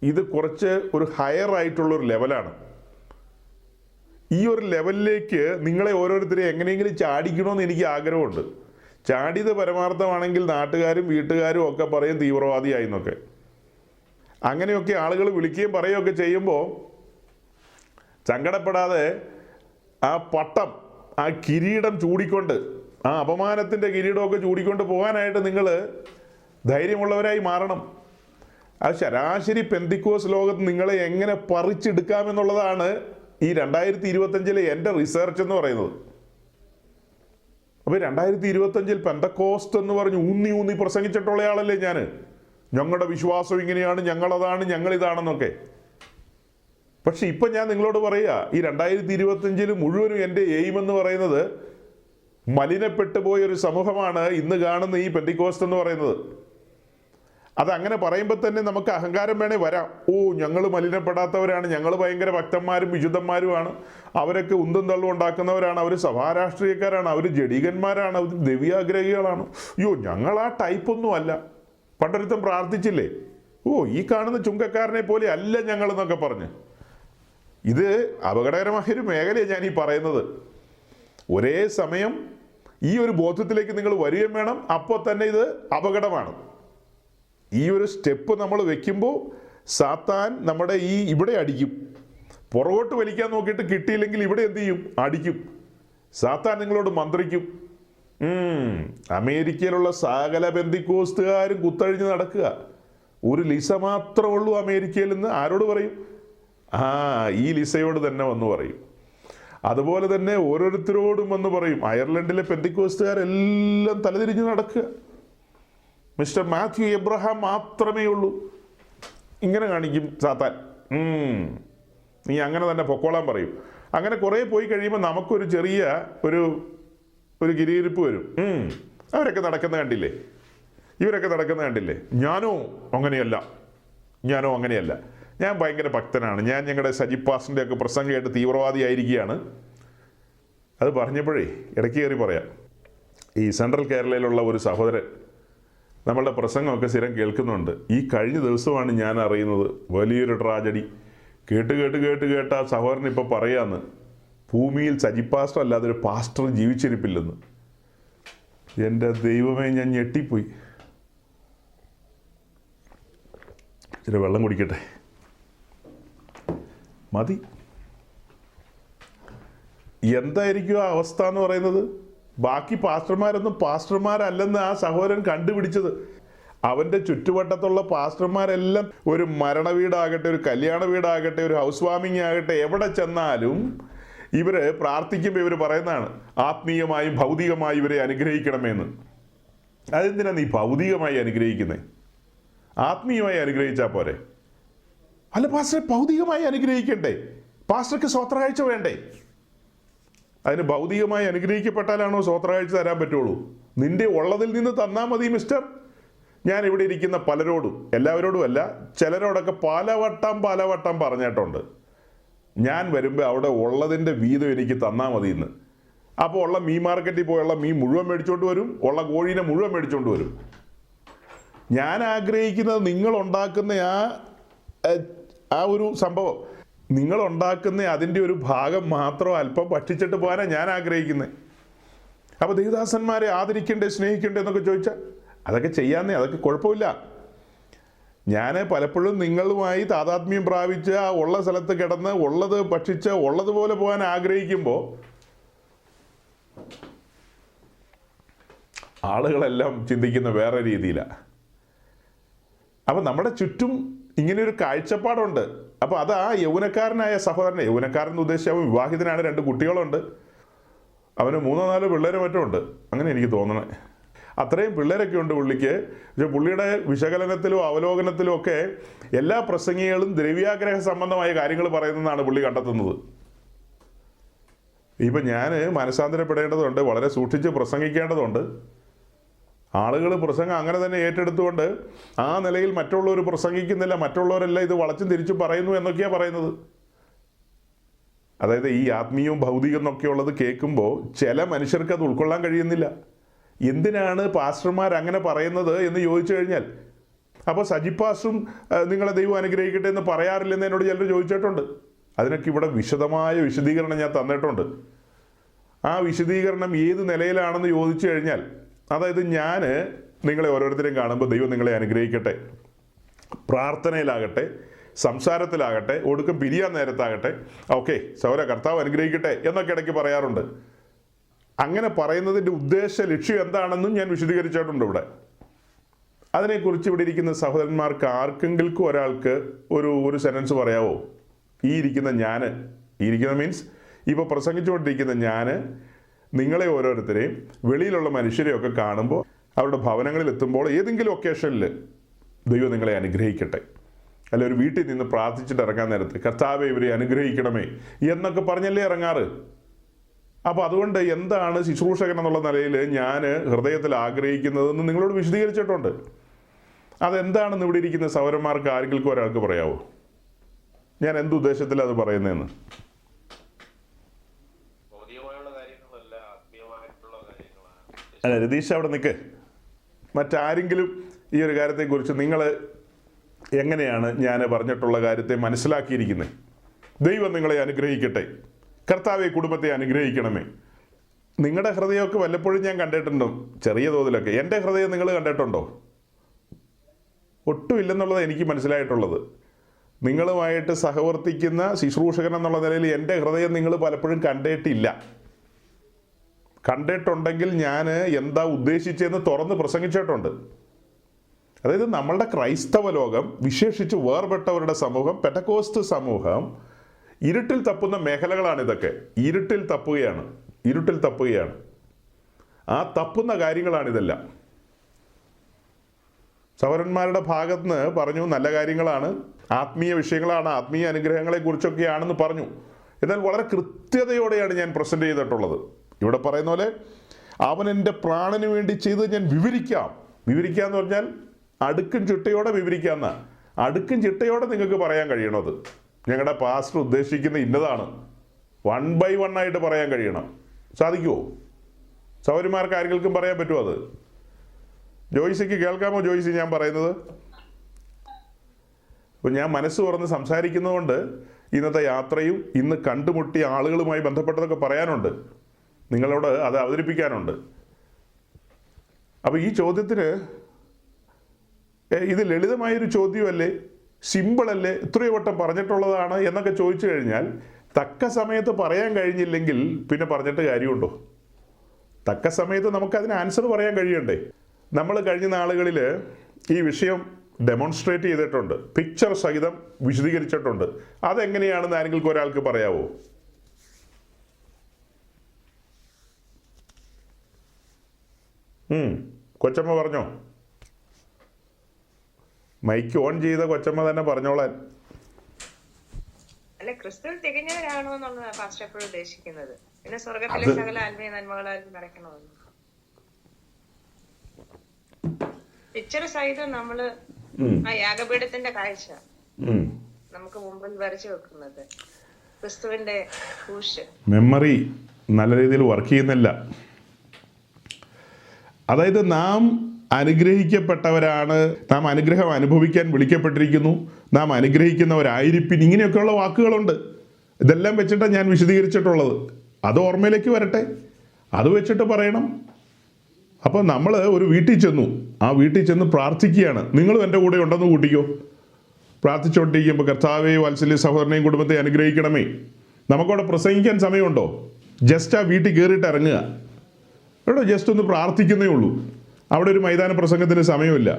ഇത് കുറച്ച് ഒരു ഹയർ ആയിട്ടുള്ളൊരു ലെവലാണ്. ഈ ഒരു ലെവലിലേക്ക് നിങ്ങളെ ഓരോരുത്തരെയും എങ്ങനെയെങ്കിലും ചാടിക്കണമെന്ന് എനിക്ക് ആഗ്രഹമുണ്ട്. ചാടിയത് പരമാർത്ഥമാണെങ്കിൽ നാട്ടുകാരും വീട്ടുകാരും ഒക്കെ പറയും തീവ്രവാദിയായി എന്നൊക്കെ. അങ്ങനെയൊക്കെ ആളുകൾ വിളിക്കുകയും പറയുകയൊക്കെ ചെയ്യുമ്പോൾ സങ്കടപ്പെടാതെ ആ പട്ടം, ആ കിരീടം ചൂടിക്കൊണ്ട്, ആ അപമാനത്തിൻ്റെ കിരീടമൊക്കെ ചൂടിക്കൊണ്ട് പോകാനായിട്ട് നിങ്ങൾ ധൈര്യമുള്ളവരായി മാറണം. ആ ശരാശരി പെന്തിക്കോസ് ലോകത്ത് നിങ്ങളെ എങ്ങനെ പറിച്ചെടുക്കാമെന്നുള്ളതാണ് ഈ 2025 എൻ്റെ റിസർച്ച് എന്ന് പറയുന്നത്. അപ്പോൾ 2025 പെന്തക്കോസ്റ്റ് എന്ന് പറഞ്ഞ് ഊന്നി പ്രസംഗിച്ചിട്ടുള്ള ആളല്ലേ ഞാൻ. ഞങ്ങളുടെ വിശ്വാസം ഇങ്ങനെയാണ്, ഞങ്ങളതാണ്, ഞങ്ങളിതാണെന്നൊക്കെ. പക്ഷെ ഇപ്പം ഞാൻ നിങ്ങളോട് പറയുക, ഈ 2025 മുഴുവനും എൻ്റെ എയിം എന്ന് പറയുന്നത് മലിനപ്പെട്ടു പോയൊരു സമൂഹമാണ് ഇന്ന് കാണുന്ന ഈ പെന്തിക്കോസ്റ്റ് എന്ന് പറയുന്നത്. അതങ്ങനെ പറയുമ്പോൾ തന്നെ നമുക്ക് അഹങ്കാരം വേണേ വരാം. ഞങ്ങൾ മലിനപ്പെടാത്തവരാണ്, ഞങ്ങൾ ഭയങ്കര ഭക്തന്മാരും വിശുദ്ധന്മാരുമാണ്, അവരൊക്കെ ഉന്തും തള്ളും ഉണ്ടാക്കുന്നവരാണ്, അവർ സഭാരാഷ്ട്രീയക്കാരാണ്, അവർ ജഡികന്മാരാണ്, അവർ ദിവ്യാഗ്രഹികളാണ്. ഞങ്ങൾ ആ ടൈപ്പൊന്നും അല്ല. പണ്ടൊരുത്തം പ്രാർത്ഥിച്ചില്ലേ, ഈ കാണുന്ന ചുങ്കക്കാരനെ പോലെ അല്ല ഞങ്ങളെന്നൊക്കെ പറഞ്ഞ്. ഇത് അപകടകരമായൊരു മേഖലയാണ് ഞാൻ ഈ പറയുന്നത്. ഒരേ സമയം ഈ ഒരു ബോധത്തിലേക്ക് നിങ്ങൾ വരികയും വേണം. അപ്പോൾ തന്നെ ഇത് അപകടമാണ്. ഈ ഒരു സ്റ്റെപ്പ് നമ്മൾ വെക്കുമ്പോൾ സാത്താൻ നമ്മുടെ ഇവിടെ അടിക്കും. പുറകോട്ട് വലിക്കാൻ നോക്കിയിട്ട് കിട്ടിയില്ലെങ്കിൽ ഇവിടെ എന്ത് ചെയ്യും? അടിക്കും. സാത്താൻ നിങ്ങളോട് മന്ത്രിക്കും. അമേരിക്കയിലുള്ള സകല പെന്തിക്കോസ്തുകാരും കുത്തഴിഞ്ഞ് നടക്കുക. ഒരു ലിസ മാത്രമേ ഉള്ളൂ അമേരിക്കയിൽ നിന്ന്. ആരോട് പറയും? ഈ ലിസയോട് തന്നെ വന്ന് പറയും. അതുപോലെ തന്നെ ഓരോരുത്തരോടും വന്ന് പറയും. അയർലൻഡിലെ പെന്തിക്കോസ്തുകാരെല്ലാം തലതിരിഞ്ഞ് നടക്കുക. മിസ്റ്റർ മാത്യു എബ്രഹാം മാത്രമേ ഉള്ളൂ. ഇങ്ങനെ കാണിക്കും സാത്താൻ. നീ അങ്ങനെ തന്നെ പൊക്കോളാൻ പറയും. അങ്ങനെ കുറേ പോയി കഴിയുമ്പോൾ നമുക്കൊരു ചെറിയ ഒരു ഗിരിയിരിപ്പ് വരും. അവരൊക്കെ നടക്കുന്ന കണ്ടില്ലേ, ഇവരൊക്കെ നടക്കുന്ന കണ്ടില്ലേ, ഞാനോ അങ്ങനെയല്ല. ഞാൻ ഭയങ്കര ഭക്തനാണ്, ഞാൻ ഞങ്ങളുടെ സജീവ് പാസ്റ്ററിൻ്റെ ഒക്കെ പ്രസംഗമായിട്ട് തീവ്രവാദിയായിരിക്കുകയാണ്. അത് പറഞ്ഞപ്പോഴേ ഇടയ്ക്ക് കയറി പറയാം, ഈ സെൻട്രൽ കേരളയിലുള്ള ഒരു സഹോദരൻ നമ്മളുടെ പ്രസംഗമൊക്കെ സ്ഥിരം കേൾക്കുന്നുണ്ട്. ഈ കഴിഞ്ഞ ദിവസമാണ് ഞാൻ അറിയുന്നത് വലിയൊരു ട്രാജഡി. കേട്ട് ആ സഹോദരൻ ഇപ്പോൾ പറയാന്ന്, ഭൂമിയിൽ സജീവ് പാസ്റ്റർ അല്ലാതെ ഒരു പാസ്റ്റർ ജീവിച്ചിരിപ്പില്ലെന്ന്. എൻ്റെ ദൈവമേ, ഞാൻ ഞെട്ടിപ്പോയി. ഇച്ചിരി വെള്ളം കുടിക്കട്ടെ, മതി. എന്തായിരിക്കും ആ അവസ്ഥ എന്ന് പറയുന്നത്? ബാക്കി പാസ്റ്റർമാരൊന്നും പാസ്റ്റർമാരല്ലെന്ന് ആ സഹോദരൻ കണ്ടുപിടിച്ചത്. അവൻ്റെ ചുറ്റുവട്ടത്തുള്ള പാസ്റ്റർമാരെല്ലാം ഒരു മരണ വീടാകട്ടെ, ഒരു കല്യാണ വീടാകട്ടെ, ഒരു ഹൗസ് വാമിങ് ആകട്ടെ, എവിടെ ചെന്നാലും ഇവർ പ്രാർത്ഥിക്കുമ്പോൾ ഇവർ പറയുന്നതാണ്, ആത്മീയമായും ഭൗതികമായും ഇവരെ അനുഗ്രഹിക്കണമെന്ന്. അതെന്തിനാ നീ ഭൗതികമായി അനുഗ്രഹിക്കുന്നത്? ആത്മീയമായി അനുഗ്രഹിച്ചാൽ പോരെ? അല്ല പാസ്റ്റർ, ഭൗതികമായി അനുഗ്രഹിക്കണ്ടേ? പാസ്റ്റർക്ക് സ്വത്രകാഴ്ച വേണ്ടേ? അതിന് ഭൗതികമായി അനുഗ്രഹിക്കപ്പെട്ടാലാണോ സ്വത്രകാഴ്ച തരാൻ പറ്റുള്ളൂ? നിന്റെ ഉള്ളതിൽ നിന്ന് തന്നാൽ മതി മിസ്റ്റർ. ഞാൻ ഇവിടെ ഇരിക്കുന്ന പലരോടും, എല്ലാവരോടും അല്ല, ചിലരോടൊക്കെ പലവട്ടം പറഞ്ഞിട്ടുണ്ട്, ഞാൻ വരുമ്പോൾ അവിടെ ഉള്ളതിൻ്റെ വീതം എനിക്ക് തന്നാൽ മതി എന്ന്. അപ്പോൾ ഉള്ള മീൻ മാർക്കറ്റിൽ പോയുള്ള മീൻ മുഴുവൻ മേടിച്ചുകൊണ്ട് വരും, ഉള്ള കോഴീനെ മുഴുവൻ മേടിച്ചുകൊണ്ട് വരും. ഞാൻ ആഗ്രഹിക്കുന്നത് നിങ്ങളുണ്ടാക്കുന്ന ആ ഒരു സംഭവം, നിങ്ങളുണ്ടാക്കുന്ന അതിൻ്റെ ഒരു ഭാഗം മാത്രം അല്പം ഭക്ഷിച്ചിട്ട് പോകാനാണ് ഞാൻ ആഗ്രഹിക്കുന്നത്. അപ്പോൾ ദേവദാസന്മാരെ ആദരിക്കണ്ടേ, സ്നേഹിക്കണ്ടേ എന്നൊക്കെ ചോദിച്ചാൽ അതൊക്കെ ചെയ്യാന്നേ, അതൊക്കെ കുഴപ്പമില്ല. ഞാൻ പലപ്പോഴും നിങ്ങളുമായി താതാത്മ്യം പ്രാപിച്ച് ആ ഉള്ള സ്ഥലത്ത് കിടന്ന് ഉള്ളത് ഭക്ഷിച്ച് ഉള്ളതുപോലെ പോകാൻ ആഗ്രഹിക്കുമ്പോൾ ആളുകളെല്ലാം ചിന്തിക്കുന്ന വേറെ രീതിയിലാണ്. അപ്പം നമ്മുടെ ചുറ്റും ഇങ്ങനെയൊരു കാഴ്ചപ്പാടുണ്ട്. അപ്പോൾ അത് ആ യൗവനക്കാരനായ സഹോദരനെ, യൗവനക്കാരൻ ഉദ്ദേശിച്ച് അവൻ വിവാഹിതനാണ്, 2 കുട്ടികളുണ്ട്, അവന് 3-4 പിള്ളേർ മറ്റും ഉണ്ട്, അങ്ങനെ എനിക്ക് തോന്നണേ. അത്രയും പിള്ളേരൊക്കെ ഉണ്ട് പുള്ളിക്ക്. പക്ഷെ പുള്ളിയുടെ വിശകലനത്തിലും അവലോകനത്തിലും ഒക്കെ എല്ലാ പ്രസംഗികളും ദ്രവ്യാഗ്രഹ സംബന്ധമായ കാര്യങ്ങൾ പറയുന്നതാണ് പുള്ളി കണ്ടെത്തുന്നത്. ഇപ്പം ഞാൻ മനസ്സാന്തരപ്പെടേണ്ടതുണ്ട്, വളരെ സൂക്ഷിച്ച് പ്രസംഗിക്കേണ്ടതുണ്ട്. ആളുകൾ പ്രസംഗം അങ്ങനെ തന്നെ ഏറ്റെടുത്തുകൊണ്ട് ആ നിലയിൽ മറ്റുള്ളവർ പ്രസംഗിക്കുന്നില്ല, മറ്റുള്ളവരെല്ലാം ഇത് വളച്ചും തിരിച്ചും പറയുന്നു എന്നൊക്കെയാണ് പറയുന്നത്. അതായത് ഈ ആത്മീയവും ഭൗതികം എന്നൊക്കെ ഉള്ളത് കേൾക്കുമ്പോൾ ചില മനുഷ്യർക്ക് അത് ഉൾക്കൊള്ളാൻ കഴിയുന്നില്ല. എന്തിനാണ് പാസ്റ്റർമാർ അങ്ങനെ പറയുന്നത് എന്ന് ചോദിച്ചു കഴിഞ്ഞാൽ, അപ്പോൾ സജീവ് പാസ്റ്ററും നിങ്ങളെ ദൈവം അനുഗ്രഹിക്കട്ടെ എന്ന് പറയാറില്ലെന്ന് എന്നോട് ചിലർ ചോദിച്ചിട്ടുണ്ട്. അതിനൊക്കെ ഇവിടെ വിശദമായ വിശദീകരണം ഞാൻ തന്നിട്ടുണ്ട്. ആ വിശദീകരണം ഏത് നിലയിലാണെന്ന് ചോദിച്ചു കഴിഞ്ഞാൽ, അതായത് ഞാൻ നിങ്ങളെ ഓരോരുത്തരെയും കാണുമ്പോൾ ദൈവം നിങ്ങളെ അനുഗ്രഹിക്കട്ടെ, പ്രാർത്ഥനയിലാകട്ടെ, സംസാരത്തിലാകട്ടെ, ഒടുക്കം പിരിയാൻ നേരത്താകട്ടെ, ഓക്കെ സൗര കർത്താവ് അനുഗ്രഹിക്കട്ടെ എന്നൊക്കെ ഇടയ്ക്ക് പറയാറുണ്ട്. അങ്ങനെ പറയുന്നതിൻ്റെ ഉദ്ദേശ ലക്ഷ്യം എന്താണെന്നും ഞാൻ വിശദീകരിച്ചിട്ടുണ്ട് ഇവിടെ. അതിനെക്കുറിച്ച് ഇവിടെ ഇരിക്കുന്ന സഹോദരന്മാർക്ക് ആർക്കെങ്കിലും ഒരാൾക്ക് ഒരു സെൻറ്റൻസ് പറയാവോ? ഈ ഇരിക്കുന്ന മീൻസ് ഇപ്പോൾ പ്രസംഗിച്ചുകൊണ്ടിരിക്കുന്ന ഞാൻ നിങ്ങളെ ഓരോരുത്തരെയും വെളിയിലുള്ള മനുഷ്യരെയൊക്കെ കാണുമ്പോൾ അവരുടെ ഭവനങ്ങളിൽ എത്തുമ്പോൾ ഏതെങ്കിലും ഒക്കേഷനിൽ ദൈവം നിങ്ങളെ അനുഗ്രഹിക്കട്ടെ, അല്ല ഒരു വീട്ടിൽ നിന്ന് പ്രാർത്ഥിച്ചിട്ട് ഇറങ്ങാൻ നേരത്ത് കർത്താവെ ഇവരെ അനുഗ്രഹിക്കണമേ എന്നൊക്കെ പറഞ്ഞല്ലേ ഇറങ്ങാറ്. അപ്പോൾ അതുകൊണ്ട് എന്താണ് ശുശ്രൂഷകൻ എന്നുള്ള നിലയിൽ ഞാൻ ഹൃദയത്തിൽ ആഗ്രഹിക്കുന്നതെന്ന് നിങ്ങളോട് വിശദീകരിച്ചിട്ടുണ്ട്. അതെന്താണെന്ന് ഇവിടെ ഇരിക്കുന്ന സൗരന്മാർക്ക് ആരെങ്കിലും ഒരാൾക്ക് പറയാവോ? ഞാൻ എന്തുദ്ദേശത്തിലാണ് അത് പറയുന്നതെന്ന്? അല്ല രതീഷ്, അവിടെ നിൽക്ക്. മറ്റാരെങ്കിലും ഈ ഒരു കാര്യത്തെക്കുറിച്ച് നിങ്ങൾ എങ്ങനെയാണ് ഞാൻ പറഞ്ഞിട്ടുള്ള കാര്യത്തെ മനസ്സിലാക്കിയിരിക്കുന്നത്? ദൈവം നിങ്ങളെ അനുഗ്രഹിക്കട്ടെ, കർത്താവെ കുടുംബത്തെ അനുഗ്രഹിക്കണമേ. നിങ്ങളുടെ ഹൃദയമൊക്കെ വല്ലപ്പോഴും ഞാൻ കണ്ടിട്ടുണ്ടോ, ചെറിയ തോതിലൊക്കെ. എൻ്റെ ഹൃദയം നിങ്ങൾ കണ്ടിട്ടുണ്ടോ? ഒട്ടുമില്ലെന്നുള്ളത് എനിക്ക് മനസ്സിലായിട്ടുള്ളത്. നിങ്ങളുമായിട്ട് സഹവർത്തിക്കുന്ന ശുശ്രൂഷകൻ എന്നുള്ള നിലയിൽ എൻ്റെ ഹൃദയം നിങ്ങൾ പലപ്പോഴും കണ്ടിട്ടില്ല. കണ്ടിട്ടുണ്ടെങ്കിൽ ഞാൻ എന്താ ഉദ്ദേശിച്ചതെന്ന് തുറന്ന് പ്രസംഗിച്ചിട്ടുണ്ട്. അതായത് നമ്മളുടെ ക്രൈസ്തവ ലോകം, വിശേഷിച്ച് വേർപെട്ടവരുടെ സമൂഹം, പെന്തക്കോസ്ത് സമൂഹം ഇരുട്ടിൽ തപ്പുന്ന മേഖലകളാണ് ഇതൊക്കെ. ഇരുട്ടിൽ തപ്പുകയാണ്. ആ തപ്പുന്ന കാര്യങ്ങളാണിതെല്ലാം. സഹോദരന്മാരുടെ ഭാഗത്ത് നിന്ന് പറഞ്ഞു നല്ല കാര്യങ്ങളാണ്. ആത്മീയ വിഷയങ്ങളാണ്, ആത്മീയ അനുഗ്രഹങ്ങളെക്കുറിച്ചൊക്കെയാണെന്ന് പറഞ്ഞു. എന്നാൽ വളരെ കൃത്യതയോടെയാണ് ഞാൻ പ്രസൻറ്റ് ചെയ്തിട്ടുള്ളത്. ഇവിടെ പറയുന്ന പോലെ അവൻ എൻ്റെ പ്രാണന് വേണ്ടി ചെയ്ത് ഞാൻ വിവരിക്കാം എന്ന് പറഞ്ഞാൽ അടുക്കും ചിട്ടയോടെ വിവരിക്കാമെന്ന. അടുക്കും ചിട്ടയോടെ നിങ്ങൾക്ക് പറയാൻ കഴിയണത്. ഞങ്ങളുടെ പാസ്റ്റർ ഉദ്ദേശിക്കുന്ന ഇന്നതാണ്, 1 by 1 ആയിട്ട് പറയാൻ കഴിയണം. സാധിക്കുമോ? സൗകര്യമാർക്ക് ആർക്കെങ്കിലും പറയാൻ പറ്റുമോ? അത് ജോയ്സിക്ക് കേൾക്കാമോ? ജോയ്സി ഞാൻ പറയുന്നത്? അപ്പോൾ ഞാൻ മനസ്സ് തുറന്ന് സംസാരിക്കുന്നതുകൊണ്ട് ഇന്നത്തെ യാത്രയും ഇന്ന് കണ്ടുമുട്ടിയ ആളുകളുമായി ബന്ധപ്പെട്ടതൊക്കെ പറയാനുണ്ട്, നിങ്ങളോട് അത് അവതരിപ്പിക്കാനുണ്ട്. അപ്പോൾ ഈ ചോദ്യത്തിന് ഇത് ലളിതമായൊരു ചോദ്യമല്ലേ, സിമ്പിളല്ലേ, എത്രയോ വട്ടം പറഞ്ഞിട്ടുള്ളതാണ് എന്നൊക്കെ ചോദിച്ചു കഴിഞ്ഞാൽ തക്ക സമയത്ത് പറയാൻ കഴിഞ്ഞില്ലെങ്കിൽ പിന്നെ പറഞ്ഞിട്ട് കാര്യമുണ്ടോ? തക്ക സമയത്ത് നമുക്കതിന് ആൻസർ പറയാൻ കഴിയണ്ടേ? നമ്മൾ കഴിഞ്ഞ നാളുകളിൽ ഈ വിഷയം ഡെമോൺസ്ട്രേറ്റ് ചെയ്തിട്ടുണ്ട്, പിക്ചർ സഹിതം വിശദീകരിച്ചിട്ടുണ്ട്. അതെങ്ങനെയാണെന്ന് ആരെങ്കിലും ഒരാൾക്ക് പറയാവോ? കൊച്ചമ്മ പറഞ്ഞോ? മൈക്ക് ഓൺ ചെയ്ത കൊച്ചമ്മ തന്നെ പറഞ്ഞോളാൻ. അല്ല, ക്രിസ്തു തികഞ്ഞവരാണോ എന്നുള്ളതാണ് പാസ്റ്റർ എപ്പോഴും ഉദ്ദേശിക്കുന്നത്. പിന്നെ സ്വർഗത്തിലെ സകല ആത്മീയ നന്മകളാൽ നടക്കണമെന്ന് പിക്ചർ സഹിതം നമ്മള് ആ യാഗപീഠത്തിന്റെ കാഴ്ച നമുക്ക് മുമ്പിൽ വരച്ചു വെക്കുന്നത് ക്രിസ്തുവിന്റെ ക്രൂശ്. മെമ്മറി നല്ല രീതിയിൽ വർക്ക് ചെയ്യുന്നില്ല. അതായത് നാം അനുഗ്രഹിക്കപ്പെട്ടവരാണ്, നാം അനുഗ്രഹം അനുഭവിക്കാൻ വിളിക്കപ്പെട്ടിരിക്കുന്നു, നാം അനുഗ്രഹിക്കുന്നവരായിരിപ്പിൻ, ഇങ്ങനെയൊക്കെയുള്ള വാക്കുകളുണ്ട്. ഇതെല്ലാം വെച്ചിട്ടാണ് ഞാൻ വിശദീകരിച്ചിട്ടുള്ളത്. അത് ഓർമ്മയിലേക്ക് വരട്ടെ, അത് വെച്ചിട്ട് പറയണം. അപ്പോൾ നമ്മൾ ഒരു വീട്ടിൽ ചെന്നു, ആ വീട്ടിൽ ചെന്ന് പ്രാർത്ഥിക്കുകയാണ്. നിങ്ങളും എൻ്റെ കൂടെ ഉണ്ടെന്ന് കൂട്ടിക്കോ. പ്രാർത്ഥിച്ചുകൊണ്ടിരിക്കുമ്പോൾ കർത്താവേ വാത്സല്യ സഹോദരനെയും കുടുംബത്തെ അനുഗ്രഹിക്കണമേ. നമുക്കവിടെ പ്രസംഗിക്കാൻ സമയമുണ്ടോ? ജസ്റ്റ് ആ വീട്ടിൽ കയറിയിട്ട് ഇറങ്ങുക കേട്ടോ, ജസ്റ്റ് ഒന്ന് പ്രാർത്ഥിക്കുന്നേ ഉള്ളൂ. അവിടെ ഒരു മൈതാന പ്രസംഗത്തിന് സമയമില്ല.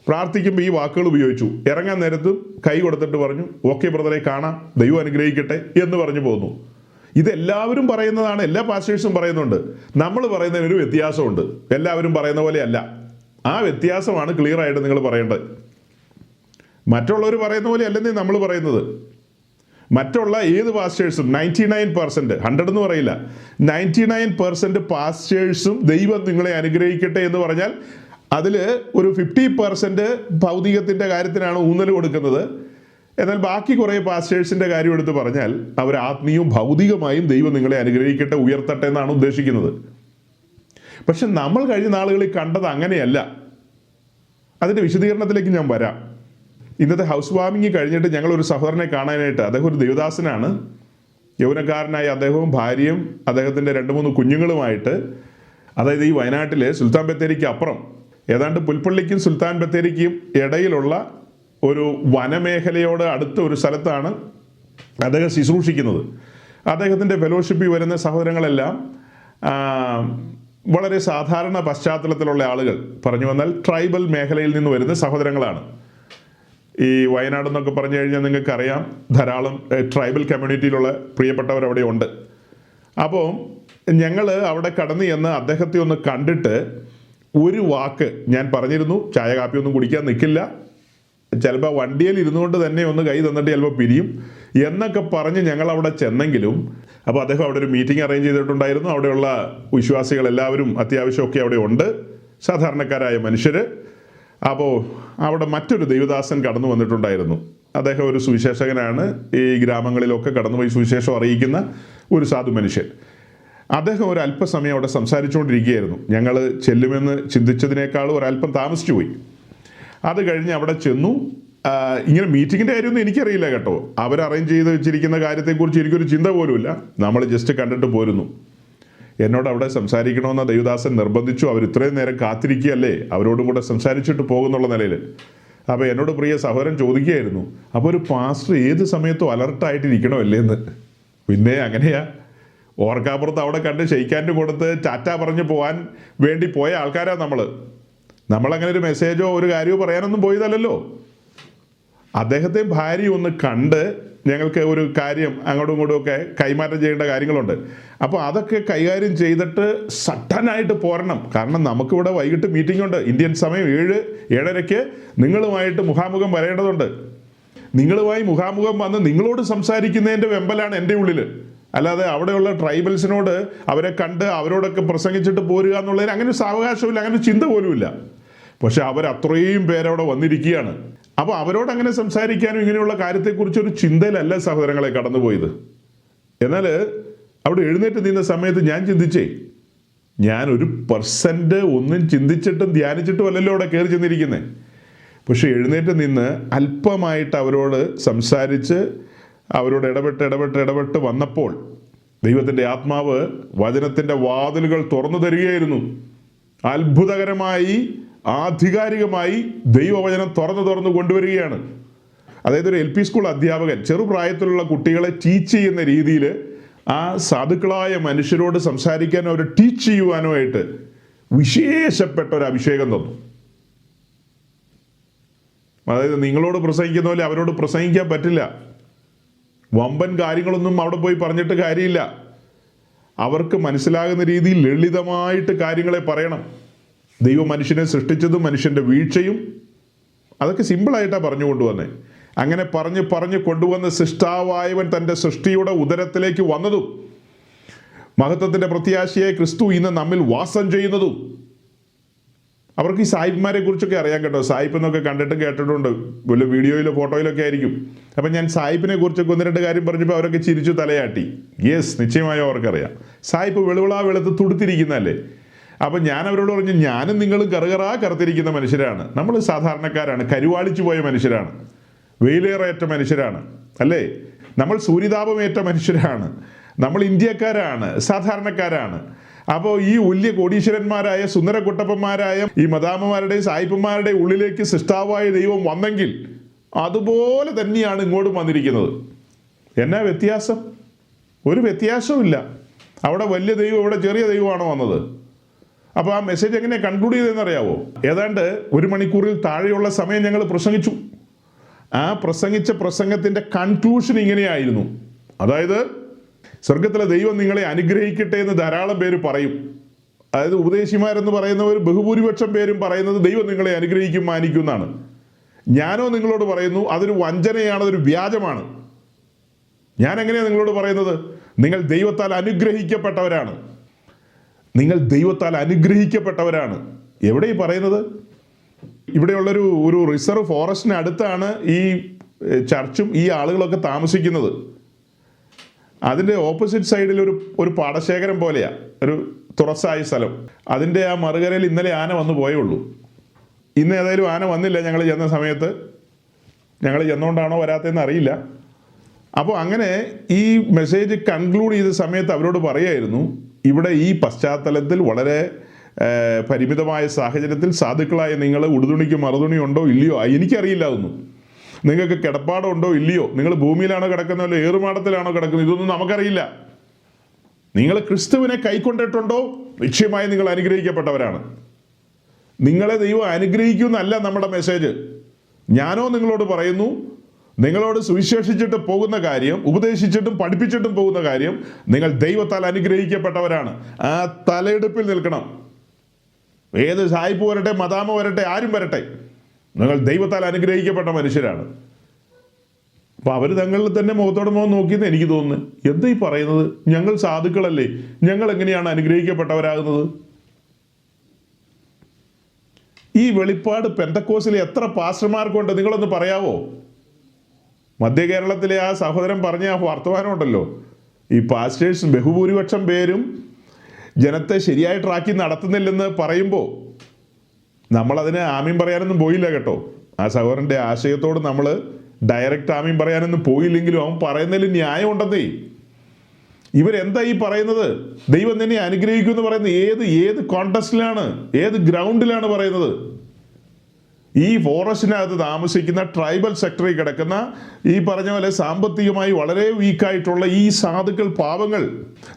പ്രാർത്ഥിക്കുമ്പോൾ ഈ വാക്കുകൾ ഉപയോഗിച്ചു. ഇറങ്ങാൻ നേരത്തും കൈ കൊടുത്തിട്ട് പറഞ്ഞു, ഓക്കെ ബ്രദറെ കാണാം, ദൈവം അനുഗ്രഹിക്കട്ടെ എന്ന് പറഞ്ഞു പോന്നു. ഇതെല്ലാവരും പറയുന്നതാണ്, എല്ലാ പാസ്റ്റേഴ്സും പറയുന്നുണ്ട്. നമ്മൾ പറയുന്നതിനൊരു വ്യത്യാസമുണ്ട്, എല്ലാവരും പറയുന്ന പോലെയല്ല. ആ വ്യത്യാസമാണ് ക്ലിയർ ആയിട്ട് നിങ്ങൾ പറയേണ്ടത്. മറ്റുള്ളവർ പറയുന്ന പോലെ അല്ലെന്നേ നമ്മൾ പറയുന്നത്. മറ്റുള്ള ഏത് പാസ്റ്റേഴ്സും 99%, 100 എന്ന് പറയില്ല, 99% പാസ്റ്റേഴ്സും ദൈവം നിങ്ങളെ അനുഗ്രഹിക്കട്ടെ എന്ന് പറഞ്ഞാൽ അതിൽ ഒരു 50% ഭൗതികത്തിൻ്റെ കാര്യത്തിനാണ് ഊന്നൽ കൊടുക്കുന്നത്. എന്നാൽ ബാക്കി കുറേ പാസ്റ്റേഴ്സിൻ്റെ കാര്യം എടുത്ത് പറഞ്ഞാൽ അവർ ആത്മീയവും ഭൗതികമായും ദൈവം നിങ്ങളെ അനുഗ്രഹിക്കട്ടെ, ഉയർത്തട്ടെ എന്നാണ് ഉദ്ദേശിക്കുന്നത്. പക്ഷെ നമ്മൾ കഴിഞ്ഞ നാളുകളിൽ കണ്ടത് അങ്ങനെയല്ല. അതിൻ്റെ വിശദീകരണത്തിലേക്ക് ഞാൻ വരാം. ഇന്നത്തെ ഹൗസ് വാമിങ് കഴിഞ്ഞിട്ട് ഞങ്ങളൊരു സഹോദരനെ കാണാനായിട്ട്, അദ്ദേഹം ഒരു ദേവദാസനാണ്, യൗവനക്കാരനായ അദ്ദേഹവും ഭാര്യയും അദ്ദേഹത്തിൻ്റെ 2-3 കുഞ്ഞുങ്ങളുമായിട്ട്, അതായത് ഈ വയനാട്ടിലെ സുൽത്താൻ ബത്തേരിക്ക് അപ്പുറം ഏതാണ്ട് പുൽപ്പള്ളിക്കും സുൽത്താൻ ബത്തേരിക്കും ഇടയിലുള്ള ഒരു വനമേഖലയോട് അടുത്ത ഒരു സ്ഥലത്താണ് അദ്ദേഹം ശുശ്രൂഷിക്കുന്നത്. അദ്ദേഹത്തിൻ്റെ ഫെലോഷിപ്പിൽ വരുന്ന സഹോദരങ്ങളെല്ലാം വളരെ സാധാരണ പശ്ചാത്തലത്തിലുള്ള ആളുകൾ, പറഞ്ഞു വന്നാൽ ട്രൈബൽ മേഖലയിൽ നിന്ന് വരുന്ന സഹോദരങ്ങളാണ്. ഈ വയനാട് എന്നൊക്കെ പറഞ്ഞു കഴിഞ്ഞാൽ നിങ്ങൾക്കറിയാം, ധാരാളം ട്രൈബൽ കമ്മ്യൂണിറ്റിയിലുള്ള പ്രിയപ്പെട്ടവർ അവിടെ ഉണ്ട്. അപ്പോൾ ഞങ്ങൾ അവിടെ കടന്നു ചെന്ന് അദ്ദേഹത്തെ ഒന്ന് കണ്ടിട്ട് ഒരു വാക്ക് ഞാൻ പറഞ്ഞിരുന്നു, ചായ കാപ്പിയൊന്നും കുടിക്കാൻ നിൽക്കില്ല, ചിലപ്പോൾ വണ്ടിയിൽ ഇരുന്നുകൊണ്ട് തന്നെ ഒന്ന് കൈ തന്നിട്ട് ചിലപ്പോൾ പിരിയും എന്നൊക്കെ പറഞ്ഞ് ഞങ്ങൾ അവിടെ ചെന്നെങ്കിലും, അപ്പോൾ അദ്ദേഹം അവിടെ ഒരു മീറ്റിംഗ് അറേഞ്ച് ചെയ്തിട്ടുണ്ടായിരുന്നു. അവിടെയുള്ള വിശ്വാസികളെല്ലാവരും അത്യാവശ്യമൊക്കെ അവിടെ ഉണ്ട്, സാധാരണക്കാരായ മനുഷ്യർ. അപ്പോൾ അവിടെ മറ്റൊരു ദൈവദാസൻ കടന്നു വന്നിട്ടുണ്ടായിരുന്നു. അദ്ദേഹം ഒരു സുവിശേഷകനാണ്, ഈ ഗ്രാമങ്ങളിലൊക്കെ കടന്നുപോയി സുവിശേഷം അറിയിക്കുന്ന ഒരു സാധു മനുഷ്യൻ. അദ്ദേഹം ഒരു അല്പസമയം അവിടെ സംസാരിച്ചുകൊണ്ടിരിക്കുകയായിരുന്നു. ഞങ്ങൾ ചെല്ലുമെന്ന് ചിന്തിച്ചതിനേക്കാളും ഒരല്പം താമസിച്ചു പോയി. അത് കഴിഞ്ഞ് അവിടെ ചെന്നു. ഇങ്ങനെ മീറ്റിങ്ങിൻ്റെ കാര്യമൊന്നും എനിക്കറിയില്ല കേട്ടോ, അവർ അറേഞ്ച് ചെയ്ത് വെച്ചിരിക്കുന്ന കാര്യത്തെക്കുറിച്ച് എനിക്കൊരു ചിന്ത പോലുമില്ല. നമ്മൾ ജസ്റ്റ് കണ്ടിട്ട് പോരുന്നു. എന്നോട് അവിടെ സംസാരിക്കണമെന്ന് ദൈവദാസൻ നിർബന്ധിച്ചു. അവർ ഇത്രയും നേരം കാത്തിരിക്കുകയല്ലേ, അവരോടും കൂടെ സംസാരിച്ചിട്ട് പോകുന്നുള്ള നിലയിൽ. അപ്പോൾ എന്നോട് പ്രിയ സഹോദരൻ ചോദിക്കുകയായിരുന്നു, അപ്പോൾ ഒരു പാസ്റ്റർ ഏത് സമയത്തും അലർട്ടായിട്ടിരിക്കണമല്ലേ എന്ന്. പിന്നെ അങ്ങനെയാ, ഓർക്കാപ്പുറത്ത് അവിടെ കണ്ട് ഷെയ്ക്കാൻ്റെ കൊടുത്ത് ടാറ്റ പറഞ്ഞ് പോകാൻ വേണ്ടി പോയ ആൾക്കാരാണ് നമ്മളങ്ങനെ ഒരു മെസ്സേജോ ഒരു കാര്യമോ പറയാനൊന്നും പോയതല്ലല്ലോ. അദ്ദേഹത്തെ ഭാര്യ ഒന്ന് കണ്ട് ഞങ്ങൾക്ക് ഒരു കാര്യം അങ്ങോട്ടും ഇങ്ങോട്ടും ഒക്കെ കൈമാറ്റം ചെയ്യേണ്ട കാര്യങ്ങളുണ്ട്. അപ്പോൾ അതൊക്കെ കൈകാര്യം ചെയ്തിട്ട് സഡനായിട്ട് പോരണം. കാരണം നമുക്കിവിടെ വൈകിട്ട് മീറ്റിംഗ് ഉണ്ട്, ഇന്ത്യൻ സമയം 7-7:30 നിങ്ങളുമായിട്ട് മുഖാമുഖം വരേണ്ടതുണ്ട്. നിങ്ങളുമായി മുഖാമുഖം വന്ന് നിങ്ങളോട് സംസാരിക്കുന്നതിൻ്റെ വെമ്പലാണ് എൻ്റെ ഉള്ളിൽ. അല്ലാതെ അവിടെയുള്ള ട്രൈബൽസിനോട് അവരെ കണ്ട് അവരോടൊക്കെ പ്രസംഗിച്ചിട്ട് പോരുക എന്നുള്ളതിന് അങ്ങനെ ഒരു സാവകാശമില്ല, അങ്ങനെ ഒരു ചിന്ത പോലുമില്ല. പക്ഷെ അവരത്രയും പേരവിടെ വന്നിരിക്കുകയാണ്. അപ്പോൾ അവരോട് അങ്ങനെ സംസാരിക്കാനും ഇങ്ങനെയുള്ള കാര്യത്തെക്കുറിച്ചൊരു ചിന്തയിലല്ല സഹോദരങ്ങളെ കടന്നുപോയത്. എന്നാൽ അവിടെ എഴുന്നേറ്റ് നിന്ന സമയത്ത് ഞാൻ ചിന്തിച്ചേ, ഞാൻ 1% ഒന്നും ചിന്തിച്ചിട്ടും ധ്യാനിച്ചിട്ടും അല്ലല്ലോ അവിടെ കയറി ചെന്നിരിക്കുന്നത്. പക്ഷെ എഴുന്നേറ്റ് നിന്ന് അല്പമായിട്ട് അവരോട് സംസാരിച്ച് അവരോട് ഇടപെട്ട് വന്നപ്പോൾ ദൈവത്തിൻ്റെ ആത്മാവ് വചനത്തിൻ്റെ വാതിലുകൾ തുറന്നു തരികയായിരുന്നു. അത്ഭുതകരമായി ആധികാരികമായി ദൈവവചനം തുറന്നു കൊണ്ടുവരികയാണ്. അതായത് ഒരു LP സ്കൂൾ അധ്യാപകൻ ചെറുപ്രായത്തിലുള്ള കുട്ടികളെ ടീച്ച് ചെയ്യുന്ന രീതിയിൽ ആ സാധുക്കളായ മനുഷ്യരോട് സംസാരിക്കാനോ അവരെ ടീച്ച് ചെയ്യുവാനോ ആയിട്ട് വിശേഷപ്പെട്ട ഒരു അഭിഷേകം തന്നു. അതായത് നിങ്ങളോട് പ്രസംഗിക്കുന്ന പോലെ അവരോട് പ്രസംഗിക്കാൻ പറ്റില്ല. വമ്പൻ കാര്യങ്ങളൊന്നും അവിടെ പോയി പറഞ്ഞിട്ട് കാര്യമില്ല. അവർക്ക് മനസ്സിലാകുന്ന രീതിയിൽ ലളിതമായിട്ട് കാര്യങ്ങളെ പറയണം. ദൈവം മനുഷ്യനെ സൃഷ്ടിച്ചതും മനുഷ്യൻ്റെ വീഴ്ചയും അതൊക്കെ സിമ്പിളായിട്ടാണ് പറഞ്ഞു കൊണ്ടുവന്നേ. അങ്ങനെ പറഞ്ഞ് കൊണ്ടുവന്ന സൃഷ്ടാവായവൻ തൻ്റെ സൃഷ്ടിയുടെ ഉദരത്തിലേക്ക് വന്നതും മഹത്വത്തിൻ്റെ പ്രത്യാശയായ ക്രിസ്തു ഇന്ന് നമ്മിൽ വാസം ചെയ്യുന്നതും. അവർക്ക് ഈ സായിപ്പ്മാരെ കുറിച്ചൊക്കെ അറിയാൻ കേട്ടോ. സായിപ്പ് എന്നൊക്കെ കണ്ടിട്ടും കേട്ടിട്ടുണ്ട്, വല്ല വീഡിയോയിലോ ഫോട്ടോയിലൊക്കെ ആയിരിക്കും. അപ്പം ഞാൻ സായിപ്പിനെ കുറിച്ചൊക്കെ 1-2 കാര്യം പറഞ്ഞപ്പോൾ അവരൊക്കെ ചിരിച്ചു തലയാട്ടി. യെസ്, നിശ്ചയമായും അവർക്കറിയാം. സായിപ്പ് വെളുത്ത് തുടുത്തിരിക്കുന്നതല്ലേ. അപ്പം ഞാൻ അവരോട് പറഞ്ഞു, ഞാനും നിങ്ങളും കറുത്തിരിക്കുന്ന മനുഷ്യരാണ്. നമ്മൾ സാധാരണക്കാരാണ്, കരുവാളിച്ചു പോയ മനുഷ്യരാണ്, വെയിലേറേറ്റ മനുഷ്യരാണ് അല്ലേ. നമ്മൾ സൂര്യതാപമേറ്റ മനുഷ്യരാണ്, നമ്മൾ ഇന്ത്യക്കാരാണ്, സാധാരണക്കാരാണ്. അപ്പോൾ ഈ വലിയ കോടീശ്വരന്മാരായ സുന്ദരക്കുട്ടപ്പന്മാരായ ഈ മദാമ്മമാരുടെയും സായിപ്പന്മാരുടെയും ഉള്ളിലേക്ക് സൃഷ്ടാവായ ദൈവം വന്നെങ്കിൽ അതുപോലെ തന്നെയാണ് ഇങ്ങോട്ടും വന്നിരിക്കുന്നത്. എന്നാ വ്യത്യാസം? ഒരു വ്യത്യാസവുമില്ല. അവിടെ വലിയ ദൈവം, ഇവിടെ ചെറിയ ദൈവമാണോ വന്നത്? അപ്പോൾ ആ മെസ്സേജ് എങ്ങനെ കൺക്ലൂഡ് ചെയ്തതെന്നറിയാവോ? ഏതാണ്ട് 1 മണിക്കൂറിൽ താഴെയുള്ള സമയം ഞങ്ങൾ പ്രസംഗിച്ചു. ആ പ്രസംഗിച്ച പ്രസംഗത്തിൻ്റെ കൺക്ലൂഷൻ ഇങ്ങനെയായിരുന്നു. അതായത് സ്വർഗത്തിലെ ദൈവം നിങ്ങളെ അനുഗ്രഹിക്കട്ടെ എന്ന് ധാരാളം പേര് പറയും. അതായത് ഉപദേശിമാരെന്ന് പറയുന്നവർ ബഹുഭൂരിപക്ഷം പേരും പറയുന്നത് ദൈവം നിങ്ങളെ അനുഗ്രഹിക്കും, മാനിക്കും എന്നാണ്. ഞാനോ നിങ്ങളോട് പറയുന്നു അതൊരു വഞ്ചനയാണ്, അതൊരു വ്യാജമാണ്. ഞാൻ എങ്ങനെയാണ് നിങ്ങളോട് പറയുന്നത്? നിങ്ങൾ ദൈവത്താൽ അനുഗ്രഹിക്കപ്പെട്ടവരാണ്. നിങ്ങൾ ദൈവത്താൽ അനുഗ്രഹിക്കപ്പെട്ടവരാണ്. എവിടെ ഈ പറയുന്നത്? ഇവിടെയുള്ളൊരു റിസർവ് ഫോറസ്റ്റിന് അടുത്താണ് ഈ ചർച്ചും ഈ ആളുകളൊക്കെ താമസിക്കുന്നത്. അതിൻ്റെ ഓപ്പോസിറ്റ് സൈഡിൽ ഒരു പാടശേഖരം പോലെയാണ്, ഒരു തുറസായ സ്ഥലം. അതിൻ്റെ ആ മറുകരയിൽ ഇന്നലെ ആന വന്നു പോയേ ഉള്ളൂ. ഇന്ന് ഏതായാലും ആന വന്നില്ല ഞങ്ങൾ ചെന്ന സമയത്ത്. ഞങ്ങൾ ചെന്നുകൊണ്ടാണോ വരാത്തതെന്ന് അറിയില്ല. അപ്പോൾ അങ്ങനെ ഈ മെസ്സേജ് കൺക്ലൂഡ് ചെയ്ത സമയത്ത് അവരോട് പറയായിരുന്നു, ഇവിടെ ഈ പശ്ചാത്തലത്തിൽ വളരെ പരിമിതമായ സാഹചര്യത്തിൽ സാധുക്കളായ നിങ്ങൾ ഉടുതുണിക്ക് മറുതുണിയുണ്ടോ ഇല്ലയോ എനിക്കറിയില്ല. അതൊന്നും നിങ്ങൾക്ക് കിടപ്പാടുണ്ടോ ഇല്ലയോ, നിങ്ങൾ ഭൂമിയിലാണോ കിടക്കുന്നതല്ലോ ഏറുമാടത്തിലാണോ കിടക്കുന്നത്, ഇതൊന്നും നമുക്കറിയില്ല. നിങ്ങൾ ക്രിസ്തുവിനെ കൈക്കൊണ്ടിട്ടുണ്ടോ? നിശ്ചയമായി നിങ്ങൾ അനുഗ്രഹിക്കപ്പെട്ടവരാണ്. നിങ്ങളെ ദൈവം അനുഗ്രഹിക്കുമെന്നല്ല നമ്മുടെ മെസ്സേജ്. ഞാനോ നിങ്ങളോട് പറയുന്നു, നിങ്ങളോട് സുവിശേഷിച്ചിട്ട് പോകുന്ന കാര്യം, ഉപദേശിച്ചിട്ടും പഠിപ്പിച്ചിട്ടും പോകുന്ന കാര്യം, നിങ്ങൾ ദൈവത്താൽ അനുഗ്രഹിക്കപ്പെട്ടവരാണ്. ആ തലയെടുപ്പിൽ നിൽക്കണം. ഏത് സായിപ്പ് വരട്ടെ, മദാമ വരട്ടെ, ആരും വരട്ടെ, നിങ്ങൾ ദൈവത്താൽ അനുഗ്രഹിക്കപ്പെട്ട മനുഷ്യരാണ്. അപ്പോൾ അവർ തങ്ങളിൽ തന്നെ മുഖത്തോട് മുഖം നോക്കിയെന്ന് എനിക്ക് തോന്നുന്നു. എന്താ ഈ പറയുന്നത്? ഞങ്ങൾ സാധുക്കളല്ലേ, ഞങ്ങൾ എങ്ങനെയാണ് അനുഗ്രഹിക്കപ്പെട്ടവരാകുന്നത്? ഈ വെളിപ്പാട് പെന്തക്കോസിലെ എത്ര പാസ്റ്റർമാർക്കുണ്ട് നിങ്ങളൊന്ന് പറയാവോ? മധ്യ കേരളത്തിലെ ആ സഹോദരൻ പറഞ്ഞ ആ വർത്തമാനം ഉണ്ടല്ലോ, ഈ പാസ്റ്റേഴ്സ് ബഹുഭൂരിപക്ഷം പേരും ജനത്തെ ശരിയായ ട്രാക്കിൽ നടത്തുന്നില്ലെന്ന് പറയുമ്പോൾ നമ്മളതിന് ആമീൻ പറയാനൊന്നും പോയില്ല കേട്ടോ. ആ സഹോദരൻ്റെ ആശയത്തോട് നമ്മൾ ഡയറക്റ്റ് ആമീൻ പറയാനൊന്നും പോയില്ലെങ്കിലും അവൻ പറയുന്നതിൽ ന്യായം ഉണ്ടെന്നേ. ഇവരെന്താ ഈ പറയുന്നത്? ദൈവം തന്നെ അനുഗ്രഹിക്കും എന്ന് പറയുന്നത് ഏത് കോണ്ടസ്റ്റിലാണ്, ഏത് ഗ്രൗണ്ടിലാണ് പറയുന്നത്? ഈ ഫോറസ്റ്റിനകത്ത് താമസിക്കുന്ന ട്രൈബൽ സെക്ടറിൽ കിടക്കുന്ന ഈ പറഞ്ഞ പോലെ സാമ്പത്തികമായി വളരെ വീക്കായിട്ടുള്ള ഈ സാധുക്കൾ, പാവങ്ങൾ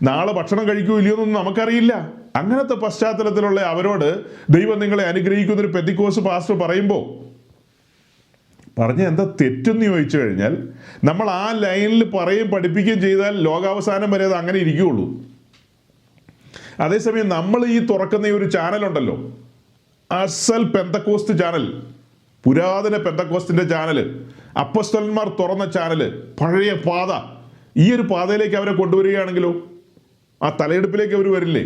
നാളെ ഭക്ഷണം കഴിക്കുമോ ഇല്ലയോ എന്നൊന്നും നമുക്കറിയില്ല. അങ്ങനത്തെ പശ്ചാത്തലത്തിലുള്ള അവരോട് ദൈവം നിങ്ങളെ അനുഗ്രഹിക്കുന്നൊരു പെന്തിക്കോസ് പാസ്റ്റർ പറയുമ്പോൾ പറഞ്ഞ എന്താ തെറ്റെന്ന് ചോദിച്ചു കഴിഞ്ഞാൽ, നമ്മൾ ആ ലൈനിൽ പറയുകയും പഠിപ്പിക്കുകയും ചെയ്താൽ ലോകാവസാനം വരെ അത് അങ്ങനെ ഇരിക്കുകയുള്ളൂ. അതേസമയം നമ്മൾ ഈ തുറക്കുന്ന ഈ ഒരു ചാനലുണ്ടല്ലോ, അസൽ പെന്തക്കോസ്റ്റ് ചാനൽ, പുരാതന പെന്തക്കോസ്റ്റിൻ്റെ ചാനൽ, അപ്പോസ്തലന്മാർ തുറന്ന ചാനല്, പഴയ പാത, ഈ ഒരു പാതയിലേക്ക് അവരെ കൊണ്ടുവരികയാണെങ്കിലോ ആ തലയെടുപ്പിലേക്ക് അവർ വരില്ലേ?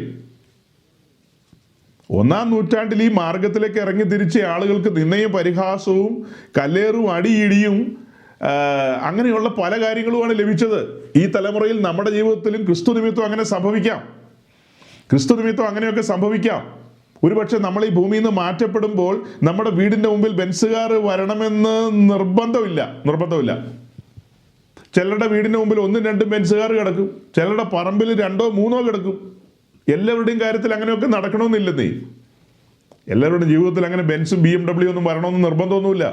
1-ാം നൂറ്റാണ്ടിൽ ഈ മാർഗത്തിലേക്ക് ഇറങ്ങി തിരിച്ച ആളുകൾക്ക് നിന്നയും പരിഹാസവും കല്ലേറും അടിയിടിയും അങ്ങനെയുള്ള പല കാര്യങ്ങളുമാണ് ലഭിച്ചത്. ഈ തലമുറയിൽ നമ്മുടെ ജീവിതത്തിലും ക്രിസ്തു നിമിത്തം അങ്ങനെ സംഭവിക്കാം. ക്രിസ്തു നിമിത്തം അങ്ങനെയൊക്കെ സംഭവിക്കാം. ഒരുപക്ഷെ നമ്മൾ ഈ ഭൂമിയിൽ നിന്ന് മാറ്റപ്പെടുമ്പോൾ നമ്മുടെ വീടിൻ്റെ മുമ്പിൽ ബെൻസുകാർ വരണമെന്ന് നിർബന്ധമില്ല. ചിലരുടെ വീടിൻ്റെ മുമ്പിൽ 1-2 ബെൻസുകാർ കിടക്കും, ചിലരുടെ പറമ്പിൽ 2-3 കിടക്കും. എല്ലാവരുടെയും കാര്യത്തിൽ അങ്ങനെയൊക്കെ നടക്കണമെന്നില്ലെന്നേ. എല്ലാവരുടെയും ജീവിതത്തിൽ അങ്ങനെ ബെൻസും BMW ഒന്നും വരണമെന്ന് നിർബന്ധമൊന്നുമില്ല.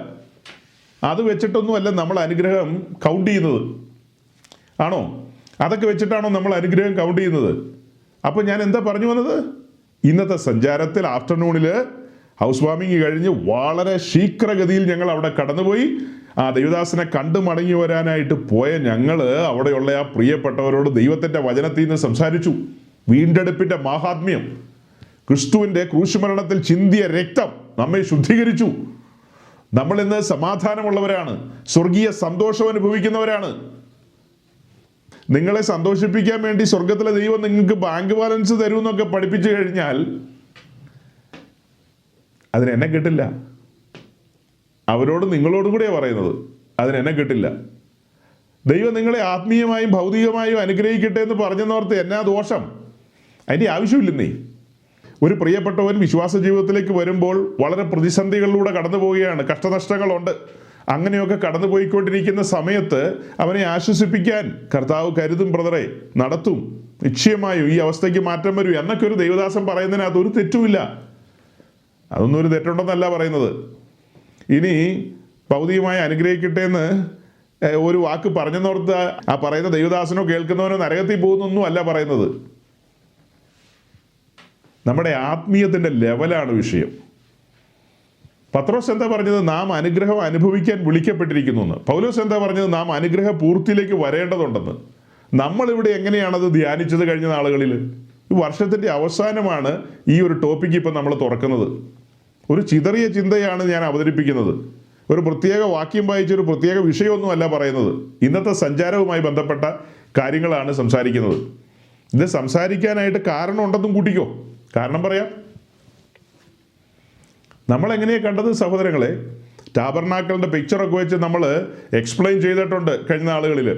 അത് വെച്ചിട്ടൊന്നുമല്ല നമ്മൾ അനുഗ്രഹം കൗണ്ട് ചെയ്യുന്നത്, ആണോ? അതൊക്കെ വെച്ചിട്ടാണോ നമ്മൾ അനുഗ്രഹം കൗണ്ട് ചെയ്യുന്നത്? അപ്പോൾ ഞാൻ എന്താ പറഞ്ഞു വന്നത്? ഇന്നത്തെ സഞ്ചാരത്തിൽ ആഫ്റ്റർനൂണിൽ ഹൗസ് വാമിങ് കഴിഞ്ഞ് വളരെ ശീഘ്രഗതിയിൽ ഞങ്ങൾ അവിടെ കടന്നുപോയി. ആ ദൈവദാസനെ കണ്ടു മടങ്ങി വരാനായിട്ട് പോയ ഞങ്ങൾ അവിടെയുള്ള ആ പ്രിയപ്പെട്ടവരോട് ദൈവത്തിൻ്റെ വചനത്തിൽ നിന്ന് സംസാരിച്ചു. വീണ്ടെടുപ്പിൻ്റെ മാഹാത്മ്യം, ക്രിസ്തുവിൻ്റെ ക്രൂശുമരണത്തിൽ ചിന്തിയ രക്തം നമ്മെ ശുദ്ധീകരിച്ചു. നമ്മൾ ഇന്ന് സമാധാനമുള്ളവരാണ്, സ്വർഗീയ സന്തോഷം അനുഭവിക്കുന്നവരാണ്. നിങ്ങളെ സന്തോഷിപ്പിക്കാൻ വേണ്ടി സ്വർഗത്തിലെ ദൈവം നിങ്ങൾക്ക് ബാങ്ക് ബാലൻസ് തരുമെന്നൊക്കെ പഠിപ്പിച്ചു കഴിഞ്ഞാൽ അതിനെന്നെ കിട്ടില്ല. അവരോട് നിങ്ങളോടും കൂടിയാണ് പറയുന്നത്, അതിനെന്നെ കിട്ടില്ല. ദൈവം നിങ്ങളെ ആത്മീയമായും ഭൗതികമായും അനുഗ്രഹിക്കട്ടെ എന്ന് പറഞ്ഞെന്നോർത്ത് എന്നാ ദോഷം? അതിൻ്റെ ആവശ്യമില്ലെന്നേ. ഒരു പ്രിയപ്പെട്ടവൻ വിശ്വാസ ജീവിതത്തിലേക്ക് വരുമ്പോൾ വളരെ പ്രതിസന്ധികളിലൂടെ കടന്നു പോവുകയാണ്, കഷ്ടനഷ്ടങ്ങളുണ്ട്. അങ്ങനെയൊക്കെ കടന്നു പോയിക്കൊണ്ടിരിക്കുന്ന സമയത്ത് അവനെ ആശ്വസിപ്പിക്കാൻ കർത്താവ് കരുതും, ബ്രദറെ, നടത്തും, നിശ്ചയമായും ഈ അവസ്ഥയ്ക്ക് മാറ്റം വരും എന്നൊക്കെ ഒരു ദൈവദാസൻ പറയുന്നതിനകത്ത് ഒരു തെറ്റുമില്ല. അതൊന്നും ഒരു തെറ്റുണ്ടെന്നല്ല പറയുന്നത്. ഇനി ഭൗതികമായി അനുഗ്രഹിക്കട്ടെ എന്ന് ഒരു വാക്ക് പറഞ്ഞെന്നോർത്ത് ആ പറയുന്ന ദൈവദാസനോ കേൾക്കുന്നവനോ നരകത്തിൽ പോകുന്നൊന്നും അല്ല പറയുന്നത്. നമ്മുടെ ആത്മീയത്തിൻ്റെ ലെവലാണ് വിഷയം. പത്രോസ് എന്താ പറഞ്ഞത്? നാം അനുഗ്രഹം അനുഭവിക്കാൻ വിളിക്കപ്പെട്ടിരിക്കുന്നു എന്ന്. പൗലോസ് എന്താ പറഞ്ഞത്? നാം അനുഗ്രഹ പൂർത്തിയിലേക്ക് വരേണ്ടതുണ്ടെന്ന്. നമ്മളിവിടെ എങ്ങനെയാണത് ധ്യാനിച്ചത് കഴിഞ്ഞ നാളുകളിൽ? ഈ വർഷത്തിൻ്റെ അവസാനമാണ് ഈ ഒരു ടോപ്പിക്ക് ഇപ്പം നമ്മൾ തുറക്കുന്നത്. ഒരു ചിതറിയ ചിന്തയാണ് ഞാൻ അവതരിപ്പിക്കുന്നത്. ഒരു പ്രത്യേക വാക്യം വായിച്ചൊരു പ്രത്യേക വിഷയമൊന്നുമല്ല പറയുന്നത്. ഇന്നത്തെ സഞ്ചാരവുമായി ബന്ധപ്പെട്ട കാര്യങ്ങളാണ് സംസാരിക്കുന്നത്. ഇത് സംസാരിക്കാനായിട്ട് കാരണം ഉണ്ടെന്നും കൂട്ടിക്കോ. കാരണം പറയാം. നമ്മളെങ്ങനെയാണ് കണ്ടത് സഹോദരങ്ങളെ? ടാബർനാക്കളുടെ പിക്ചറൊക്കെ വെച്ച് നമ്മൾ എക്സ്പ്ലെയിൻ ചെയ്തിട്ടുണ്ട് കഴിഞ്ഞ നാളുകളിൽ,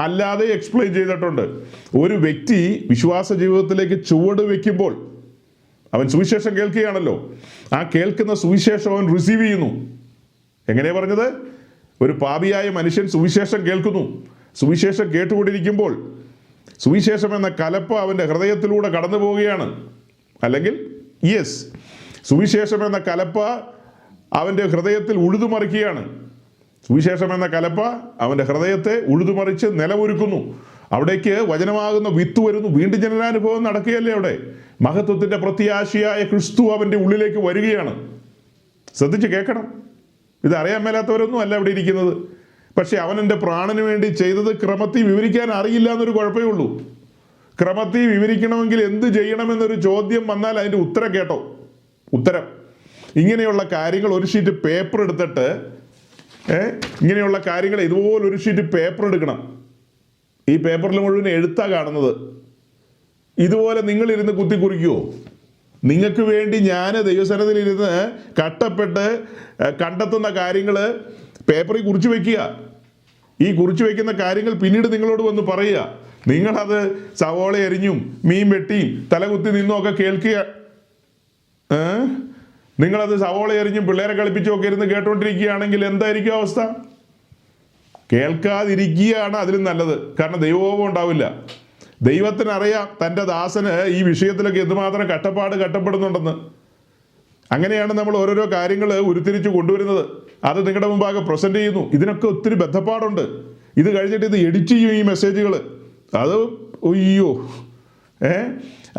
അല്ലാതെ എക്സ്പ്ലെയിൻ ചെയ്തിട്ടുണ്ട്. ഒരു വ്യക്തി വിശ്വാസ ജീവിതത്തിലേക്ക് ചുവട് വയ്ക്കുമ്പോൾ അവൻ സുവിശേഷം കേൾക്കുകയാണല്ലോ. ആ കേൾക്കുന്ന സുവിശേഷം അവൻ റിസീവ് ചെയ്യുന്നു. എങ്ങനെയാണ് പറഞ്ഞത്? ഒരു പാപിയായ മനുഷ്യൻ സുവിശേഷം കേൾക്കുന്നു. സുവിശേഷം കേട്ടുകൊണ്ടിരിക്കുമ്പോൾ സുവിശേഷം എന്ന കലപ്പ അവൻ്റെ ഹൃദയത്തിലൂടെ കടന്നു പോവുകയാണ്. അല്ലെങ്കിൽ സുവിശേഷം എന്ന കലപ്പ അവൻ്റെ ഹൃദയത്തിൽ ഉഴുതുമറിക്കുകയാണ്. സുവിശേഷം എന്ന കലപ്പ അവൻ്റെ ഹൃദയത്തെ ഉഴുതുമറിച്ച് നിലമൊരുക്കുന്നു. അവിടേക്ക് വചനമാകുന്ന വിത്ത് വരുന്നു. വീണ്ടും ജനനാനുഭവം നടക്കുകയല്ലേ അവിടെ? മഹത്വത്തിൻ്റെ പ്രത്യാശയായ ക്രിസ്തു അവൻ്റെ ഉള്ളിലേക്ക് വരികയാണ്. ശ്രദ്ധിച്ച് കേൾക്കണം. ഇത് അറിയാൻ മേലാത്തവരൊന്നും അല്ല ഇവിടെ ഇരിക്കുന്നത്. പക്ഷെ അവൻ എൻ്റെ പ്രാണന് വേണ്ടി ചെയ്തത് ക്രമത്തിൽ വിവരിക്കാൻ അറിയില്ല എന്നൊരു കുഴപ്പമേ ഉള്ളൂ. ക്രമത്തിൽ വിവരിക്കണമെങ്കിൽ എന്ത് ചെയ്യണമെന്നൊരു ചോദ്യം വന്നാൽ അതിൻ്റെ ഉത്തരം കേട്ടോ. ഉത്തരം ഇങ്ങനെയുള്ള കാര്യങ്ങൾ ഒരു ഷീറ്റ് പേപ്പർ എടുത്തിട്ട് ഇങ്ങനെയുള്ള കാര്യങ്ങൾ ഇതുപോലൊരു ഷീറ്റ് പേപ്പർ എടുക്കണം. ഈ പേപ്പറിൽ മുഴുവൻ എഴുത്താ കാണുന്നത്. ഇതുപോലെ നിങ്ങളിരുന്ന് കുത്തി കുറിക്കുമോ? നിങ്ങൾക്ക് വേണ്ടി ഞാൻ ദൈവസന്നിധിയിലിരുന്ന് കഷ്ടപ്പെട്ട് കണ്ടെത്തുന്ന കാര്യങ്ങൾ പേപ്പറിൽ കുറിച്ച് വയ്ക്കുക. ഈ കുറിച്ച് വയ്ക്കുന്ന കാര്യങ്ങൾ പിന്നീട് നിങ്ങളോട് വന്ന് പറയുക. നിങ്ങളത് സവോള എരിഞ്ഞും മീൻ വെട്ടിയും തലകുത്തി നിന്നും ഒക്കെ കേൾക്കുക. നിങ്ങളത് സവോള എറിഞ്ഞും പിള്ളേരെ കളിപ്പിച്ചും ഒക്കെ ഇരുന്ന് കേട്ടോണ്ടിരിക്കുകയാണെങ്കിൽ എന്തായിരിക്കും അവസ്ഥ? കേൾക്കാതിരിക്കുകയാണ് അതിലും നല്ലത്. കാരണം ദൈവകോപം ഉണ്ടാവില്ല. ദൈവത്തിനറിയാം തൻ്റെ ദാസന് ഈ വിഷയത്തിലൊക്കെ എന്തുമാത്രം കഷ്ടപ്പെടുന്നുണ്ടെന്ന്. അങ്ങനെയാണ് നമ്മൾ ഓരോരോ കാര്യങ്ങൾ ഉരുത്തിരിച്ച് കൊണ്ടുവരുന്നത്. അത് നിങ്ങളുടെ മുമ്പാകെ പ്രസൻറ്റ് ചെയ്യുന്നു. ഇതിനൊക്കെ ഒത്തിരി ബന്ധപ്പാടുണ്ട്. ഇത് കഴിഞ്ഞിട്ട് ഇത് എഡിറ്റ് ചെയ്യും ഈ മെസ്സേജുകൾ. അത് ഒയ്യോ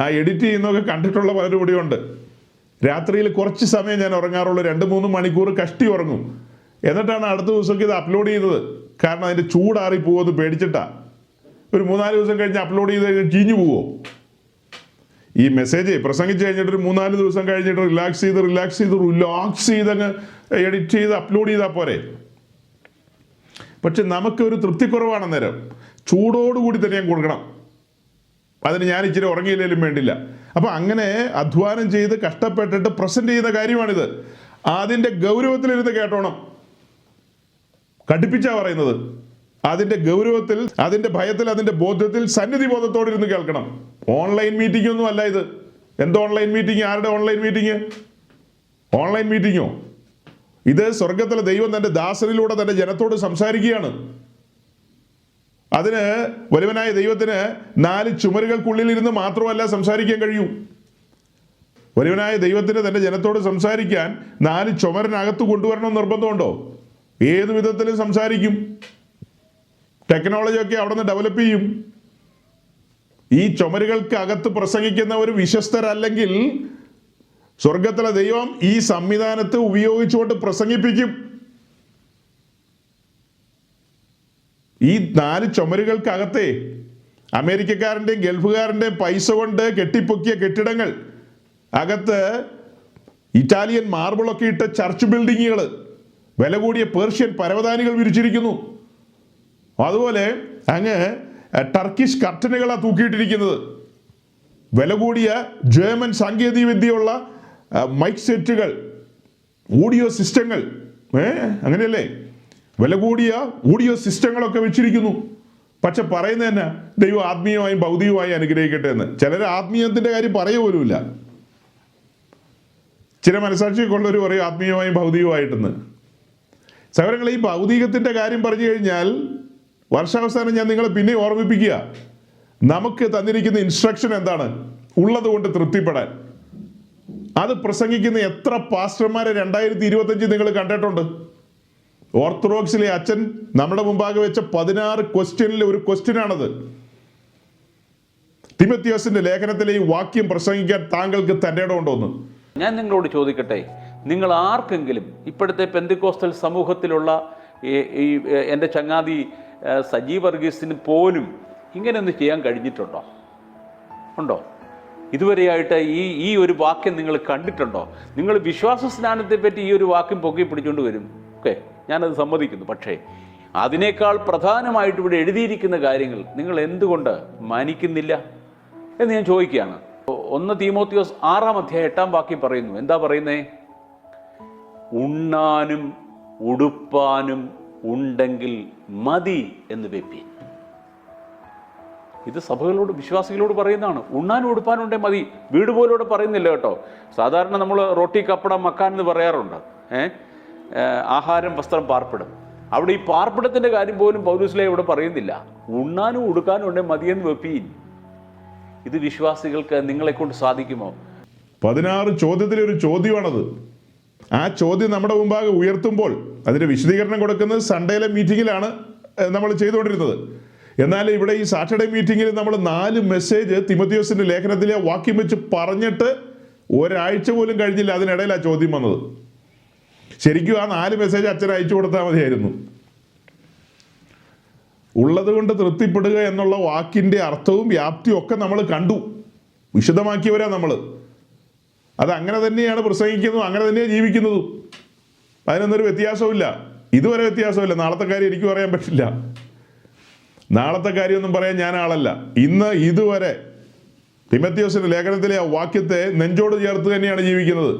ആ എഡിറ്റ് ചെയ്യുന്നതൊക്കെ കണ്ടിട്ടുള്ള പലരും കൂടിയുണ്ട്. രാത്രിയിൽ കുറച്ച് സമയം ഞാൻ ഉറങ്ങാറുള്ളൂ. 2-3 മണിക്കൂർ കഷ്ടി ഉറങ്ങും. എന്നിട്ടാണ് അടുത്ത ദിവസമൊക്കെ ഇത് അപ്ലോഡ് ചെയ്യുന്നത്. കാരണം അതിൻ്റെ ചൂടാറി പോകുമെന്ന് പേടിച്ചിട്ടാണ്. ഒരു 3-4 ദിവസം കഴിഞ്ഞ് അപ്ലോഡ് ചെയ്ത് കഴിഞ്ഞാൽ ചീഞ്ഞു പോവോ? ഈ മെസ്സേജ് പ്രസംഗിച്ച് കഴിഞ്ഞിട്ട് ഒരു 3-4 ദിവസം കഴിഞ്ഞിട്ട് റിലാക്സ് ചെയ്ത് അങ്ങ് എഡിറ്റ് ചെയ്ത് അപ്ലോഡ് ചെയ്താൽ പോരെ? പക്ഷെ നമുക്കൊരു തൃപ്തിക്കുറവാണ് അന്നേരം. ചൂടോടുകൂടി തന്നെ ഞാൻ കൊടുക്കണം, അതിന് ഞാൻ ഇച്ചിരി ഉറങ്ങിയില്ലെങ്കിലും വേണ്ടില്ല. അപ്പം അങ്ങനെ അധ്വാനം ചെയ്ത് കഷ്ടപ്പെട്ടിട്ട് പ്രസൻറ്റ് ചെയ്യുന്ന കാര്യമാണിത്. അതിൻ്റെ ഗൗരവത്തിലിരുന്ന് കേട്ടോണം. കടുപ്പിച്ചാ പറയുന്നത്. അതിൻ്റെ ഗൗരവത്തിൽ, അതിൻ്റെ ഭയത്തിൽ, അതിൻ്റെ ബോധ്യത്തിൽ, സന്നിധി ബോധത്തോടെ ഇരുന്ന് കേൾക്കണം. ഓൺലൈൻ മീറ്റിംഗ് ഒന്നും അല്ല ഇത്. എന്ത് ഓൺലൈൻ മീറ്റിംഗ്? ആരുടെ ഓൺലൈൻ മീറ്റിംഗ്? ഓൺലൈൻ മീറ്റിങ്ങോ? ഇത് സ്വർഗത്തിലെ ദൈവം തൻ്റെ ദാസനിലൂടെ തൻ്റെ ജനത്തോട് സംസാരിക്കുകയാണ്. അതിന് വലുവനായ ദൈവത്തിന് 4 ചുമരുകൾക്കുള്ളിൽ ഇരുന്ന് മാത്രമല്ല സംസാരിക്കാൻ കഴിയൂ. വലുവനായ ദൈവത്തിന് തൻ്റെ ജനത്തോട് സംസാരിക്കാൻ 4 ചുമരിനകത്ത് കൊണ്ടുവരണമെന്ന് നിർബന്ധമുണ്ടോ? ഏത് വിധത്തിലും സംസാരിക്കും. ടെക്നോളജി ഒക്കെ അവിടെ നിന്ന് ഡെവലപ്പ് ചെയ്യും. ഈ ചുമരുകൾക്ക് അകത്ത് പ്രസംഗിക്കുന്ന ഒരു വിശ്വസ്തരല്ലെങ്കിൽ സ്വർഗത്തിലെ ദൈവം ഈ സംവിധാനത്തെ ഉപയോഗിച്ചുകൊണ്ട് പ്രസംഗിപ്പിക്കും. ഈ 4 ചുമരുകൾക്കകത്തെ അമേരിക്കക്കാരൻ്റെയും ഗൾഫുകാരൻ്റെയും പൈസ കൊണ്ട് കെട്ടിപ്പൊക്കിയ കെട്ടിടങ്ങൾ, അകത്ത് ഇറ്റാലിയൻ മാർബിളൊക്കെ ഇട്ട ചർച്ച് ബിൽഡിങ്ങുകൾ, വില കൂടിയ പേർഷ്യൻ പരവതാനികൾ വിരിച്ചിരിക്കുന്നു. അതുപോലെ അങ്ങ് ടർക്കിഷ് കർട്ടനുകളാണ് തൂക്കിയിട്ടിരിക്കുന്നത്. വില കൂടിയ ജർമ്മൻ സാങ്കേതിക വിദ്യയുള്ള മൈക്ക് സെറ്റുകൾ, ഓഡിയോ സിസ്റ്റങ്ങൾ, അങ്ങനെയല്ലേ, വില കൂടിയ ഓഡിയോ സിസ്റ്റങ്ങളൊക്കെ വെച്ചിരിക്കുന്നു. പക്ഷെ പറയുന്നത് തന്നെ ദൈവം ആത്മീയമായും ഭൗതികമായും അനുഗ്രഹിക്കട്ടെ എന്ന്. ചിലർ ആത്മീയത്തിൻ്റെ കാര്യം പറയുക പോലുമില്ല. ചില മനസാക്ഷിയൊക്കെയുള്ളവർ പറയും ആത്മീയമായും ഭൗതികമായിട്ടെന്ന്. സഹോദരങ്ങളെ, ഈ ഭൗതികത്തിൻ്റെ കാര്യം പറഞ്ഞു കഴിഞ്ഞാൽ വർഷാവസാനം ഞാൻ നിങ്ങളെ പിന്നെ ഓർമ്മിപ്പിക്കുക, നമുക്ക് തന്നിരിക്കുന്ന ഇൻസ്ട്രക്ഷൻ എന്താണ്? ഉള്ളത് കൊണ്ട് തൃപ്തിപ്പെടാൻ. അത് പ്രസംഗിക്കുന്ന എത്ര പാസ്റ്റർമാരെ 2025 നിങ്ങൾ കണ്ടിട്ടുണ്ട്? ഓർത്തഡോക്സിലെ അച്ഛൻ നമ്മുടെ മുമ്പാകെ വെച്ച 16 ക്വസ്റ്റ്യനിൽ ഒരു ക്വസ്റ്റ്യനാണത്. തിമോത്തിയോസിന്റെ ലേഖനത്തിലെ ഈ വാക്യം പ്രസംഗിക്കാൻ താങ്കൾക്ക് തൻ്റെ ഇടമുണ്ടോന്ന് ഞാൻ നിങ്ങളോട് ചോദിക്കട്ടെ. നിങ്ങൾ ആർക്കെങ്കിലും ഇപ്പോഴത്തെ പെന്തിക്കോസ്റ്റൽ സമൂഹത്തിലുള്ള ഈ എൻ്റെ ചങ്ങാതി സജി വർഗീസിന് പോലും ഇങ്ങനെയൊന്ന് ചെയ്യാൻ കഴിഞ്ഞിട്ടുണ്ടോ? ഉണ്ടോ? ഇതുവരെയായിട്ട് ഈ ഒരു വാക്യം നിങ്ങൾ കണ്ടിട്ടുണ്ടോ? നിങ്ങൾ വിശ്വാസ സ്നാനത്തെ പറ്റി ഈ ഒരു വാക്യം പൊക്കി പിടിച്ചുകൊണ്ട് വരും. ഓക്കെ, ഞാനത് സമ്മതിക്കുന്നു. പക്ഷേ അതിനേക്കാൾ പ്രധാനമായിട്ട് ഇവിടെ എഴുതിയിരിക്കുന്ന കാര്യങ്ങൾ നിങ്ങൾ എന്തുകൊണ്ട് മാനിക്കുന്നില്ല എന്ന് ഞാൻ ചോദിക്കുകയാണ്. 1 തീമോത്തിയോസ് 6-ാം അധ്യായം 8-ാം വാക്യം പറയുന്നു. എന്താ പറയുന്നേ? ഉണ്ണാനും ഉടുപ്പാനും ഉണ്ടെങ്കിൽ മതി എന്ന് വെപ്പീൻ. ഇത് സഭകളോട്, വിശ്വാസികളോട് പറയുന്നതാണ്. ഉണ്ണാനും ഉടുപ്പാനും ഉണ്ടെങ്കിൽ മതി. വീട് പോലോടെ പറയുന്നില്ല കേട്ടോ. സാധാരണ നമ്മൾ റൊട്ടി കപ്പട മക്കാൻ എന്ന് പറയാറുണ്ട്. ആഹാരം വസ്ത്രം പാർപ്പിടം. അവിടെ ഈ പാർപ്പിടത്തിൻ്റെ കാര്യം പോലും പൗലോസിലെ ഇവിടെ പറയുന്നില്ല. ഉണ്ണാനും ഉടുക്കാനും ഉണ്ടെങ്കിൽ മതിയെന്ന് വെപ്പീൻ. ഇത് വിശ്വാസികൾക്ക് നിങ്ങളെ കൊണ്ട് സാധിക്കുമോ? 16 ചോദ്യത്തിലെ ഒരു ചോദ്യമാണത്. ആ ചോദ്യം നമ്മുടെ മുമ്പാകെ ഉയർത്തുമ്പോൾ അതിൻ്റെ വിശദീകരണം കൊടുക്കുന്നത് സൺഡേയിലെ മീറ്റിങ്ങിലാണ് നമ്മൾ ചെയ്തുകൊണ്ടിരുന്നത്. എന്നാൽ ഇവിടെ ഈ സാറ്റർഡേ മീറ്റിങ്ങിൽ നമ്മൾ 4 മെസ്സേജ് തിമോത്തിയോസിന്റെ ലേഖനത്തിലെ വാക്യം വെച്ച് പറഞ്ഞിട്ട് ഒരാഴ്ച പോലും കഴിഞ്ഞില്ല. അതിനിടയിൽ ആ ചോദ്യം വന്നത്. ശരിക്കും ആ 4 മെസ്സേജ് അച്ഛൻ അയച്ചു കൊടുത്താൽ മതിയായിരുന്നു. ഉള്ളത് കൊണ്ട് തൃപ്തിപ്പെടുക എന്നുള്ള വാക്കിൻ്റെ അർത്ഥവും വ്യാപ്തിയും ഒക്കെ നമ്മൾ കണ്ടു, വിശദമാക്കിയവരാ നമ്മൾ. അത് അങ്ങനെ തന്നെയാണ് പ്രസംഗിക്കുന്നതും അങ്ങനെ തന്നെയാണ് ജീവിക്കുന്നതും. അതിനൊന്നൊരു വ്യത്യാസമില്ല. ഇതുവരെ വ്യത്യാസമില്ല. നാളത്തെ കാര്യം എനിക്ക് പറയാൻ പറ്റില്ല. നാളത്തെ കാര്യമൊന്നും പറയാൻ ഞാൻ ആളല്ല. ഇന്ന് ഇതുവരെ തിമോത്തിയോസിന്റെ ലേഖനത്തിലെ ആ വാക്യത്തെ നെഞ്ചോട് ചേർത്ത് തന്നെയാണ് ജീവിക്കുന്നത്.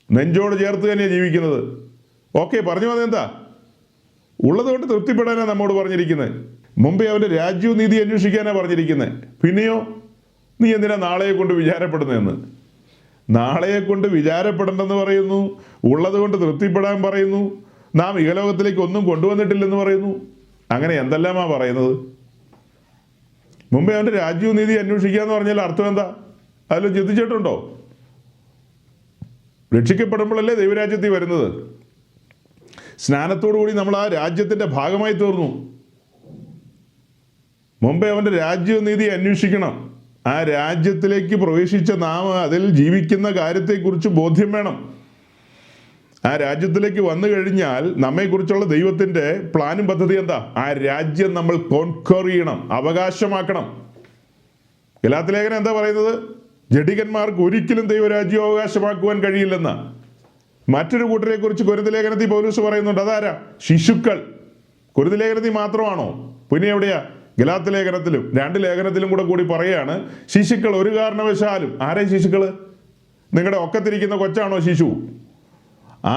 നെഞ്ചോട് ചേർത്ത് തന്നെയാണ് ജീവിക്കുന്നത്. ഓക്കെ, പറഞ്ഞു വന്നെന്താ? ഉള്ളത് കൊണ്ട് തൃപ്തിപ്പെടാനാണ് നമ്മോട് പറഞ്ഞിരിക്കുന്നത്. മുമ്പേ അവൻ്റെ രാജ്യവും നീതി അന്വേഷിക്കാനാണ് പറഞ്ഞിരിക്കുന്നത്. പിന്നെയോ നീ എന്തിനാ നാളെയെ കൊണ്ട് വിചാരപ്പെടുന്നതെന്ന്? നാളെയെ കൊണ്ട് വിചാരപ്പെടേണ്ടെന്ന് പറയുന്നു. ഉള്ളത് കൊണ്ട് തൃപ്തിപ്പെടാൻ പറയുന്നു. നാം ഇഹലോകത്തിലേക്ക് ഒന്നും കൊണ്ടുവന്നിട്ടില്ലെന്ന് പറയുന്നു. അങ്ങനെ എന്തെല്ലാമാ പറയുന്നത്? മുമ്പേ അവൻ്റെ രാജ്യവും നീതി അന്വേഷിക്കുക എന്ന് പറഞ്ഞാൽ അർത്ഥം എന്താ? അതിൽ ചിന്തിച്ചിട്ടുണ്ടോ? രക്ഷിക്കപ്പെടുമ്പോഴല്ലേ ദൈവരാജ്യത്തിൽ വരുന്നത്. സ്നാനത്തോടു കൂടി നമ്മൾ ആ രാജ്യത്തിൻ്റെ ഭാഗമായി തീർന്നു. മുമ്പേ അവൻ്റെ രാജ്യവും നീതി അന്വേഷിക്കണം. ആ രാജ്യത്തിലേക്ക് പ്രവേശിച്ച നാം അതിൽ ജീവിക്കുന്ന കാര്യത്തെക്കുറിച്ച് ബോധ്യം വേണം. ആ രാജ്യത്തിലേക്ക് വന്നു കഴിഞ്ഞാൽ നമ്മെക്കുറിച്ചുള്ള ദൈവത്തിൻ്റെ പ്ലാനും പദ്ധതി എന്താ? ആ രാജ്യം നമ്മൾ കോൺക്വർ ചെയ്യണം, അവകാശമാക്കണം. ഗലാത്യ ലേഖനം എന്താ പറയുന്നത്? ജഡികന്മാർക്ക് ഒരിക്കലും ദൈവരാജ്യം അവകാശമാക്കുവാൻ കഴിയില്ലെന്ന്. മറ്റൊരു കൂട്ടരെ കുറിച്ച് കൊരിന്ത്യർ ലേഖനത്തിൽ പൗലോസ് പറയുന്നുണ്ട്. അതാരാ? ശിശുക്കൾ. കൊരിന്ത്യർ ലേഖനത്തിൽ മാത്രമാണോ? പിന്നെ എവിടെയാ? ഗലാത്യ ലേഖനത്തിലും 2 ലേഖനത്തിലും കൂടി പറയുകയാണ്, ശിശുക്കൾ ഒരു കാരണവശാലും. ആരെ ശിശുക്കൾ? നിങ്ങളുടെ ഒക്കത്തിരിക്കുന്ന കൊച്ചാണോ ശിശു?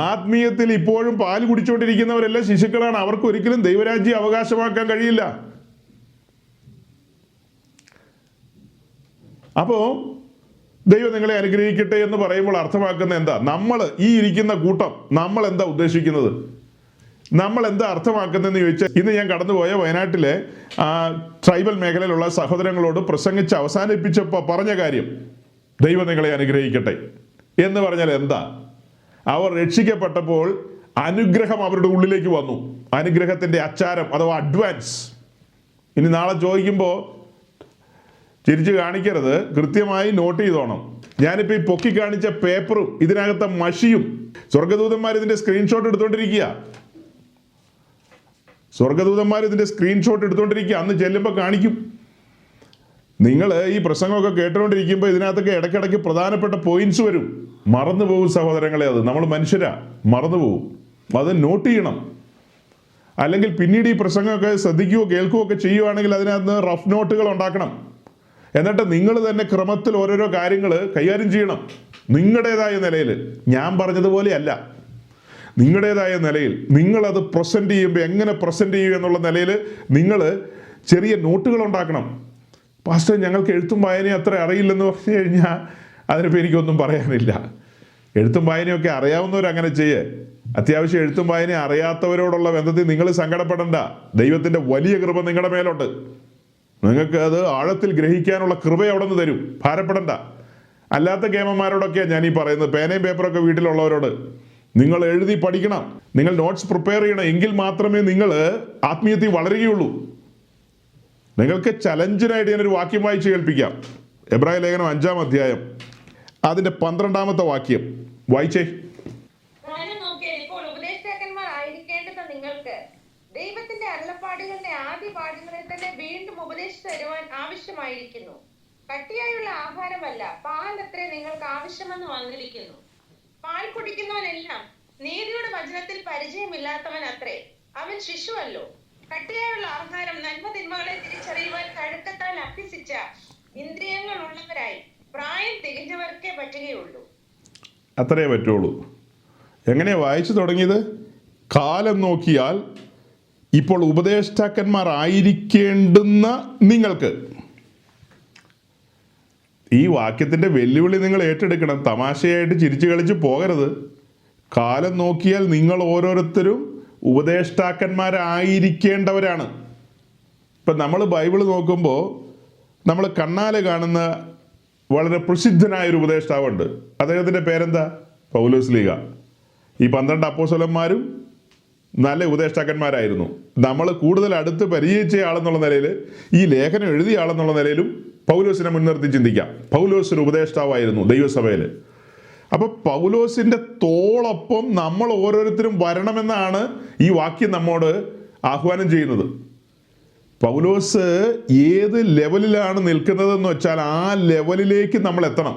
ആത്മീയത്തിൽ ഇപ്പോഴും പാല് കുടിച്ചുകൊണ്ടിരിക്കുന്നവരെല്ലാം ശിശുക്കളാണ്. അവർക്ക് ഒരിക്കലും ദൈവരാജ്യം അവകാശമാക്കാൻ കഴിയില്ല. അപ്പോൾ ദൈവം നിങ്ങളെ അനുഗ്രഹിക്കട്ടെ എന്ന് പറയുമ്പോൾ അർത്ഥമാക്കുന്ന എന്താ? നമ്മൾ ഈ ഇരിക്കുന്ന കൂട്ടം നമ്മൾ എന്താ ഉദ്ദേശിക്കുന്നത്? നമ്മൾ എന്താ അർത്ഥമാക്കുന്നതെന്ന് ചോദിച്ചാൽ, ഇന്ന് ഞാൻ കടന്നുപോയ വയനാട്ടിലെ ട്രൈബൽ മേഖലയിലുള്ള സഹോദരങ്ങളോട് പ്രസംഗിച്ച് അവസാനിപ്പിച്ചപ്പോൾ പറഞ്ഞ കാര്യം, ദൈവം നിങ്ങളെ അനുഗ്രഹിക്കട്ടെ എന്ന് പറഞ്ഞാൽ എന്താ? അവർ രക്ഷിക്കപ്പെട്ടപ്പോൾ അനുഗ്രഹം അവരുടെ ഉള്ളിലേക്ക് വന്നു. അനുഗ്രഹത്തിൻ്റെ അച്ചാരം അഥവാ അഡ്വാൻസ്. ഇനി നാളെ ചോദിക്കുമ്പോൾ ചിരിച്ച് കാണിക്കരുത്, കൃത്യമായി നോട്ട് ചെയ്തോണം. ഞാനിപ്പോൾ ഈ പൊക്കി കാണിച്ച പേപ്പറും ഇതിനകത്തെ മഷിയും സ്വർഗദൂതന്മാർ ഇതിൻ്റെ സ്ക്രീൻഷോട്ട് എടുത്തുകൊണ്ടിരിക്കുക. അന്ന് ചെല്ലുമ്പോൾ കാണിക്കും. നിങ്ങൾ ഈ പ്രസംഗമൊക്കെ കേട്ടുകൊണ്ടിരിക്കുമ്പോൾ ഇതിനകത്തൊക്കെ ഇടയ്ക്കിടയ്ക്ക് പ്രധാനപ്പെട്ട പോയിന്റ്സ് വരും. മറന്നുപോകും സഹോദരങ്ങളെ, അത് നമ്മൾ മനുഷ്യരാ, മറന്നുപോകും. അത് നോട്ട് ചെയ്യണം. അല്ലെങ്കിൽ പിന്നീട് ഈ പ്രസംഗമൊക്കെ ശ്രദ്ധിക്കുകയോ കേൾക്കുകയോ ഒക്കെ ചെയ്യുവാണെങ്കിൽ അതിനകത്ത് റഫ് നോട്ടുകൾ ഉണ്ടാക്കണം. എന്നിട്ട് നിങ്ങൾ തന്നെ ക്രമത്തിൽ ഓരോരോ കാര്യങ്ങൾ കൈകാര്യം ചെയ്യണം. നിങ്ങളുടേതായ നിലയിൽ, ഞാൻ പറഞ്ഞതുപോലെയല്ല, നിങ്ങളുടേതായ നിലയിൽ നിങ്ങളത് പ്രസൻറ്റ് ചെയ്യുമ്പോൾ എങ്ങനെ പ്രസൻറ്റ് ചെയ്യും എന്നുള്ള നിലയിൽ നിങ്ങൾ ചെറിയ നോട്ടുകൾ ഉണ്ടാക്കണം. പാസ്റ്റർ, ഞങ്ങൾക്ക് എഴുത്തും വായനയും അത്ര അറിയില്ലെന്ന് പറഞ്ഞു കഴിഞ്ഞാൽ അതിനിപ്പോൾ എനിക്കൊന്നും പറയാനില്ല. എഴുത്തും വായനയൊക്കെ അറിയാവുന്നവരങ്ങനെ ചെയ്യേ. അത്യാവശ്യം എഴുത്തും വായനയും അറിയാത്തവരോടുള്ള ബന്ധത്തിൽ നിങ്ങൾ സങ്കടപ്പെടണ്ട. ദൈവത്തിൻ്റെ വലിയ കൃപ നിങ്ങളുടെ മേലുണ്ട്. നിങ്ങൾക്ക് അത് ആഴത്തിൽ ഗ്രഹിക്കാനുള്ള കൃപ അവിടെ നിന്ന് തരും. ഭാരപ്പെടണ്ട. അല്ലാത്ത കേമന്മാരോടൊക്കെയാണ് ഞാനീ പറയുന്നത്. പേനയും പേപ്പറൊക്കെ വീട്ടിലുള്ളവരോട്, നിങ്ങൾ എഴുതി പഠിക്കണം, നിങ്ങൾ നോട്ട്സ് പ്രിപ്പയർ ചെയ്യണം. എങ്കിൽ മാത്രമേ നിങ്ങൾ ആത്മീയത്തിൽ വളരുകയുള്ളൂ. നിങ്ങൾക്ക് ചലഞ്ചിനായിട്ട് ഞാനൊരു വാക്യം വായിച്ച് കേൾപ്പിക്കാം. എബ്രായ ലേഖനം 5-ാം അധ്യായം അതിൻ്റെ 12-ാമത്തെ വാക്യം വായിച്ചേ. ദൈവത്തിന്റെ അരുളപ്പാടുകളുടെ ആദ്യ പാഠങ്ങളെ തന്നെ വീണ്ടും ഉപദേശിച്ചു തരുവാൻ ആവശ്യമായിരിക്കുന്നു. കട്ടിയായുള്ള ആഹാരമല്ല, പാൽ അത്രേ നിങ്ങൾക്ക് ആവശ്യമെന്ന് വന്നിരിക്കുന്നു. പാൽ കുടിക്കുന്നവനെല്ലാം നീതിയുടെ വചനത്തിൽ പരിചയമില്ലാത്തവൻ അത്രേ, അവൻ ശിശുവല്ലോ. കട്ടിയായുള്ള ആഹാരം നന്മ തിന്മകളെ തിരിച്ചറിയുവാൻ കഴുക്കത്താൽ അഭ്യസിച്ച ഇന്ദ്രിയങ്ങൾ ഉള്ളവരായി പ്രായം തികഞ്ഞവർക്കേ പറ്റുകയുള്ളൂ. അത്രേ പറ്റുള്ളൂ. എങ്ങനെയാ വായിച്ചു തുടങ്ങിയത്? കാലം നോക്കിയാൽ ഇപ്പോൾ ഉപദേഷ്ടാക്കന്മാരായിരിക്കേണ്ടുന്ന നിങ്ങൾക്ക്. ഈ വാക്യത്തിൻ്റെ വെല്ലുവിളി നിങ്ങൾ ഏറ്റെടുക്കണം. തമാശയായിട്ട് ചിരിച്ചു കളിച്ച് പോകരുത്. കാലം നോക്കിയാൽ നിങ്ങൾ ഓരോരുത്തരും ഉപദേഷ്ടാക്കന്മാരായിരിക്കേണ്ടവരാണ്. ഇപ്പം നമ്മൾ ബൈബിൾ നോക്കുമ്പോൾ നമ്മൾ കണ്ണാലെ കാണുന്ന വളരെ പ്രസിദ്ധനായൊരു ഉപദേഷ്ടാവുണ്ട്. അദ്ദേഹത്തിൻ്റെ പേരെന്താ? പൗലോസ് ലീഗ. ഈ 12 അപ്പോസ്തലന്മാരും നല്ല ഉപദേഷ്ടാക്കന്മാരായിരുന്നു. നമ്മൾ കൂടുതൽ അടുത്ത് പരിചയിച്ച ആളെന്നുള്ള നിലയിൽ, ഈ ലേഖനം എഴുതിയ ആളെന്നുള്ള നിലയിലും പൗലോസിനെ മുൻനിർത്തി ചിന്തിക്കാം. പൗലോസ് ഒരു ഉപദേഷ്ടാവായിരുന്നു ദൈവസഭയിൽ. അപ്പോൾ പൗലോസിൻ്റെ തോളൊപ്പം നമ്മൾ ഓരോരുത്തരും വരണമെന്നാണ് ഈ വാക്യം നമ്മോട് ആഹ്വാനം ചെയ്യുന്നത്. പൗലോസ് ഏത് ലെവലിലാണ് നിൽക്കുന്നതെന്ന് വെച്ചാൽ ആ ലെവലിലേക്ക് നമ്മൾ എത്തണം.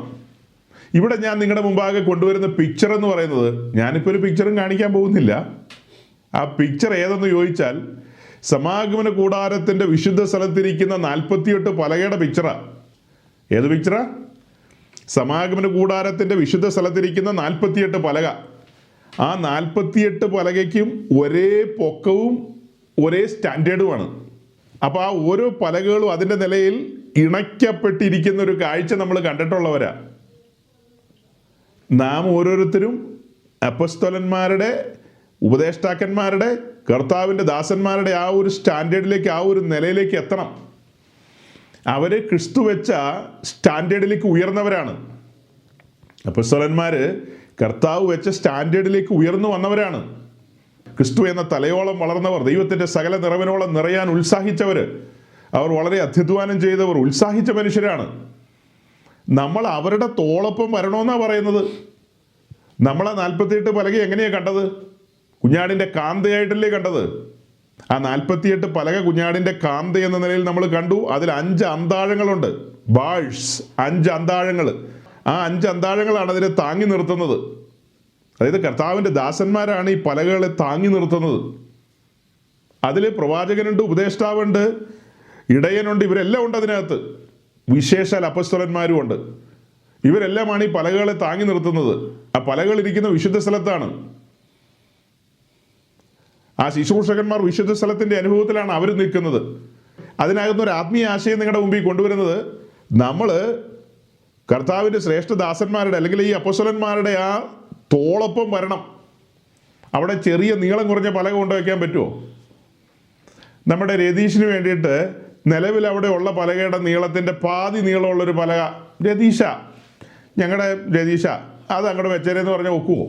ഇവിടെ ഞാൻ നിങ്ങളുടെ മുമ്പാകെ കൊണ്ടുവരുന്ന പിക്ചർ എന്ന് പറയുന്നത്, ഞാനിപ്പോൾ ഒരു പിക്ചറും കാണിക്കാൻ പോകുന്നില്ല. ആ പിക്ചർ ഏതെന്ന് ചോദിച്ചാൽ സമാഗമന കൂടാരത്തിൻ്റെ വിശുദ്ധ സ്ഥലത്തിരിക്കുന്ന 48 പലകയുടെ പിക്ചറാണ്. ഏത് പിക്ചറാ? സമാഗമന കൂടാരത്തിൻ്റെ വിശുദ്ധ സ്ഥലത്തിരിക്കുന്ന 48 പലക. ആ 48 പലകയ്ക്കും ഒരേ പൊക്കവും ഒരേ സ്റ്റാൻഡേർഡുമാണ്. അപ്പോൾ ആ ഓരോ പലകകളും അതിൻ്റെ നിലയിൽ ഇണയ്ക്കപ്പെട്ടിരിക്കുന്ന ഒരു കാഴ്ച നമ്മൾ കണ്ടിട്ടുള്ളവരാ. നാം ഓരോരുത്തരും അപ്പോസ്തലന്മാരുടെ, ഉപദേഷ്ടാക്കന്മാരുടെ, കർത്താവിൻ്റെ ദാസന്മാരുടെ ആ ഒരു സ്റ്റാൻഡേർഡിലേക്ക്, ആ ഒരു നിലയിലേക്ക് എത്തണം. അവർ ക്രിസ്തു വെച്ച സ്റ്റാൻഡേർഡിലേക്ക് ഉയർന്നവരാണ്. അപ്പോസ്തലന്മാർ കർത്താവ് വെച്ച സ്റ്റാൻഡേർഡിലേക്ക് ഉയർന്നു വന്നവരാണ്. ക്രിസ്തു എന്ന തലയോളം വളർന്നവർ, ദൈവത്തിൻ്റെ സകല നിറവിനോളം നിറയാൻ ഉത്സാഹിച്ചവർ, അവർ വളരെ അധ്വാനം ചെയ്തവർ, ഉത്സാഹിച്ച മനുഷ്യരാണ്. നമ്മൾ അവരുടെ തോളൊപ്പം വരണമെന്നാണ് പറയുന്നത്. നമ്മളെ 48 പലക എങ്ങനെയാണ് കണ്ടത്? കുഞ്ഞാടിൻ്റെ കാന്തയായിട്ടല്ലേ കണ്ടത്? ആ 48 പലക കുഞ്ഞാടിൻ്റെ കാന്ത എന്ന നിലയിൽ നമ്മൾ കണ്ടു. അതിൽ 5 അന്താഴങ്ങളുണ്ട്, ബാഴ്സ്, 5 അന്താഴങ്ങൾ. ആ 5 അന്താഴങ്ങളാണ് അതിനെ താങ്ങി നിർത്തുന്നത്. അതായത് കർത്താവിൻ്റെ ദാസന്മാരാണ് ഈ പലകകളെ താങ്ങി നിർത്തുന്നത്. അതിൽ പ്രവാചകനുണ്ട്, ഉപദേഷ്ടാവുണ്ട്, ഇടയനുണ്ട്, ഇവരെല്ലാം ഉണ്ട് അതിനകത്ത്. വിശേഷാൽ അപ്പസ്തലന്മാരും ഉണ്ട്. ഇവരെല്ലാമാണ് ഈ പലകകളെ താങ്ങി നിർത്തുന്നത്. ആ പലകൾ ഇരിക്കുന്ന വിശുദ്ധ സ്ഥലത്താണ്. ആ ശുശ്രൂഷകന്മാർ വിശുദ്ധ സ്ഥലത്തിൻ്റെ അനുഭവത്തിലാണ് അവർ നിൽക്കുന്നത്. അതിനകത്തൊരു ആത്മീയ ആശയം നിങ്ങളുടെ മുമ്പിൽ കൊണ്ടുവരുന്നത്, നമ്മൾ കർത്താവിൻ്റെ ശ്രേഷ്ഠദാസന്മാരുടെ അല്ലെങ്കിൽ ഈ അപ്പോസ്തലന്മാരുടെ ആ തോളൊപ്പം വരണം. അവിടെ ചെറിയ നീളം കുറഞ്ഞ പലക കൊണ്ടുവയ്ക്കാൻ പറ്റുമോ? നമ്മുടെ രതീഷിന് വേണ്ടിയിട്ട് നിലവിൽ അവിടെ ഉള്ള പലകയുടെ നീളത്തിൻ്റെ പാതി നീളമുള്ളൊരു പലക, രതീഷ, ഞങ്ങളുടെ രതീഷ, അത് അങ്ങോട്ട് വെച്ചേരെന്ന് പറഞ്ഞാൽ ഒക്കുമോ?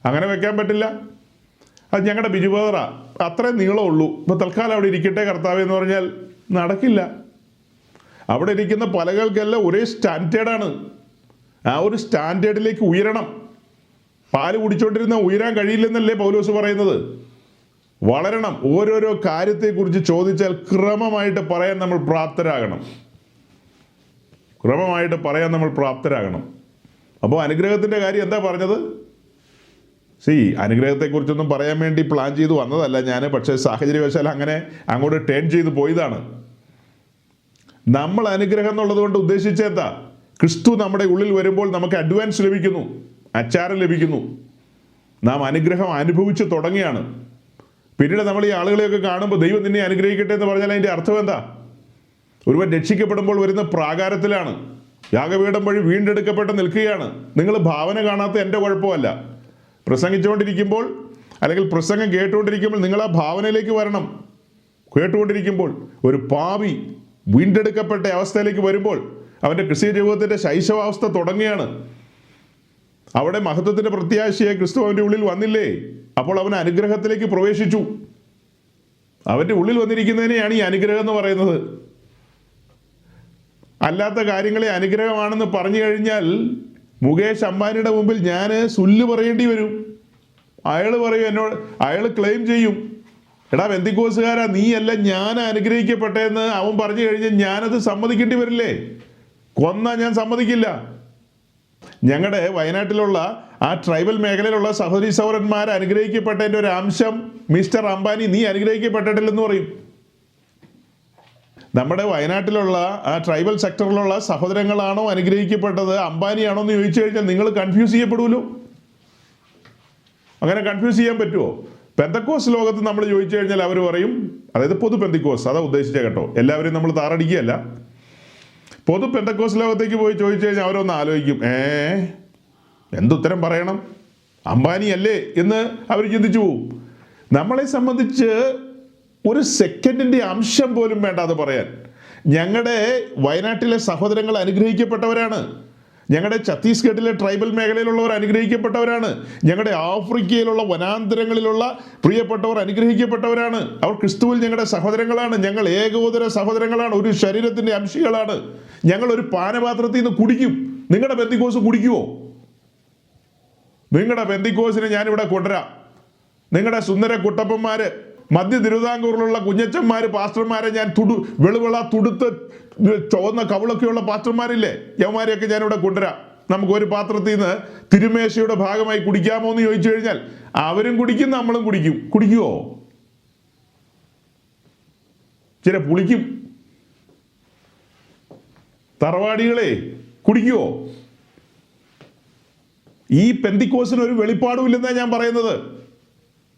അങ്ങനെ വെക്കാൻ പറ്റില്ല. അത് ഞങ്ങളുടെ ബിജുബേറ, അത്രയും നീളമുള്ളൂ, ഇപ്പോൾ തൽക്കാലം അവിടെ ഇരിക്കട്ടെ കർത്താവ് എന്ന് പറഞ്ഞാൽ നടക്കില്ല. അവിടെ ഇരിക്കുന്ന പലകൾക്കെല്ലാം ഒരേ സ്റ്റാൻഡേർഡാണ്. ആ ഒരു സ്റ്റാൻഡേർഡിലേക്ക് ഉയരണം. പാല് കുടിച്ചോണ്ടിരുന്ന ഉയരാൻ കഴിയില്ലെന്നല്ലേ പൗലോസ് പറയുന്നത്? വളരണം. ഓരോരോ കാര്യത്തെക്കുറിച്ച് ചോദിച്ചാൽ ക്രമമായിട്ട് പറയാൻ നമ്മൾ പ്രാപ്തരാകണം. ക്രമമായിട്ട് പറയാൻ നമ്മൾ പ്രാപ്തരാകണം. അപ്പോൾ അനുഗ്രഹത്തിൻ്റെ കാര്യം എന്താ പറഞ്ഞത്? അനുഗ്രഹത്തെക്കുറിച്ചൊന്നും പറയാൻ വേണ്ടി പ്ലാൻ ചെയ്ത് വന്നതല്ല ഞാൻ, പക്ഷേ സാഹചര്യവശാൽ അങ്ങനെ അങ്ങോട്ട് ടേൺ ചെയ്ത് പോയതാണ്. നമ്മൾ അനുഗ്രഹം എന്നുള്ളത് കൊണ്ട് ഉദ്ദേശിച്ചെന്താ? ക്രിസ്തു നമ്മുടെ ഉള്ളിൽ വരുമ്പോൾ നമുക്ക് അഡ്വാൻസ് ലഭിക്കുന്നു, അച്ചാരം ലഭിക്കുന്നു. നാം അനുഗ്രഹം അനുഭവിച്ച് തുടങ്ങിയാണ്. പിന്നീട് നമ്മൾ ഈ ആളുകളെയൊക്കെ കാണുമ്പോൾ ദൈവം നിന്നെ അനുഗ്രഹിക്കട്ടെ എന്ന് പറഞ്ഞാൽ അതിൻ്റെ അർത്ഥം എന്താ? ഒരുവൻ രക്ഷിക്കപ്പെടുമ്പോൾ വരുന്ന പ്രാകാരത്തിലാണ്, യാഗപീഠം വഴി വീണ്ടെടുക്കപ്പെട്ട് നിൽക്കുകയാണ്. നിങ്ങൾ ഭാവന കാണാത്ത എൻ്റെ കുഴപ്പമല്ല. പ്രസംഗിച്ചുകൊണ്ടിരിക്കുമ്പോൾ അല്ലെങ്കിൽ പ്രസംഗം കേട്ടുകൊണ്ടിരിക്കുമ്പോൾ നിങ്ങൾ ആ ഭാവനയിലേക്ക് വരണം. കേട്ടുകൊണ്ടിരിക്കുമ്പോൾ ഒരു പാപി വീണ്ടെടുക്കപ്പെട്ട അവസ്ഥയിലേക്ക് വരുമ്പോൾ അവൻ്റെ ക്രിസ്തീയ ജീവിതത്തിൻ്റെ ശൈശവാവസ്ഥ തുടങ്ങുകയാണ്. അവിടെ മഹത്വത്തിൻ്റെ പ്രത്യാശയെ ക്രിസ്തു അവൻ്റെ ഉള്ളിൽ വന്നില്ലേ? അപ്പോൾ അവൻ അനുഗ്രഹത്തിലേക്ക് പ്രവേശിച്ചു. അവൻ്റെ ഉള്ളിൽ വന്നിരിക്കുന്നതിനെയാണ് ഈ അനുഗ്രഹം എന്ന് പറയുന്നത്. അല്ലാത്ത കാര്യങ്ങളെ അനുഗ്രഹമാണെന്ന് പറഞ്ഞു കഴിഞ്ഞാൽ മുകേഷ് അംബാനിയുടെ മുമ്പിൽ ഞാൻ സുല്ല് പറയേണ്ടി വരും. അയാൾ പറയും എന്നോട്, അയാൾ ക്ലെയിം ചെയ്യും, എടാ പെന്തിക്കോസുകാരാ, നീയല്ല ഞാൻ അനുഗ്രഹിക്കപ്പെട്ടതെന്ന് അവൻ പറഞ്ഞു കഴിഞ്ഞാൽ ഞാനത് സമ്മതിക്കേണ്ടി വരില്ലേ? കൊന്നാ ഞാൻ സമ്മതിക്കില്ല. ഞങ്ങളുടെ വയനാട്ടിലുള്ള ആ ട്രൈബൽ മേഖലയിലുള്ള സഹോദരി സഹോദരന്മാർ അനുഗ്രഹിക്കപ്പെട്ടതിൻ്റെ ഒരു അംശം മിസ്റ്റർ അംബാനി നീ അനുഗ്രഹിക്കപ്പെട്ടിട്ടില്ലെന്ന് പറയും. നമ്മുടെ വയനാട്ടിലുള്ള ആ ട്രൈബൽ സെക്ടറിലുള്ള സഹോദരങ്ങളാണോ അനുഗ്രഹിക്കപ്പെട്ടത്, അംബാനിയാണോ എന്ന് ചോദിച്ചു കഴിഞ്ഞാൽ നിങ്ങൾ കൺഫ്യൂസ് ചെയ്യപ്പെടുമല്ലോ. അങ്ങനെ കൺഫ്യൂസ് ചെയ്യാൻ പറ്റുമോ? പെന്തക്കോസ് ലോകത്ത് നമ്മൾ ചോദിച്ചു കഴിഞ്ഞാൽ അവർ പറയും, അതായത് പൊതു പെന്തക്കോസ്, അതാ ഉദ്ദേശിച്ചേ കേട്ടോ, എല്ലാവരെയും നമ്മൾ താറടിക്കുകയല്ല. പൊതു പെന്തക്കോസ് ലോകത്തേക്ക് പോയി ചോദിച്ചു കഴിഞ്ഞാൽ അവരൊന്ന് ആലോചിക്കും, എന്തുത്തരം പറയണം, അംബാനി അല്ലേ എന്ന് അവർ ചിന്തിച്ചു പോവും. നമ്മളെ സംബന്ധിച്ച് ഒരു സെക്കൻഡിൻ്റെ അംശം പോലും വേണ്ട അത് പറയാൻ. ഞങ്ങളുടെ വയനാട്ടിലെ സഹോദരങ്ങൾ അനുഗ്രഹിക്കപ്പെട്ടവരാണ്. ഞങ്ങളുടെ ഛത്തീസ്ഗഡിലെ ട്രൈബൽ മേഖലയിലുള്ളവർ അനുഗ്രഹിക്കപ്പെട്ടവരാണ്. ഞങ്ങളുടെ ആഫ്രിക്കയിലുള്ള വനാന്തരങ്ങളിലുള്ള പ്രിയപ്പെട്ടവർ അനുഗ്രഹിക്കപ്പെട്ടവരാണ്. അവർ ക്രിസ്തുവിൽ ഞങ്ങളുടെ സഹോദരങ്ങളാണ്. ഞങ്ങൾ ഏകോദര സഹോദരങ്ങളാണ്, ഒരു ശരീരത്തിൻ്റെ അംശികളാണ്. ഞങ്ങൾ ഒരു പാനപാത്രത്തിൽ നിന്ന് കുടിക്കും. നിങ്ങളുടെ പെന്തിക്കോസ് കുടിക്കുമോ? നിങ്ങളുടെ പെന്തിക്കോസിനെ ഞാനിവിടെ കൊണ്ടുവരാം. നിങ്ങളുടെ സുന്ദര കുട്ടപ്പന്മാര്, മധ്യ തിരുവിതാംകൂറിലുള്ള കുഞ്ഞച്ചന്മാർ, പാസ്റ്റർമാരെ ഞാൻ വെളുവിള തുടുത്ത് ചുവന്ന കവിളൊക്കെയുള്ള പാസ്റ്റർമാരില്ലേ, യവന്മാരെയൊക്കെ ഞാനിവിടെ കൊണ്ടുവരാം. നമുക്കൊരു പാത്രത്തിൽ നിന്ന് തിരുമേശയുടെ ഭാഗമായി കുടിക്കാമോ എന്ന് ചോദിച്ചു കഴിഞ്ഞാൽ അവരും കുടിക്കും, നമ്മളും കുടിക്കും. കുടിക്കുമോ? ചില പുളിക്കും. തറവാടികളെ കുടിക്കുമോ? ഈ പെന്തിക്കോസിന് ഒരു വെളിപ്പാടുമില്ലെന്നാണ് ഞാൻ പറയുന്നത്.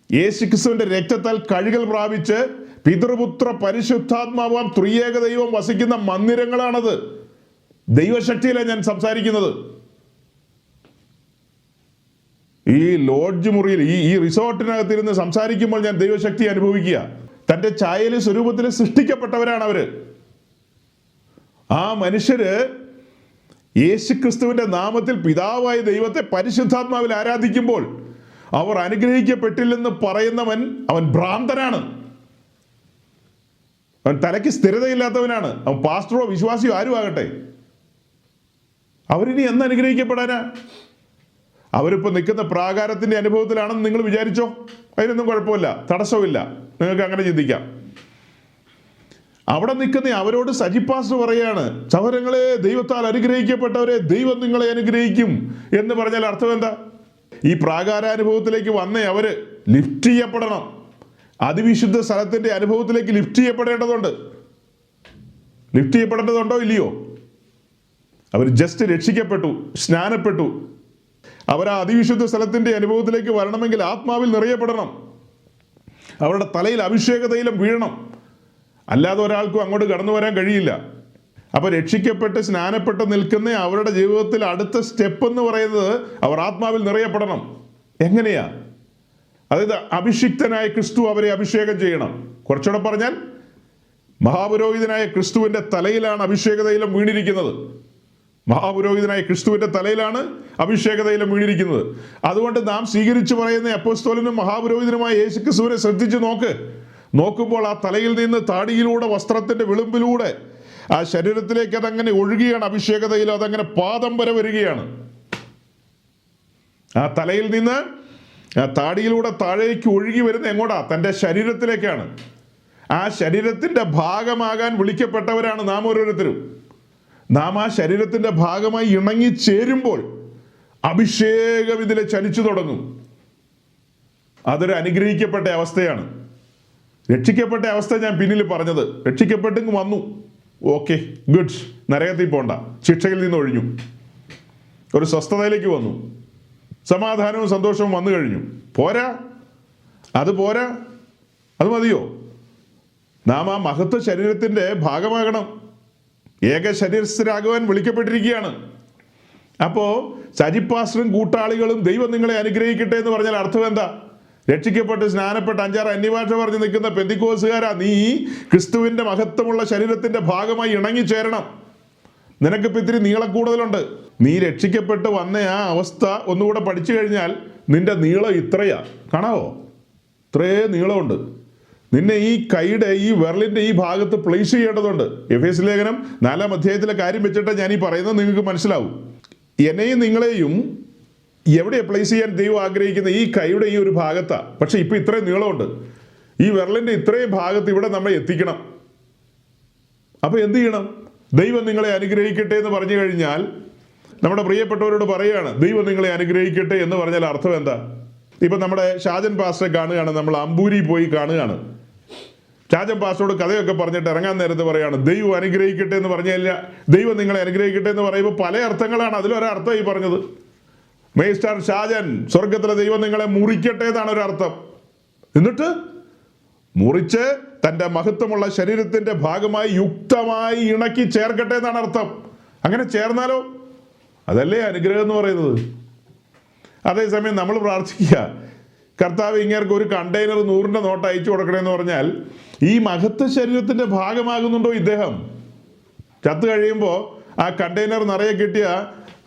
യേശുക്രിസ്തുവിന്റെ രക്തത്താൽ കഴുകൽ പ്രാപിച്ച് പിതൃപുത്ര പരിശുദ്ധാത്മാവാം ത്രിയേക ദൈവം വസിക്കുന്ന മന്ദിരങ്ങളാണത്. ദൈവശക്തിയിലാണ് ഞാൻ സംസാരിക്കുന്നത്. ഈ ലോഡ്ജ് മുറിയിൽ ഈ റിസോർട്ടിനകത്തിരുന്ന് സംസാരിക്കുമ്പോൾ ഞാൻ ദൈവശക്തി അനുഭവിക്കുക. തൻ്റെ ഛായയിലും സ്വരൂപത്തിലും സൃഷ്ടിക്കപ്പെട്ടവരാണ് അവര്. ആ മനുഷ്യര് യേശുക്രിസ്തുവിന്റെ നാമത്തിൽ പിതാവായ ദൈവത്തെ പരിശുദ്ധാത്മാവിൽ ആരാധിക്കുമ്പോൾ അവർ അനുഗ്രഹിക്കപ്പെട്ടില്ലെന്ന് പറയുന്നവൻ അവൻ ഭ്രാന്തനാണ്. അവൻ തലയ്ക്ക് സ്ഥിരതയില്ലാത്തവനാണ്. അവൻ പാസ്റ്ററോ വിശ്വാസിയോ ആരും ആകട്ടെ, അവരിനി എന്ന് അനുഗ്രഹിക്കപ്പെടാനാ? അവരിപ്പോൾ നിൽക്കുന്ന പ്രാകാരത്തിന്റെ അനുഭവത്തിലാണെന്ന് നിങ്ങൾ വിചാരിച്ചോ? അതിനൊന്നും കുഴപ്പമില്ല, തടസ്സമില്ല. നിങ്ങൾക്ക് അങ്ങനെ ചിന്തിക്കാം. അവിടെ നിൽക്കുന്ന അവരോട് സജി പാസ്റ്റർ പറയാണ്, സഹോദരങ്ങളെ, ദൈവത്താൽ അനുഗ്രഹിക്കപ്പെട്ടവരെ ദൈവം നിങ്ങളെ അനുഗ്രഹിക്കും എന്ന് പറഞ്ഞാൽ അർത്ഥം എന്താ? ഈ പ്രാകാരാനുഭവത്തിലേക്ക് വന്നേ അവര് ലിഫ്റ്റ് ചെയ്യപ്പെടണം. അതിവിശുദ്ധ സ്ഥലത്തിൻ്റെ അനുഭവത്തിലേക്ക് ലിഫ്റ്റ് ചെയ്യപ്പെടേണ്ടതുണ്ടോ ഇല്ലയോ? അവർ ജസ്റ്റ് രക്ഷിക്കപ്പെട്ടു, സ്നാനപ്പെട്ടു. അവർ ആ അതിവിശുദ്ധ സ്ഥലത്തിൻ്റെ അനുഭവത്തിലേക്ക് വരണമെങ്കിൽ ആത്മാവിൽ നിറയപ്പെടണം. അവരുടെ തലയിൽ അഭിഷേക തൈലം വീഴണം. അല്ലാതെ ഒരാൾക്കും അങ്ങോട്ട് കടന്നു വരാൻ കഴിയില്ല. അപ്പോൾ രക്ഷിക്കപ്പെട്ട് സ്നാനപ്പെട്ട് നിൽക്കുന്ന അവരുടെ ജീവിതത്തിൽ അടുത്ത സ്റ്റെപ്പ് എന്ന് പറയുന്നത് അവർ ആത്മാവിൽ നിറയപ്പെടണം. എങ്ങനെയാ? അതായത് അഭിഷിക്തനായ ക്രിസ്തു അവരെ അഭിഷേകം ചെയ്യണം. കുറച്ചുകൂടെ പറഞ്ഞാൽ മഹാപുരോഹിതനായ ക്രിസ്തുവിൻ്റെ തലയിലാണ് അഭിഷേക തൈലം വീണിരിക്കുന്നത്. മഹാപുരോഹിതനായ ക്രിസ്തുവിൻ്റെ തലയിലാണ് അഭിഷേക തൈലം വീണിരിക്കുന്നത്. അതുകൊണ്ട് നാം സ്വീകരിച്ചു പറയുന്ന അപ്പോസ്തലനും മഹാപുരോഹിതനുമായ യേശുക്രിസ്തുവിനെ ശ്രദ്ധിച്ച് നോക്കുമ്പോൾ ആ തലയിൽ നിന്ന് താടിയിലൂടെ വസ്ത്രത്തിൻ്റെ വിളുമ്പിലൂടെ ആ ശരീരത്തിലേക്ക് അതങ്ങനെ ഒഴുകുകയാണ്. അഭിഷേക തൈലം അതങ്ങനെ പാദം വരെ വരികയാണ്. ആ തലയിൽ നിന്ന് ആ താടിയിലൂടെ താഴേക്ക് ഒഴുകി വരുന്ന എങ്ങോട്ടാ? തൻ്റെ ശരീരത്തിലേക്കാണ്. ആ ശരീരത്തിൻ്റെ ഭാഗമാകാൻ വിളിക്കപ്പെട്ടവരാണ് നാം ഓരോരുത്തരും. നാം ആ ശരീരത്തിൻ്റെ ഭാഗമായി ഇണങ്ങിച്ചേരുമ്പോൾ അഭിഷേകം ഇതിലെ ചലിച്ചു തുടങ്ങും. അതൊരു അനുഗ്രഹിക്കപ്പെട്ട അവസ്ഥയാണ്. രക്ഷിക്കപ്പെട്ട അവസ്ഥ ഞാൻ പിന്നിൽ പറഞ്ഞത്. രക്ഷിക്കപ്പെട്ടെങ്കിൽ വന്നു, ഓക്കെ, ഗുഡ്, നരകത്തിൽ പോണ്ട, ശിക്ഷയിൽ നിന്ന് ഒഴിഞ്ഞു, ഒരു സ്വസ്ഥതയിലേക്ക് വന്നു, സമാധാനവും സന്തോഷവും വന്നു കഴിഞ്ഞു. പോരാ, അത് മതിയോ? നാം ആ മഹത്വ ശരീരത്തിൻ്റെ ഭാഗമാകണം. ഏക ശരീരസ്ഥരാകുവാൻ വിളിക്കപ്പെട്ടിരിക്കുകയാണ്. അപ്പോൾ സജി പാസ്റ്ററും കൂട്ടാളികളും ദൈവം നിങ്ങളെ അനുഗ്രഹിക്കട്ടെ എന്ന് പറഞ്ഞാൽ അർത്ഥം എന്താ? രക്ഷിക്കപ്പെട്ട് സ്നാനപ്പെട്ട് 5-6 അന്യഭാഷ പറഞ്ഞ് നിൽക്കുന്ന പെന്തിക്കോസുകാരാ, നീ ക്രിസ്തുവിൻ്റെ മഹത്വമുള്ള ശരീരത്തിൻ്റെ ഭാഗമായി ഇണങ്ങിച്ചേരണം. നിനക്കിപ്പോൾ ഇത്തിരി നീളം കൂടുതലുണ്ട്. നീ രക്ഷിക്കപ്പെട്ട് വന്ന ആ അവസ്ഥ ഒന്നുകൂടെ പഠിച്ചു കഴിഞ്ഞാൽ നിന്റെ നീളം ഇത്രയാ, കാണാവോ? ഇത്രേ നീളമുണ്ട്. നിന്നെ ഈ കൈയുടെ ഈ വിരലിൻ്റെ ഈ ഭാഗത്ത് പ്ലേസ് ചെയ്യേണ്ടതുണ്ട്. എഫേസ്യ ലേഖനം 4-ാം അധ്യായത്തിലെ കാര്യം വെച്ചിട്ട് ഞാൻ ഈ പറയുന്നത് നിങ്ങൾക്ക് മനസ്സിലാവും. എന്നെയും നിങ്ങളെയും എവിടെയാണ് പ്ലേസ് ചെയ്യാൻ ദൈവം ആഗ്രഹിക്കുന്നത്? ഈ കൈയുടെ ഈ ഒരു ഭാഗത്താണ്. പക്ഷെ ഇപ്പം ഇത്രയും നീളമുണ്ട്. ഈ വിരലിൻ്റെ ഇത്രയും ഭാഗത്ത് ഇവിടെ നമ്മൾ എത്തിക്കണം. അപ്പോൾ എന്ത് ചെയ്യണം? ദൈവം നിങ്ങളെ അനുഗ്രഹിക്കട്ടെ എന്ന് പറഞ്ഞു കഴിഞ്ഞാൽ നമ്മുടെ പ്രിയപ്പെട്ടവരോട് പറയുകയാണ്, ദൈവം നിങ്ങളെ അനുഗ്രഹിക്കട്ടെ എന്ന് പറഞ്ഞാൽ അർത്ഥം എന്താ? ഇപ്പം നമ്മുടെ ഷാജൻ പാസ്റ്ററെ കാണുകയാണ്, നമ്മൾ അമ്പൂരി പോയി കാണുകയാണ്. ഷാജൻ പാസ്റ്ററോട് കഥയൊക്കെ പറഞ്ഞിട്ട് ഇറങ്ങാൻ നേരത്ത് പറയാണ്, ദൈവം അനുഗ്രഹിക്കട്ടെ എന്ന് പറഞ്ഞു കഴിഞ്ഞാൽ, ദൈവം നിങ്ങളെ അനുഗ്രഹിക്കട്ടെ എന്ന് പറയുമ്പോൾ പല അർത്ഥങ്ങളാണ്. അതിലൊരർത്ഥം ഈ പറഞ്ഞത്, മേസ്റ്റർ ഷാജൻ, സ്വർഗത്തിലെ ദൈവം നിങ്ങളെ മുറിക്കട്ടെ എന്നാണ് ഒരർത്ഥം. എന്നിട്ട് മുറിച്ച് തൻ്റെ മഹത്വമുള്ള ശരീരത്തിൻ്റെ ഭാഗമായി യുക്തമായി ഇണക്കി ചേർക്കട്ടെ എന്നാണ് അർത്ഥം. അങ്ങനെ ചേർന്നാലോ? അതല്ലേ അനുഗ്രഹം എന്ന് പറയുന്നത്. അതേസമയം നമ്മൾ പ്രാർത്ഥിക്കുക, കർത്താവ് ഇങ്ങേർക്ക് ഒരു കണ്ടെയ്നർ 100-ന്റെ നോട്ട് അയച്ചു കൊടുക്കണമെന്ന് പറഞ്ഞാൽ ഈ മഹത്വ ശരീരത്തിൻ്റെ ഭാഗമാകുന്നുണ്ടോ ഇദ്ദേഹം? ചത്തു കഴിയുമ്പോൾ ആ കണ്ടെയ്നർ നിറയെ കിട്ടിയ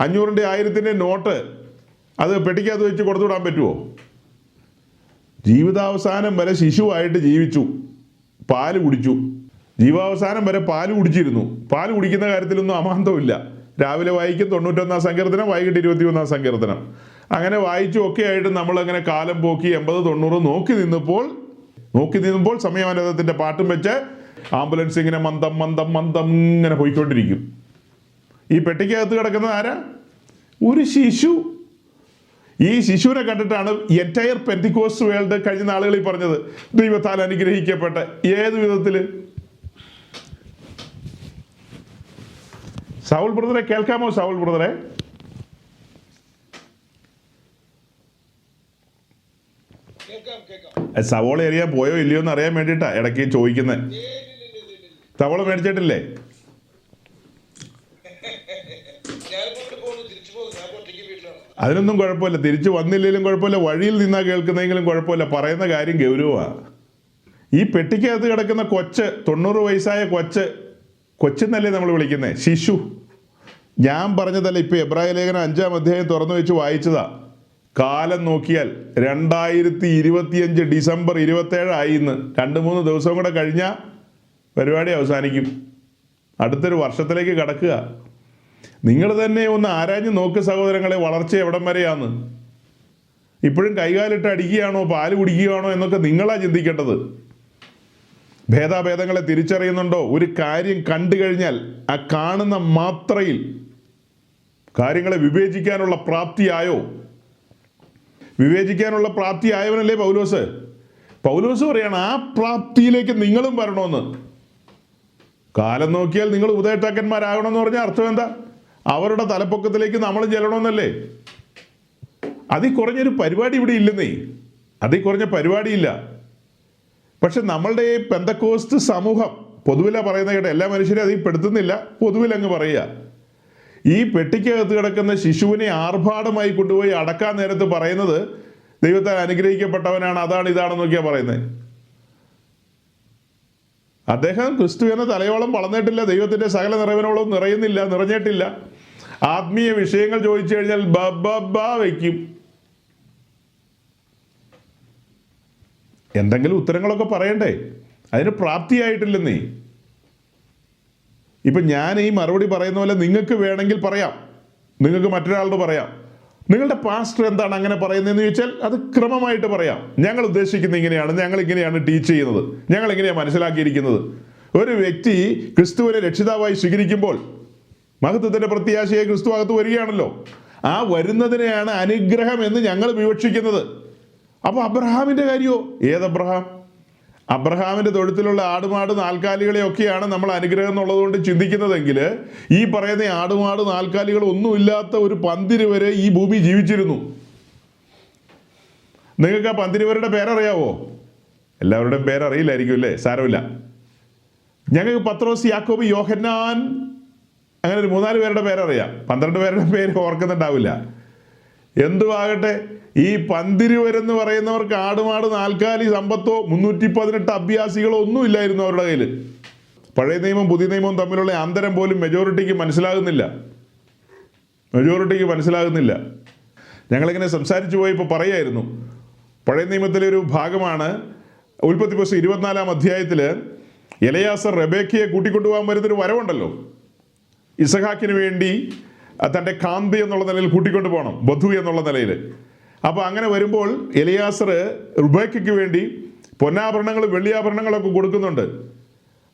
500-ന്റെ 1000-ന്റെ നോട്ട് അത് പെട്ടിക്കകത്ത് വെച്ച് കൊടുത്തുവിടാൻ പറ്റുമോ? ജീവിതാവസാനം വരെ ശിശുവായിട്ട് ജീവിച്ചു, പാല് കുടിച്ചു. ജീവാവസാനം വരെ പാല് കുടിച്ചിരുന്നു. പാല് കുടിക്കുന്ന കാര്യത്തിലൊന്നും അമാന്തമില്ല. രാവിലെ വായിക്കും 91-ാം സങ്കീർത്തനം, വൈകിട്ട് 21-ാം സങ്കീർത്തനം. അങ്ങനെ വായിച്ചും ഒക്കെ ആയിട്ട് നമ്മളങ്ങനെ കാലം പോക്കി 80-90 നോക്കി നിന്നപ്പോൾ സമയമാനന്ദത്തിൻ്റെ പാട്ടും വെച്ച് ആംബുലൻസ് ഇങ്ങനെ മന്ദം ഇങ്ങനെ പോയിക്കൊണ്ടിരിക്കും. ഈ പെട്ടിക്കകത്ത് കിടക്കുന്നത് ആരാ? ഒരു ശിശു. ഈ ശിശുവിനെ കണ്ടിട്ടാണ് എൻറ്റയർ പെന്തിക്കോസ്റ്റ് വേൾഡ് കഴിഞ്ഞ നാളുകളിൽ പറഞ്ഞത് ദൈവത്താൽ അനുഗ്രഹിക്കപ്പെട്ട. ഏത് വിധത്തിൽ? സൗൾ ബ്രദറെ കേൾക്കാമോ? സൗൾ ബ്രദറെ, സവോള എറിയാൻ പോയോ ഇല്ലയോ എന്ന് അറിയാൻ വേണ്ടിയിട്ടാ ഇടയ്ക്ക് ചോദിക്കുന്നത്. സവോള മേടിച്ചിട്ടില്ലേ? അതിനൊന്നും കുഴപ്പമില്ല, തിരിച്ചു വന്നില്ലെങ്കിലും കുഴപ്പമില്ല, വഴിയിൽ നിന്നാ കേൾക്കുന്നെങ്കിലും കുഴപ്പമില്ല. പറയുന്ന കാര്യം ഗൗരവമാണ്. ഈ പെട്ടിക്കകത്ത് കിടക്കുന്ന കൊച്ച്, 90 വയസ്സായ കൊച്ചെന്നല്ലേ നമ്മൾ വിളിക്കുന്നത്, ശിശു. ഞാൻ പറഞ്ഞതല്ല, ഇപ്പം എബ്രായ ലേഖനം 5-ാം അധ്യായം തുറന്നു വെച്ച് വായിച്ചതാ. കാലം നോക്കിയാൽ 2025 ഡിസംബർ 27 ആയിന്ന്. 2-3 ദിവസം കൂടെ കഴിഞ്ഞാൽ പരിപാടി അവസാനിക്കും. അടുത്തൊരു വർഷത്തിലേക്ക് കടക്കുക. നിങ്ങൾ തന്നെ ഒന്ന് ആരാഞ്ഞ് നോക്ക് സഹോദരങ്ങളെ, വളർച്ച എവിടം വരെയാന്ന്. ഇപ്പോഴും കൈകാലിട്ട് അടിക്കുകയാണോ പാല് കുടിക്കുകയാണോ എന്നൊക്കെ നിങ്ങളാ ചിന്തിക്കേണ്ടത്. ഭേദാഭേദങ്ങളെ തിരിച്ചറിയുന്നുണ്ടോ? ഒരു കാര്യം കണ്ടു കഴിഞ്ഞാൽ ആ കാണുന്ന മാത്രയിൽ കാര്യങ്ങളെ വിവേചിക്കാനുള്ള പ്രാപ്തിയായോ? വിവേചിക്കാനുള്ള പ്രാപ്തിയായവനല്ലേ പൗലോസ്? പൗലോസ് പറയാണ് ആ പ്രാപ്തിയിലേക്ക് നിങ്ങളും വരണമെന്ന്. കാലം നോക്കിയാൽ നിങ്ങൾ ഉപദേഷ്ടാക്കന്മാരാകണമെന്ന് പറഞ്ഞാൽ അർത്ഥം എന്താ? അവരുടെ തലപ്പൊക്കത്തിലേക്ക് നമ്മൾ ചെല്ലണമെന്നല്ലേ. അതിൽ കുറഞ്ഞൊരു പരിപാടി ഇവിടെ ഇല്ലെന്നേ, അതിൽ കുറഞ്ഞ പരിപാടിയില്ല. പക്ഷെ നമ്മളുടെ ഈ പെന്തക്കോസ്ത് സമൂഹം പൊതുവിലാണ് പറയുന്നത് കേട്ടോ, എല്ലാ മനുഷ്യരും അതിൽ പെടുത്തുന്നില്ല, പൊതുവിലങ്ങ് പറയുക. ഈ പെട്ടിക്കകത്ത് കിടക്കുന്ന ശിശുവിനെ ആർഭാടമായി കൊണ്ടുപോയി അടക്കാൻ നേരത്ത് പറയുന്നത് ദൈവത്താൽ അനുഗ്രഹിക്കപ്പെട്ടവനാണ്, അതാണ് ഇതാണെന്നൊക്കെയാണ് പറയുന്നത്. അദ്ദേഹം ക്രിസ്തു എന്ന തലയോളം വളർന്നിട്ടില്ല, ദൈവത്തിൻ്റെ സകല നിറവിനോളം നിറഞ്ഞിട്ടില്ല. ആത്മീയ വിഷയങ്ങൾ ചോദിച്ചു കഴിഞ്ഞാൽ ബബ വയ്ക്കും. എന്തെങ്കിലും ഉത്തരങ്ങളൊക്കെ പറയണ്ടേ? അതിന് പ്രാപ്തിയായിട്ടില്ലെന്നേ. ഇപ്പം ഞാൻ ഈ മറുപടി പറയുന്ന പോലെ നിങ്ങൾക്ക് വേണമെങ്കിൽ പറയാം, നിങ്ങൾക്ക് മറ്റൊരാളോട് പറയാം. നിങ്ങളുടെ പാസ്റ്റർ എന്താണ് അങ്ങനെ പറയുന്നതെന്ന് ചോദിച്ചാൽ അത് ക്രമമായിട്ട് പറയാം. ഞങ്ങൾ ഉദ്ദേശിക്കുന്നത് ഇങ്ങനെയാണ്, ഞങ്ങൾ ഇങ്ങനെയാണ് ടീച്ച് ചെയ്യുന്നത്, ഞങ്ങൾ ഇങ്ങനെയാണ് മനസ്സിലാക്കിയിരിക്കുന്നത്. ഒരു വ്യക്തി ക്രിസ്തുവിനെ രക്ഷിതാവായി സ്വീകരിക്കുമ്പോൾ മഹത്വത്തിൻ്റെ പ്രത്യാശയെ ക്രിസ്തു അകത്ത് വരികയാണല്ലോ. ആ വരുന്നതിനെയാണ് അനുഗ്രഹം എന്ന് ഞങ്ങൾ വിവക്ഷിക്കുന്നത്. അപ്പോൾ അബ്രഹാമിൻ്റെ കാര്യമോ? ഏതബ്രഹാം? അബ്രഹാമിൻ്റെ തൊഴുത്തിലുള്ള ആടുമാട് നാൽക്കാലികളെയൊക്കെയാണ് നമ്മൾ അനുഗ്രഹം എന്നുള്ളതുകൊണ്ട് ചിന്തിക്കുന്നതെങ്കിൽ ഈ പറയുന്ന ആടുമാട് നാൽക്കാലികൾ ഒന്നുമില്ലാത്ത ഒരു പന്തിര് വരെ ഈ ഭൂമി ജീവിച്ചിരുന്നു. നിങ്ങൾക്ക് ആ പന്തിരുവരുടെ പേരറിയാവോ? എല്ലാവരുടെയും പേരറിയില്ലായിരിക്കും അല്ലേ? സാരമില്ല. ഞങ്ങൾക്ക് പത്രോസ്, യാക്കോബ്, യോഹന്നാൻ, അങ്ങനെ ഒരു 3-4 പേരുടെ പേരറിയാം. 12 പേരുടെ പേര് ഓർക്കുന്നുണ്ടാവില്ല. എന്തുവാകട്ടെ, ഈ പന്തിരുവരെന്ന് പറയുന്നവർക്ക് ആടുമാട് നാൽക്കാലി സമ്പത്തോ 318 അഭ്യാസികളോ ഒന്നും ഇല്ലായിരുന്നു അവരുടെ കയ്യിൽ. പഴയ നിയമം പുതിയ നിയമവും തമ്മിലുള്ള അന്തരം പോലും മെജോറിറ്റിക്ക് മനസ്സിലാകുന്നില്ല. ഞങ്ങളിങ്ങനെ സംസാരിച്ചു പോയപ്പോൾ പറയായിരുന്നു, പഴയ നിയമത്തിലെ ഒരു ഭാഗമാണ് ഉൽപ്പത്തി പുസ്തകം 24-ാം അധ്യായത്തിൽ എലയാസർ റെബേക്കയെ കൂട്ടിക്കൊണ്ടുപോകാൻ വരുന്നൊരു വരവുണ്ടല്ലോ. ഇസഹാക്കിന് വേണ്ടി തൻ്റെ കാന്തി എന്നുള്ള നിലയിൽ കൂട്ടിക്കൊണ്ടു പോകണം, വധു എന്നുള്ള നിലയിൽ. അപ്പോൾ അങ്ങനെ വരുമ്പോൾ എലിയാസർ റുബേക്കയ്ക്ക് വേണ്ടി പൊന്നാഭരണങ്ങളും വെള്ളിയാഭരണങ്ങളൊക്കെ കൊടുക്കുന്നുണ്ട്.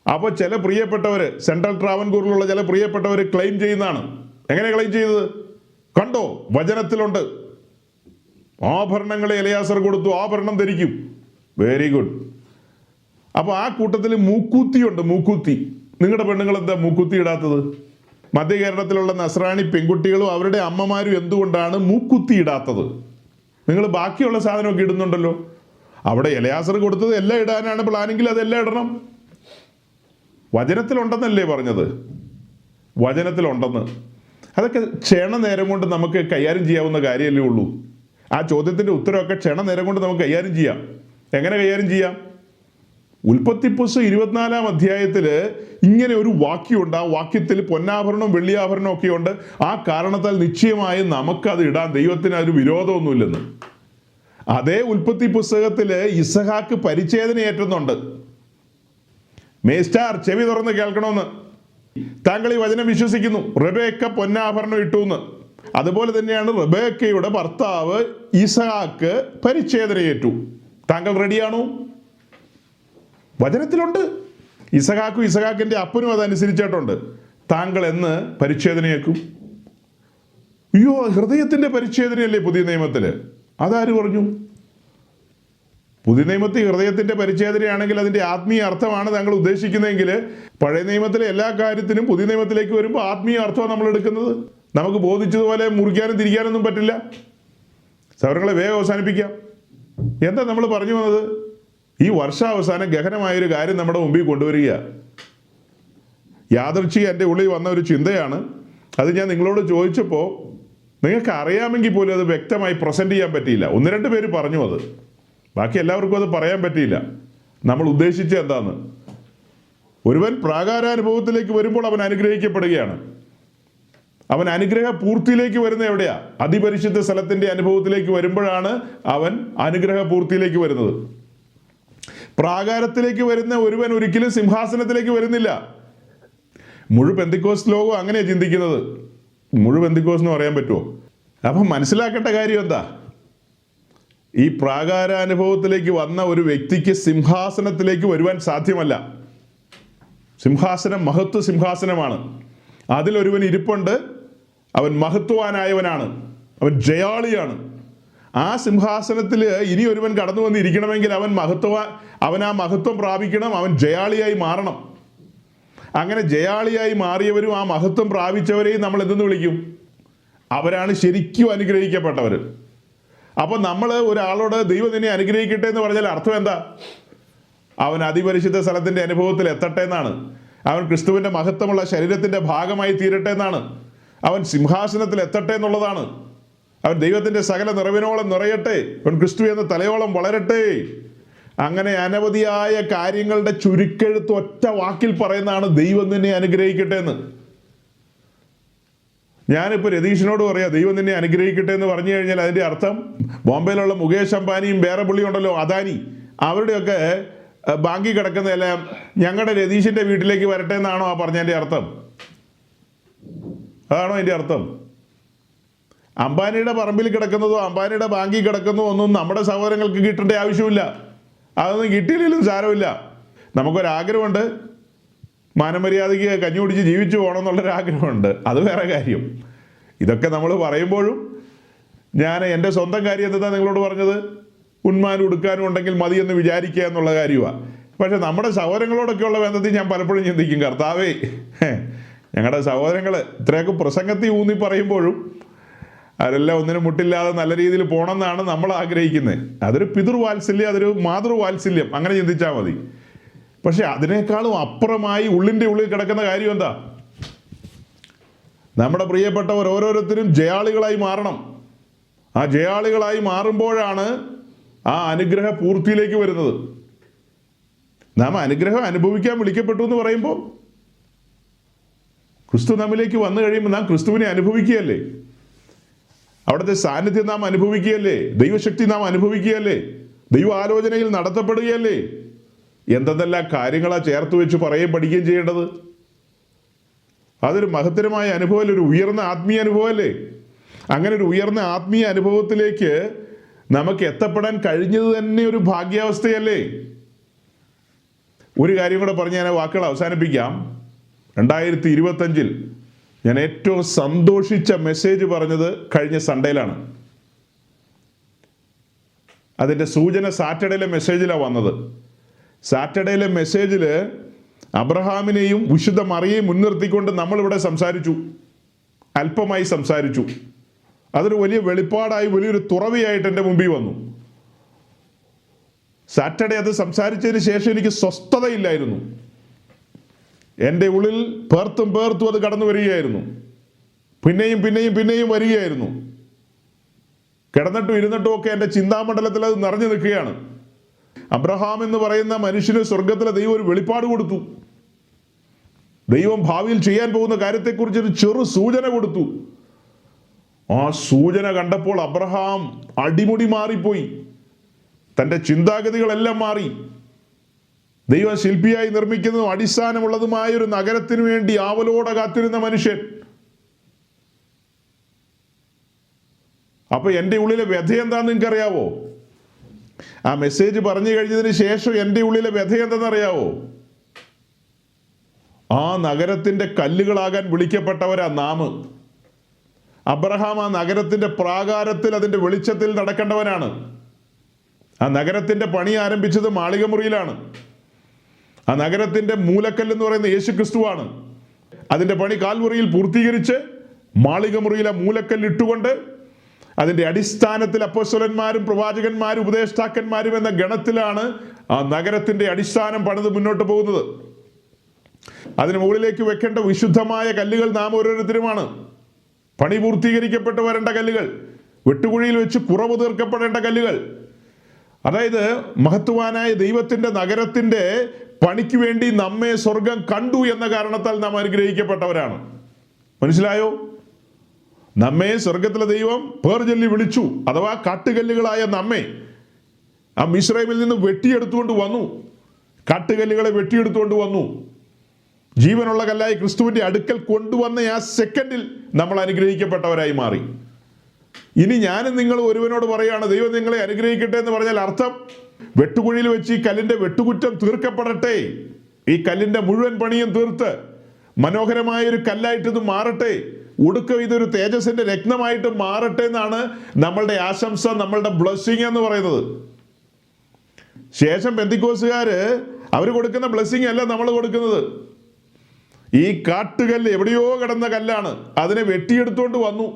അപ്പോൾ ചില പ്രിയപ്പെട്ടവർ, സെൻട്രൽ ട്രാവൻകൂറിലുള്ള ചില പ്രിയപ്പെട്ടവർ ക്ലെയിം ചെയ്യുന്നതാണ്. എങ്ങനെ ക്ലെയിം ചെയ്തത്? കണ്ടോ, വചനത്തിലുണ്ട്, ആഭരണങ്ങളെ എലിയാസർ കൊടുത്തു, ആഭരണം ധരിക്കും. Very good. അപ്പോൾ ആ കൂട്ടത്തിൽ മൂക്കൂത്തിയുണ്ട്. മൂക്കൂത്തി. നിങ്ങളുടെ പെണ്ണുങ്ങൾ എന്താ മൂക്കൂത്തി ഇടാത്തത്? മധ്യ കേരളത്തിലുള്ള നസ്രാണി പെൺകുട്ടികളും അവരുടെ അമ്മമാരും എന്തുകൊണ്ടാണ് മൂക്കുത്തി ഇടാത്തത്? നിങ്ങൾ ബാക്കിയുള്ള സാധനമൊക്കെ ഇടുന്നുണ്ടല്ലോ. അവിടെ എലയാസർ കൊടുത്തത് എല്ലാം ഇടാനാണ് പ്ലാനെങ്കിൽ അതെല്ലാം ഇടണം. വചനത്തിലുണ്ടെന്നല്ലേ പറഞ്ഞത്? വചനത്തിലുണ്ടെന്ന്. അതൊക്കെ ക്ഷണനേരം കൊണ്ട് നമുക്ക് കൈകാര്യം ചെയ്യാവുന്ന കാര്യമല്ലേ ഉള്ളൂ. ആ ചോദ്യത്തിൻ്റെ ഉത്തരമൊക്കെ ക്ഷണനേരം കൊണ്ട് നമുക്ക് കൈകാര്യം ചെയ്യാം. എങ്ങനെ കൈകാര്യം ചെയ്യാം? ഉൽപ്പത്തി പുസ്തകം 24-ാം അധ്യായത്തിൽ ഇങ്ങനെ ഒരു വാക്യമുണ്ട്. ആ വാക്യത്തിൽ പൊന്നാഭരണവും വെള്ളിയാഭരണവും ഒക്കെ ഉണ്ട്. ആ കാരണത്താൽ നിശ്ചയമായും നമുക്കത് ഇടാൻ ദൈവത്തിന് ഒരു വിരോധമൊന്നുമില്ലെന്ന്. അതേ ഉൽപ്പത്തി പുസ്തകത്തിൽ ഇസഹാക്ക് പരിച്ഛേദന ഏറ്റുന്നുണ്ട്. മേസ്റ്റാർ ചെവി തുറന്ന് കേൾക്കണമെന്ന്. താങ്കൾ ഈ വചനം വിശ്വസിക്കുന്നു? റെബേക്ക പൊന്നാഭരണം ഇട്ടു എന്ന്. അതുപോലെ തന്നെയാണ് റെബേക്കയുടെ ഭർത്താവ് ഇസഹാക്ക് പരിച്ഛേദനയേറ്റു. താങ്കൾ റെഡിയാണോ? വചനത്തിലുണ്ട്. ഇസഹാക്കും ഇസഹാക്കിൻ്റെ അപ്പനും അതനുസരിച്ചിട്ടുണ്ട്. താങ്കൾ എന്ന് പരിച്ഛേദനയേക്കും? അയ്യോ, ഹൃദയത്തിൻ്റെ പരിച്ഛേദനയല്ലേ പുതിയ നിയമത്തിൽ? അതാര് പറഞ്ഞു? പുതിയ നിയമത്തിൽ ഹൃദയത്തിൻ്റെ പരിച്ഛേദനയാണെങ്കിൽ അതിൻ്റെ ആത്മീയ അർത്ഥമാണ് താങ്കൾ ഉദ്ദേശിക്കുന്നതെങ്കിൽ പഴയ നിയമത്തിലെ എല്ലാ കാര്യത്തിനും പുതിയ നിയമത്തിലേക്ക് വരുമ്പോൾ ആത്മീയ അർത്ഥമാണ് നമ്മൾ എടുക്കുന്നത്. നമുക്ക് ബോധിച്ചതുപോലെ മുറിക്കാനും തിരിക്കാനൊന്നും പറ്റില്ല. സൗരങ്ങളെ വേഗം അവസാനിപ്പിക്കാം. എന്താ നമ്മൾ പറഞ്ഞു വന്നത്? ഈ വർഷാവസാനം ഗഹനമായൊരു കാര്യം നമ്മുടെ മുമ്പിൽ കൊണ്ടുവരിക. യാദൃച്ഛികം എൻ്റെ ഉള്ളിൽ വന്ന ഒരു ചിന്തയാണ്. അത് ഞാൻ നിങ്ങളോട് ചോദിച്ചപ്പോൾ നിങ്ങൾക്ക് അറിയാമെങ്കിൽ പോലും അത് വ്യക്തമായി പ്രസൻറ്റ് ചെയ്യാൻ പറ്റിയില്ല. 1-2 പേര് പറഞ്ഞു അത്. ബാക്കി എല്ലാവർക്കും അത് പറയാൻ പറ്റിയില്ല. നമ്മൾ ഉദ്ദേശിച്ചത് എന്താന്ന്? ഒരുവൻ പ്രാകാരാനുഭവത്തിലേക്ക് വരുമ്പോൾ അവൻ അനുഗ്രഹിക്കപ്പെടുകയാണ്. അവൻ അനുഗ്രഹ പൂർത്തിയിലേക്ക് വരുന്നത് എവിടെയാ? അതിപരിശുദ്ധ സ്ഥലത്തിൻ്റെ അനുഭവത്തിലേക്ക് വരുമ്പോഴാണ് അവൻ അനുഗ്രഹ പൂർത്തിയിലേക്ക് വരുന്നത്. പ്രാകാരത്തിലേക്ക് വരുന്ന ഒരുവൻ ഒരിക്കലും സിംഹാസനത്തിലേക്ക് വരുന്നില്ല. പെന്തിക്കോസ്ത് ലോകം അങ്ങനെയാണ് ചിന്തിക്കുന്നത്. പെന്തിക്കോസ് എന്ന് പറയാൻ പറ്റുമോ? അപ്പം മനസ്സിലാക്കേണ്ട കാര്യം എന്താ? ഈ പ്രാകാരാനുഭവത്തിലേക്ക് വന്ന ഒരു വ്യക്തിക്ക് സിംഹാസനത്തിലേക്ക് വരുവാൻ സാധ്യമല്ല. സിംഹാസനം മഹത്വ സിംഹാസനമാണ്. അതിലൊരുവൻ ഇരിപ്പുണ്ട്. അവൻ മഹത്വാനായവനാണ്, അവൻ ജയാളിയാണ്. ആ സിംഹാസനത്തിൽ ഇനി ഒരുവൻ കടന്നു വന്നിരിക്കണമെങ്കിൽ അവൻ ആ മഹത്വം പ്രാപിക്കണം, അവൻ ജയാളിയായി മാറണം. അങ്ങനെ ജയാളിയായി മാറിയവരും ആ മഹത്വം പ്രാപിച്ചവരെയും നമ്മൾ എന്തെന്ന് വിളിക്കും? അവരാണ് ശരിക്കും അനുഗ്രഹിക്കപ്പെട്ടവർ. അപ്പോൾ നമ്മൾ ഒരാളോട് ദൈവം നിന്നെ അനുഗ്രഹിക്കട്ടെ എന്ന് പറഞ്ഞാൽ അർത്ഥം എന്താ? അവൻ അതിപരിശുദ്ധ സ്ഥലത്തിൻ്റെ അനുഭവത്തിൽ എത്തട്ടെ എന്നാണ്. അവൻ ക്രിസ്തുവിൻ്റെ മഹത്വമുള്ള ശരീരത്തിൻ്റെ ഭാഗമായി തീരട്ടെ എന്നാണ്. അവൻ സിംഹാസനത്തിൽ എത്തട്ടെ എന്നുള്ളതാണ്. അവൻ ദൈവത്തിൻ്റെ സകല നിറവിനോളം നിറയട്ടെ, അവൻ ക്രിസ്തു എന്ന തലയോളം വളരട്ടെ. അങ്ങനെ അനവധിയായ കാര്യങ്ങളുടെ ചുരുക്കെഴുത്ത് ഒറ്റ വാക്കിൽ പറയുന്നതാണ് ദൈവം നിന്നെ അനുഗ്രഹിക്കട്ടെ എന്ന്. ഞാനിപ്പോൾ രതീഷിനോട് പറയാം ദൈവം നിന്നെ അനുഗ്രഹിക്കട്ടെ എന്ന് പറഞ്ഞു കഴിഞ്ഞാൽ അതിൻ്റെ അർത്ഥം ബോംബെയിലുള്ള മുകേഷ് അംബാനിയും വേറെ പുള്ളിയുണ്ടല്ലോ അദാനി, അവരുടെയൊക്കെ ബാങ്കിൽ കിടക്കുന്നതെല്ലാം ഞങ്ങളുടെ രതീഷിൻ്റെ വീട്ടിലേക്ക് വരട്ടെ എന്നാണോ ആ പറഞ്ഞതിൻ്റെ അർത്ഥം? അതാണോ അതിൻ്റെ അർത്ഥം? അംബാനിയുടെ പറമ്പിൽ കിടക്കുന്നതോ അംബാനിയുടെ ബാങ്കിൽ കിടക്കുന്നതോ ഒന്നും നമ്മുടെ സഹോദരങ്ങൾക്ക് കിട്ടേണ്ട ആവശ്യമില്ല. അതൊന്നും കിട്ടിയില്ലെങ്കിലും സാരമില്ല. നമുക്കൊരാഗ്രഹമുണ്ട്, മാനമര്യാദയ്ക്ക് കഞ്ഞി കുടിച്ച് ജീവിച്ചു പോകണം എന്നുള്ളൊരാഗ്രഹമുണ്ട്, അത് വേറെ കാര്യം. ഇതൊക്കെ നമ്മൾ പറയുമ്പോഴും ഞാൻ എൻ്റെ സ്വന്തം കാര്യം എന്താ നിങ്ങളോട് പറഞ്ഞത്? ഉണ്മാനും ഉടുക്കാനും ഉണ്ടെങ്കിൽ മതി എന്ന് വിചാരിക്കുക എന്നുള്ള കാര്യമാണ്. പക്ഷെ നമ്മുടെ സഹോദരങ്ങളോടൊക്കെയുള്ള ബന്ധത്തിൽ ഞാൻ പലപ്പോഴും ചിന്തിക്കും, കർത്താവേ, ഞങ്ങളുടെ സഹോദരങ്ങൾ ഇത്രയൊക്കെ പ്രസംഗത്തിൽ ഊന്നി പറയുമ്പോഴും അവരെല്ലാം ഒന്നിനും മുട്ടില്ലാതെ നല്ല രീതിയിൽ പോകണമെന്നാണ് നമ്മൾ ആഗ്രഹിക്കുന്നത്. അതൊരു പിതൃവാത്സല്യം, അതൊരു മാതൃവാത്സല്യം, അങ്ങനെ ചിന്തിച്ചാൽ മതി. പക്ഷെ അതിനേക്കാളും അപ്പുറമായി ഉള്ളിൻ്റെ ഉള്ളിൽ കിടക്കുന്ന കാര്യം എന്താ? നമ്മുടെ പ്രിയപ്പെട്ടവർ ഓരോരുത്തരും ജയാളികളായി മാറണം. ആ ജയാളികളായി മാറുമ്പോഴാണ് ആ അനുഗ്രഹ പൂർത്തിയിലേക്ക് വരുന്നത്. നാം അനുഗ്രഹം അനുഭവിക്കാൻ വിളിക്കപ്പെട്ടു എന്ന് പറയുമ്പോൾ ക്രിസ്തു നമ്മിലേക്ക് വന്നു കഴിയുമ്പോൾ നാം ക്രിസ്തുവിനെ അനുഭവിക്കുകയല്ലേ? അവിടുത്തെ സാന്നിധ്യം നാം അനുഭവിക്കുകയല്ലേ? ദൈവശക്തി നാം അനുഭവിക്കുകയല്ലേ? ദൈവ ആലോചനയിൽ നടത്തപ്പെടുകയല്ലേ? എന്തെല്ലാം കാര്യങ്ങളാണ് ചേർത്ത് വെച്ച് പറയുകയും പഠിക്കുകയും ചെയ്യേണ്ടത്? അതൊരു മഹത്തരമായ അനുഭവമല്ലേ? ഒരു ഉയർന്ന ആത്മീയ അനുഭവമല്ലേ? അങ്ങനെ ഒരു ഉയർന്ന ആത്മീയ അനുഭവത്തിലേക്ക് നമുക്ക് എത്തപ്പെടാൻ കഴിഞ്ഞത് തന്നെ ഒരു ഭാഗ്യാവസ്ഥയല്ലേ? ഒരു കാര്യം കൂടെ പറഞ്ഞ് ഞാൻ വാക്കുകൾ അവസാനിപ്പിക്കാം. 2025 ഞാൻ ഏറ്റവും സന്തോഷിച്ച മെസ്സേജ് പറഞ്ഞത് കഴിഞ്ഞ സൺഡേയിലാണ്. അതിൻ്റെ സൂചന സാറ്റർഡേയിലെ മെസ്സേജിലാണ് വന്നത്. സാറ്റർഡേയിലെ മെസ്സേജിൽ അബ്രഹാമിനെയും വിശുദ്ധ മറിയെയും മുൻനിർത്തിക്കൊണ്ട് നമ്മളിവിടെ സംസാരിച്ചു, അല്പമായി സംസാരിച്ചു. അതൊരു വലിയ വെളിപ്പാടായി, വലിയൊരു തുറവിയായിട്ട് എൻ്റെ മുമ്പിൽ വന്നു. സാറ്റർഡേ അത് സംസാരിച്ചതിന് ശേഷം എനിക്ക് സ്വസ്ഥതയില്ലായിരുന്നു. എൻ്റെ ഉള്ളിൽ പേർത്തും അത് കടന്നു വരികയായിരുന്നു. പിന്നെയും വരികയായിരുന്നു. കിടന്നിട്ടും ഇരുന്നിട്ടും ഒക്കെ എൻ്റെ ചിന്താമണ്ഡലത്തിൽ അത് നിറഞ്ഞു നിൽക്കുകയാണ്. അബ്രഹാം എന്ന് പറയുന്ന മനുഷ്യന് സ്വർഗത്തിലെ ദൈവം ഒരു വെളിപ്പാട് കൊടുത്തു. ദൈവം ഭാവിയിൽ ചെയ്യാൻ പോകുന്ന കാര്യത്തെക്കുറിച്ച് ഒരു ചെറു സൂചന കൊടുത്തു. ആ സൂചന കണ്ടപ്പോൾ അബ്രഹാം അടിമുടി മാറിപ്പോയി. തൻ്റെ ചിന്താഗതികളെല്ലാം മാറി. ദൈവം ശില്പിയായി നിർമ്മിക്കുന്നതും അടിസ്ഥാനമുള്ളതുമായ ഒരു നഗരത്തിനു വേണ്ടി ആവലോടെ കാത്തിരുന്ന മനുഷ്യൻ. അപ്പൊ എൻ്റെ ഉള്ളിലെ വ്യഥ എന്താണെന്ന് നിങ്ങൾക്കറിയാവോ? ആ മെസ്സേജ് പറഞ്ഞു കഴിഞ്ഞതിന് ശേഷം എൻ്റെ ഉള്ളിലെ വ്യഥ എന്തെന്നറിയാവോ? ആ നഗരത്തിൻ്റെ കല്ലുകളാകാൻ വിളിക്കപ്പെട്ടവരാ നാം. അബ്രഹാം ആ നഗരത്തിൻ്റെ പ്രാകാരത്തിൽ അതിൻ്റെ വെളിച്ചത്തിൽ നടക്കേണ്ടവനാണ്. ആ നഗരത്തിൻ്റെ പണി ആരംഭിച്ചത് മാളികമുറിയിലാണ്. ആ നഗരത്തിൻ്റെ മൂലക്കല്ലെന്ന് പറയുന്ന യേശു ക്രിസ്തുവാണ്. അതിൻ്റെ പണി കാൽവറിയിൽ പൂർത്തീകരിച്ച് മാളികമുറിയിൽ ആ മൂലക്കല്ലിട്ടുകൊണ്ട് അതിൻ്റെ അടിസ്ഥാനത്തിൽ അപ്പോസ്തലന്മാരും പ്രവാചകന്മാരും ഉപദേഷ്ടാക്കന്മാരും എന്ന ഗണത്തിലാണ് ആ നഗരത്തിൻ്റെ അടിസ്ഥാനം പണിത് മുന്നോട്ട് പോകുന്നത്. അതിന് മുകളിലേക്ക് വെക്കേണ്ട വിശുദ്ധമായ കല്ലുകൾ നാം ഓരോരുത്തരുമാണ്. പണി പൂർത്തീകരിക്കപ്പെട്ട് വരേണ്ട കല്ലുകൾ, വെട്ടുകുഴിയിൽ വെച്ച് കുറവ് തീർക്കപ്പെടേണ്ട കല്ലുകൾ. അതായത് മഹത്വാനായ ദൈവത്തിൻ്റെ നഗരത്തിൻ്റെ പണിക്ക് വേണ്ടി നമ്മെ സ്വർഗം കണ്ടു എന്ന കാരണത്താൽ നാം അനുഗ്രഹിക്കപ്പെട്ടവരാണ്. മനസ്സിലായോ? നമ്മെ സ്വർഗത്തിലെ ദൈവം പേർ ചൊല്ലി വിളിച്ചു. അഥവാ കാട്ടുകല്ലുകളായ നമ്മെ ആ മിസ്രൈമിൽ നിന്ന് വെട്ടിയെടുത്തുകൊണ്ട് വന്നു. കാട്ടുകല്ലുകളെ വെട്ടിയെടുത്തുകൊണ്ട് വന്നു. ജീവനുള്ള കല്ലായി ക്രിസ്തുവിൻ്റെ അടുക്കൽ കൊണ്ടുവന്ന ആ സെക്കൻഡിൽ നമ്മൾ അനുഗ്രഹിക്കപ്പെട്ടവരായി മാറി. ഇനി ഞാനും നിങ്ങൾ ഒരുവനോട് പറയുകയാണ് ദൈവം നിങ്ങളെ അനുഗ്രഹിക്കട്ടെ എന്ന് പറഞ്ഞാൽ അർത്ഥം വെട്ടുകുഴിയിൽ വെച്ച് ഈ കല്ലിൻ്റെ വെട്ടുകുറ്റം തീർക്കപ്പെടട്ടെ, ഈ കല്ലിൻ്റെ മുഴുവൻ പണിയും തീർത്ത് മനോഹരമായൊരു കല്ലായിട്ട് ഇത് മാറട്ടെ, ഒടുക്കം ഇതൊരു തേജസ്സിന്റെ രത്നമായിട്ട് മാറട്ടെ എന്നാണ് നമ്മളുടെ ആശംസ, നമ്മളുടെ ബ്ലെസ്സിങ് എന്ന് പറയുന്നത്. ശേഷം പെന്തിക്കോസുകാർ അവർ കൊടുക്കുന്ന ബ്ലെസ്സിങ് അല്ല നമ്മൾ കൊടുക്കുന്നത്. ഈ കാട്ടുകല്ല് എവിടെയോ കിടന്ന കല്ലാണ്, അതിനെ വെട്ടിയെടുത്തുകൊണ്ട് വന്നു,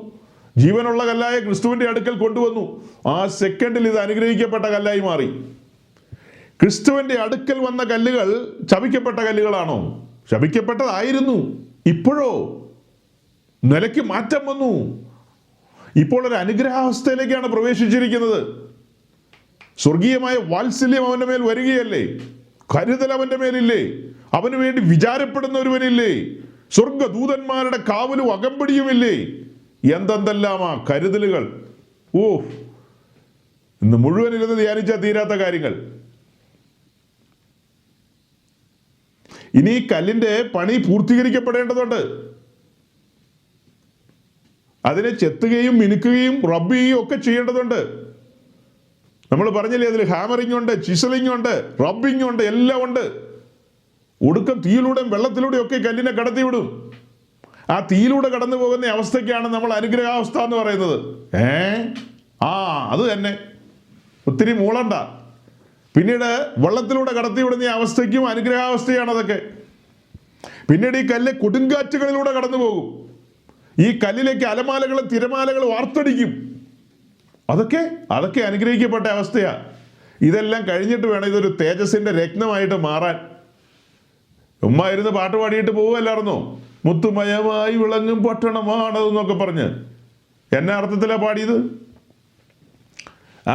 ജീവനുള്ള കല്ലായ ക്രിസ്തുവിൻ്റെ അടുക്കൽ കൊണ്ടുവന്നു. ആ സെക്കൻഡിൽ ഇത് അനുഗ്രഹിക്കപ്പെട്ട കല്ലായി മാറി. ക്രിസ്തുവിൻ്റെ അടുക്കൽ വന്ന കല്ലുകൾ ശപിക്കപ്പെട്ട കല്ലുകളാണോ? ശപിക്കപ്പെട്ടതായിരുന്നു. ഇപ്പോഴോ നിലയ്ക്ക് മാറ്റം വന്നു. ഇപ്പോൾ ഒരു അനുഗ്രഹാവസ്ഥയിലേക്കാണ് പ്രവേശിച്ചിരിക്കുന്നത്. സ്വർഗീയമായ വാത്സല്യം അവൻ്റെ മേൽ വരികയല്ലേ? കരുതൽ അവൻ്റെ മേലില്ലേ? അവന് വേണ്ടി വിചാരപ്പെടുന്ന ഒരുവനില്ലേ? സ്വർഗദൂതന്മാരുടെ കാവലും അകമ്പടിയുമില്ലേ? എന്തെല്ലാമാ കരുതലുകൾ! ഓ, ഇന്ന് മുഴുവൻ ഇരുന്ന് ധ്യാനിച്ചാൽ തീരാത്ത കാര്യങ്ങൾ. ഇനി ഈ കല്ലിന്റെ പണി പൂർത്തീകരിക്കപ്പെടേണ്ടതുണ്ട്. അതിനെ ചെത്തുകയും മിനുക്കുകയും റബ്ബ് ചെയ്യുകയും ഒക്കെ ചെയ്യേണ്ടതുണ്ട്. നമ്മൾ പറഞ്ഞില്ലേ, അതിൽ ഹാമറിംഗ് ഉണ്ട്, ചിസലിംഗ് ഉണ്ട്, റബ്ബിംഗ് ഉണ്ട്, എല്ലാം ഉണ്ട്. ഒടുക്കം തീയിലൂടെയും വെള്ളത്തിലൂടെയും ഒക്കെ കല്ലിനെ കടത്തിവിടും. ആ തീയിലൂടെ കടന്നു പോകുന്ന അവസ്ഥയ്ക്കാണ് നമ്മൾ അനുഗ്രഹാവസ്ഥ എന്ന് പറയുന്നത്. അത് തന്നെ, ഒത്തിരി മൂളണ്ട. പിന്നീട് വെള്ളത്തിലൂടെ കടത്തിവിടുന്ന അവസ്ഥയ്ക്കും അനുഗ്രഹാവസ്ഥയാണ് അതൊക്കെ. പിന്നീട് ഈ കല്ല് കൊടുങ്കാറ്റുകളിലൂടെ കടന്നു പോകും. ഈ കല്ലിലേക്ക് അലമാലകളും തിരമാലകളും വാർത്തടിക്കും. അതൊക്കെ അനുഗ്രഹിക്കപ്പെട്ട അവസ്ഥയാണ്. ഇതെല്ലാം കഴിഞ്ഞിട്ട് വേണം ഇതൊരു തേജസ്സിന്റെ രത്നമായിട്ട് മാറാൻ. ഉമ്മ ഇരുന്ന് പാട്ട് പാടിയിട്ട് പോവുകയല്ലായിരുന്നോ? മുത്തുമയമായി വിളങ്ങും പട്ടണമാണതെന്നൊക്കെ പറഞ്ഞ്. എന്നാ അർത്ഥത്തിലാണ് പാടിയത്?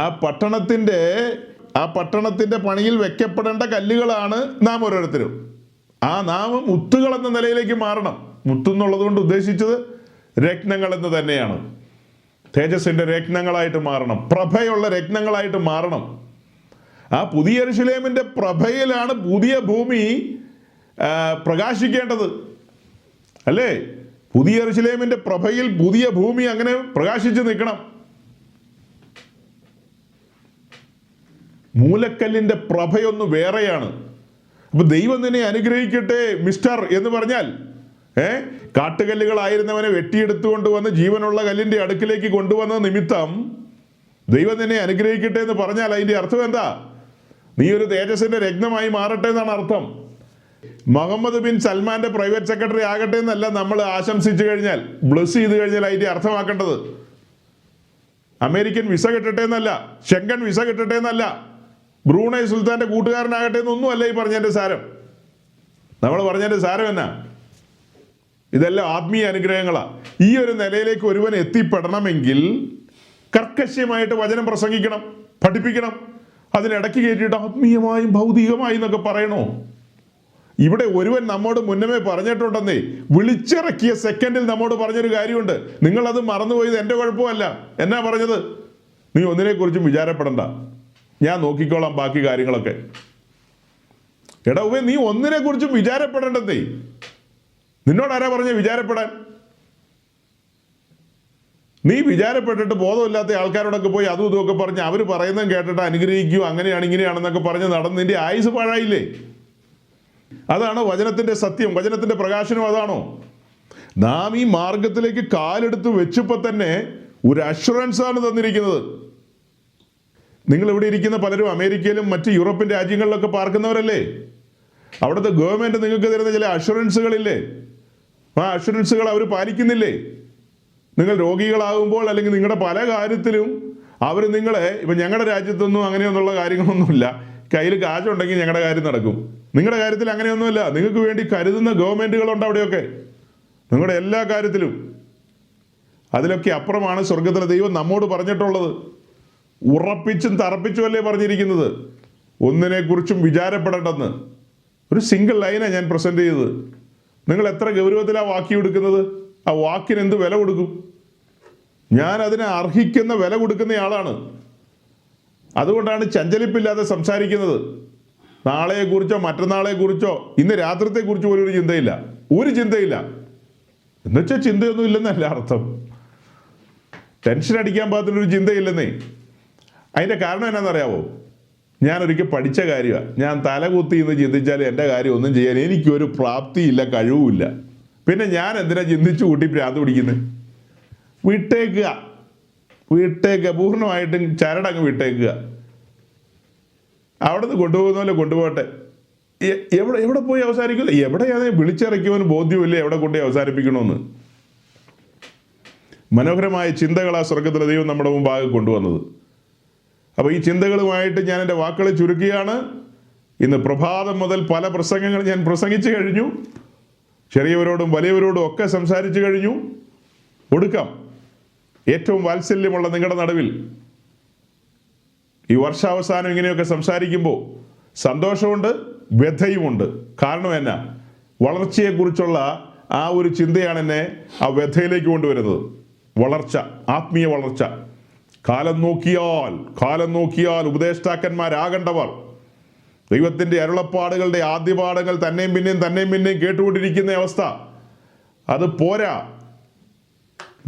ആ പട്ടണത്തിന്റെ പണിയിൽ വെക്കപ്പെടേണ്ട കല്ലുകളാണ് നാം ഓരോരുത്തരും. ആ നാം മുത്തുകൾ എന്ന നിലയിലേക്ക് മാറണം. മുത്തെന്നുള്ളത് കൊണ്ട് ഉദ്ദേശിച്ചത് രത്നങ്ങൾ എന്ന് തന്നെയാണ്. തേജസ്സിന്റെ രത്നങ്ങളായിട്ട് മാറണം, പ്രഭയുള്ള രത്നങ്ങളായിട്ട് മാറണം. ആ പുതിയ യെരൂശലേമിന്റെ പ്രഭയിലാണ് പുതിയ ഭൂമി പ്രകാശിക്കേണ്ടത്, അല്ലേ? പുതിയ യെരൂശലേമിന്റെ പ്രഭയിൽ പുതിയ ഭൂമി അങ്ങനെ പ്രകാശിച്ചു നിൽക്കണം. മൂലക്കല്ലിന്റെ പ്രഭയൊന്ന് വേറെയാണ്. അപ്പൊ ദൈവം നിന്നെ അനുഗ്രഹിക്കട്ടെ മിസ്റ്റർ എന്ന് പറഞ്ഞാൽ കാട്ടുകല്ലുകളായിരുന്നവനെ വെട്ടിയെടുത്തുകൊണ്ട് വന്ന് ജീവനുള്ള കല്ലിന്റെ അടുക്കിലേക്ക് കൊണ്ടുവന്ന നിമിത്തം ദൈവം നിന്നെ അനുഗ്രഹിക്കട്ടെ എന്ന് പറഞ്ഞാൽ അതിന്റെ അർത്ഥം എന്താ? നീ ഒരു തേജസ്സിന്റെ രത്നമായി മാറട്ടെ എന്നാണ് അർത്ഥം. മുഹമ്മദ് ബിൻ സൽമാന്റെ പ്രൈവറ്റ് സെക്രട്ടറി ആകട്ടെ എന്നല്ല നമ്മൾ ആശംസിച്ചു കഴിഞ്ഞാൽ, ബ്ലസ് ചെയ്ത് കഴിഞ്ഞാൽ അതിന്റെ അർത്ഥമാക്കേണ്ടത്. അമേരിക്കൻ വിസ കിട്ടട്ടെ എന്നല്ല, ഷെങ്കൻ വിസ കിട്ടട്ടെ എന്നല്ല, ബ്രൂണൈ സുൽത്താന്റെ കൂട്ടുകാരനാകട്ടെ എന്നൊന്നുമല്ല ഈ പറഞ്ഞതിന്റെ സാരം. നമ്മൾ പറഞ്ഞതിന്റെ സാരം എന്നാ? ഇതെല്ലാം ആത്മീയ അനുഗ്രഹങ്ങളാണ്. ഈ ഒരു നിലയിലേക്ക് ഒരുവൻ എത്തിപ്പെടണമെങ്കിൽ കർക്കശ്യമായിട്ട് വചനം പ്രസംഗിക്കണം, പഠിപ്പിക്കണം. അതിനിടയ്ക്ക് കയറ്റിയിട്ട് ആത്മീയമായും ഭൗതികമായും എന്നൊക്കെ പറയണോ? ഇവിടെ ഒരുവൻ നമ്മോട് മുന്നമേ പറഞ്ഞിട്ടുണ്ടെന്നേ, വിളിച്ചിറക്കിയ സെക്കൻഡിൽ നമ്മോട് പറഞ്ഞൊരു കാര്യമുണ്ട്. നിങ്ങളത് മറന്നുപോയത് എൻ്റെ കുഴപ്പമല്ല. എന്നാ പറഞ്ഞത്? നീ ഒന്നിനെക്കുറിച്ചും വിചാരപ്പെടണ്ട, ഞാൻ നോക്കിക്കോളാം ബാക്കി കാര്യങ്ങളൊക്കെ. എടാ നീ ഒന്നിനെക്കുറിച്ചും വിചാരപ്പെടേണ്ടതേ. നിന്നോട് ആരാ പറഞ്ഞ വിചാരപ്പെടാൻ? നീ വിചാരപ്പെട്ടിട്ട് ബോധമില്ലാത്ത ആൾക്കാരോടൊക്കെ പോയി അതും ഇതുമൊക്കെ പറഞ്ഞ് അവർ പറയുന്നതും കേട്ടിട്ട് അനുഗ്രഹിക്കുകയോ അങ്ങനെയാണ് ഇങ്ങനെയാണെന്നൊക്കെ പറഞ്ഞ് നടന്ന് നിന്റെ ആയുസ് പാഴായില്ലേ? അതാണോ വചനത്തിന്റെ സത്യം? വചനത്തിന്റെ പ്രകാശനം അതാണോ? നാം ഈ മാർഗത്തിലേക്ക് കാലെടുത്ത് വെച്ചപ്പോൾ തന്നെ ഒരു അഷുറൻസ് ആണ് തന്നിരിക്കുന്നത്. നിങ്ങൾ ഇവിടെ ഇരിക്കുന്ന പലരും അമേരിക്കയിലും മറ്റ് യൂറോപ്യൻ രാജ്യങ്ങളിലൊക്കെ പാർക്കുന്നവരല്ലേ? അവിടുത്തെ ഗവൺമെന്റ് നിങ്ങൾക്ക് തരുന്ന ചില അഷുറൻസുകളില്ലേ? ആ അഷുറൻസുകൾ അവർ പാലിക്കുന്നില്ലേ? നിങ്ങൾ രോഗികളാകുമ്പോൾ അല്ലെങ്കിൽ നിങ്ങളുടെ പല കാര്യത്തിലും അവർ നിങ്ങളെ, ഇപ്പം ഞങ്ങളുടെ രാജ്യത്തൊന്നും അങ്ങനെയൊന്നുള്ള കാര്യങ്ങളൊന്നുമില്ല. കയ്യിൽ കാശുണ്ടെങ്കിൽ ഞങ്ങളുടെ കാര്യം നടക്കും. നിങ്ങളുടെ കാര്യത്തിൽ അങ്ങനെയൊന്നുമില്ല. നിങ്ങൾക്ക് വേണ്ടി കരുതുന്ന ഗവൺമെന്റുകളുണ്ട് അവിടെയൊക്കെ, നിങ്ങളുടെ എല്ലാ കാര്യത്തിലും. അതിലൊക്കെ അപ്പുറമാണ് സ്വർഗത്തിലെ ദൈവം നമ്മോട് പറഞ്ഞിട്ടുള്ളത്. ഉറപ്പിച്ചും തറപ്പിച്ചുമല്ലേ പറഞ്ഞിരിക്കുന്നത്? ഒന്നിനെക്കുറിച്ചും വിചാരപ്പെടേണ്ടെന്ന്. ഒരു സിംഗിൾ ലൈനാണ് ഞാൻ പ്രസന്റ് ചെയ്തത്. നിങ്ങൾ എത്ര ഗൗരവത്തിലാണ് വാക്യം എടുക്കുന്നത്? ആ വാക്കിന് എന്ത് വില കൊടുക്കും? ഞാൻ അതിനെ അർഹിക്കുന്ന വില കൊടുക്കുന്ന ആളാണ്. അതുകൊണ്ടാണ് ചഞ്ചലിപ്പില്ലാതെ സംസാരിക്കുന്നത്. നാളെയെക്കുറിച്ചോ മറ്റന്നാളെക്കുറിച്ചോ ഇന്ന് രാത്രിത്തെക്കുറിച്ചോ പോലും ഒരു ചിന്തയില്ല. ഒരു ചിന്തയില്ല എന്നുവെച്ചാൽ ചിന്തയൊന്നും ഇല്ലെന്നല്ല അർത്ഥം. ടെൻഷൻ അടിക്കാൻ പാകത്തിനൊരു ചിന്തയില്ലെന്നേ. അതിൻ്റെ കാരണം എന്നാണെന്നറിയാവോ? ഞാനൊരിക്കൽ പഠിച്ച കാര്യമാണ്. ഞാൻ തലകുത്തി എന്ന് ചിന്തിച്ചാൽ എൻ്റെ കാര്യം ഒന്നും ചെയ്യാൻ എനിക്കൊരു പ്രാപ്തിയില്ല, കഴിവുമില്ല. പിന്നെ ഞാൻ എന്തിനാ ചിന്തിച്ചു കൂട്ടി ഭ്രാന്ത് പിടിക്കുന്നത്? വിട്ടേക്കുക, പൂർണ്ണമായിട്ടും ചരടങ്ങ് വിട്ടേക്കുക. അവിടെ നിന്ന് കൊണ്ടുപോകുന്ന പോലെ കൊണ്ടുപോകട്ടെ. എവിടെ പോയി അവസാനിക്കുന്നു? എവിടെയാണ് വിളിച്ചിറക്കിയവന് ബോധ്യമില്ല എവിടെ കൊണ്ടുപോയി അവസാനിപ്പിക്കണമെന്ന്. മനോഹരമായ ചിന്തകളാ സ്വർഗത്തിലെ ദൈവം നമ്മുടെ മുമ്പാകെ കൊണ്ടുവന്നത്. അപ്പോൾ ഈ ചിന്തകളുമായിട്ട് ഞാൻ എൻ്റെ വാക്കുകളെ ചുരുക്കുകയാണ്. ഇന്ന് പ്രഭാതം മുതൽ പല പ്രസംഗങ്ങൾ ഞാൻ പ്രസംഗിച്ചു കഴിഞ്ഞു. ചെറിയവരോടും വലിയവരോടും ഒക്കെ സംസാരിച്ചു കഴിഞ്ഞു. ഒടുക്കം ഏറ്റവും വാത്സല്യമുള്ള നിങ്ങളുടെ നടുവിൽ ഈ വർഷാവസാനം ഇങ്ങനെയൊക്കെ സംസാരിക്കുമ്പോൾ സന്തോഷമുണ്ട്, വ്യഥയുമുണ്ട്. കാരണം എന്നാ? വളർച്ചയെക്കുറിച്ചുള്ള ആ ഒരു ചിന്തയാണ് എന്നെ ആ വ്യഥയിലേക്ക് കൊണ്ടുവരുന്നത്. വളർച്ച, ആത്മീയ വളർച്ച. കാലം നോക്കിയാൽ ഉപദേഷ്ടാക്കന്മാരാകേണ്ടവർ ദൈവത്തിൻ്റെ അരുളപ്പാടുകളുടെ ആദ്യപാഠങ്ങൾ തന്നെയും പിന്നെയും കേട്ടുകൊണ്ടിരിക്കുന്ന അവസ്ഥ അത് പോരാ.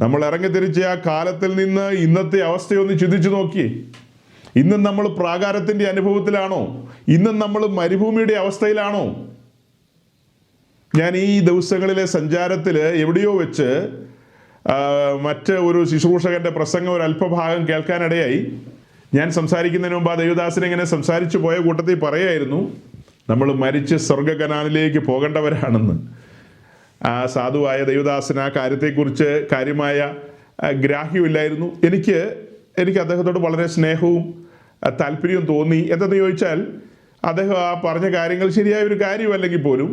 നമ്മൾ ഇറങ്ങിത്തിരിച്ച ആ കാലത്തിൽ നിന്ന് ഇന്നത്തെ അവസ്ഥയൊന്ന് ചിന്തിച്ചു നോക്കിയേ. ഇന്നും നമ്മൾ പ്രാകാരത്തിൻ്റെ അനുഭവത്തിലാണോ? ഇന്നും നമ്മൾ മരുഭൂമിയുടെ അവസ്ഥയിലാണോ? ഞാൻ ഈ ദിവസങ്ങളിലെ സഞ്ചാരത്തിൽ എവിടെയോ വെച്ച് മറ്റ് ഒരു ശുശ്രൂഷകൻ്റെ പ്രസംഗം ഒരു അല്പഭാഗം കേൾക്കാനിടയായി. ഞാൻ സംസാരിക്കുന്നതിന് മുമ്പ് ആ ദൈവദാസനെ ഇങ്ങനെ സംസാരിച്ചു പോയ കൂട്ടത്തിൽ പറയായിരുന്നു, നമ്മൾ മരിച്ച് സ്വർഗകനാലിലേക്ക് പോകേണ്ടവരാണെന്ന്. ആ സാധുവായ ദൈവദാസന് ആ കാര്യത്തെക്കുറിച്ച് കാര്യമായ ഗ്രാഹ്യമില്ലായിരുന്നു. എനിക്ക് അദ്ദേഹത്തോട് വളരെ സ്നേഹവും താല്പര്യവും തോന്നി. എന്തെന്ന് ചോദിച്ചാൽ, അദ്ദേഹം ആ പറഞ്ഞ കാര്യങ്ങൾ ശരിയായ ഒരു കാര്യമല്ലെങ്കിൽ പോലും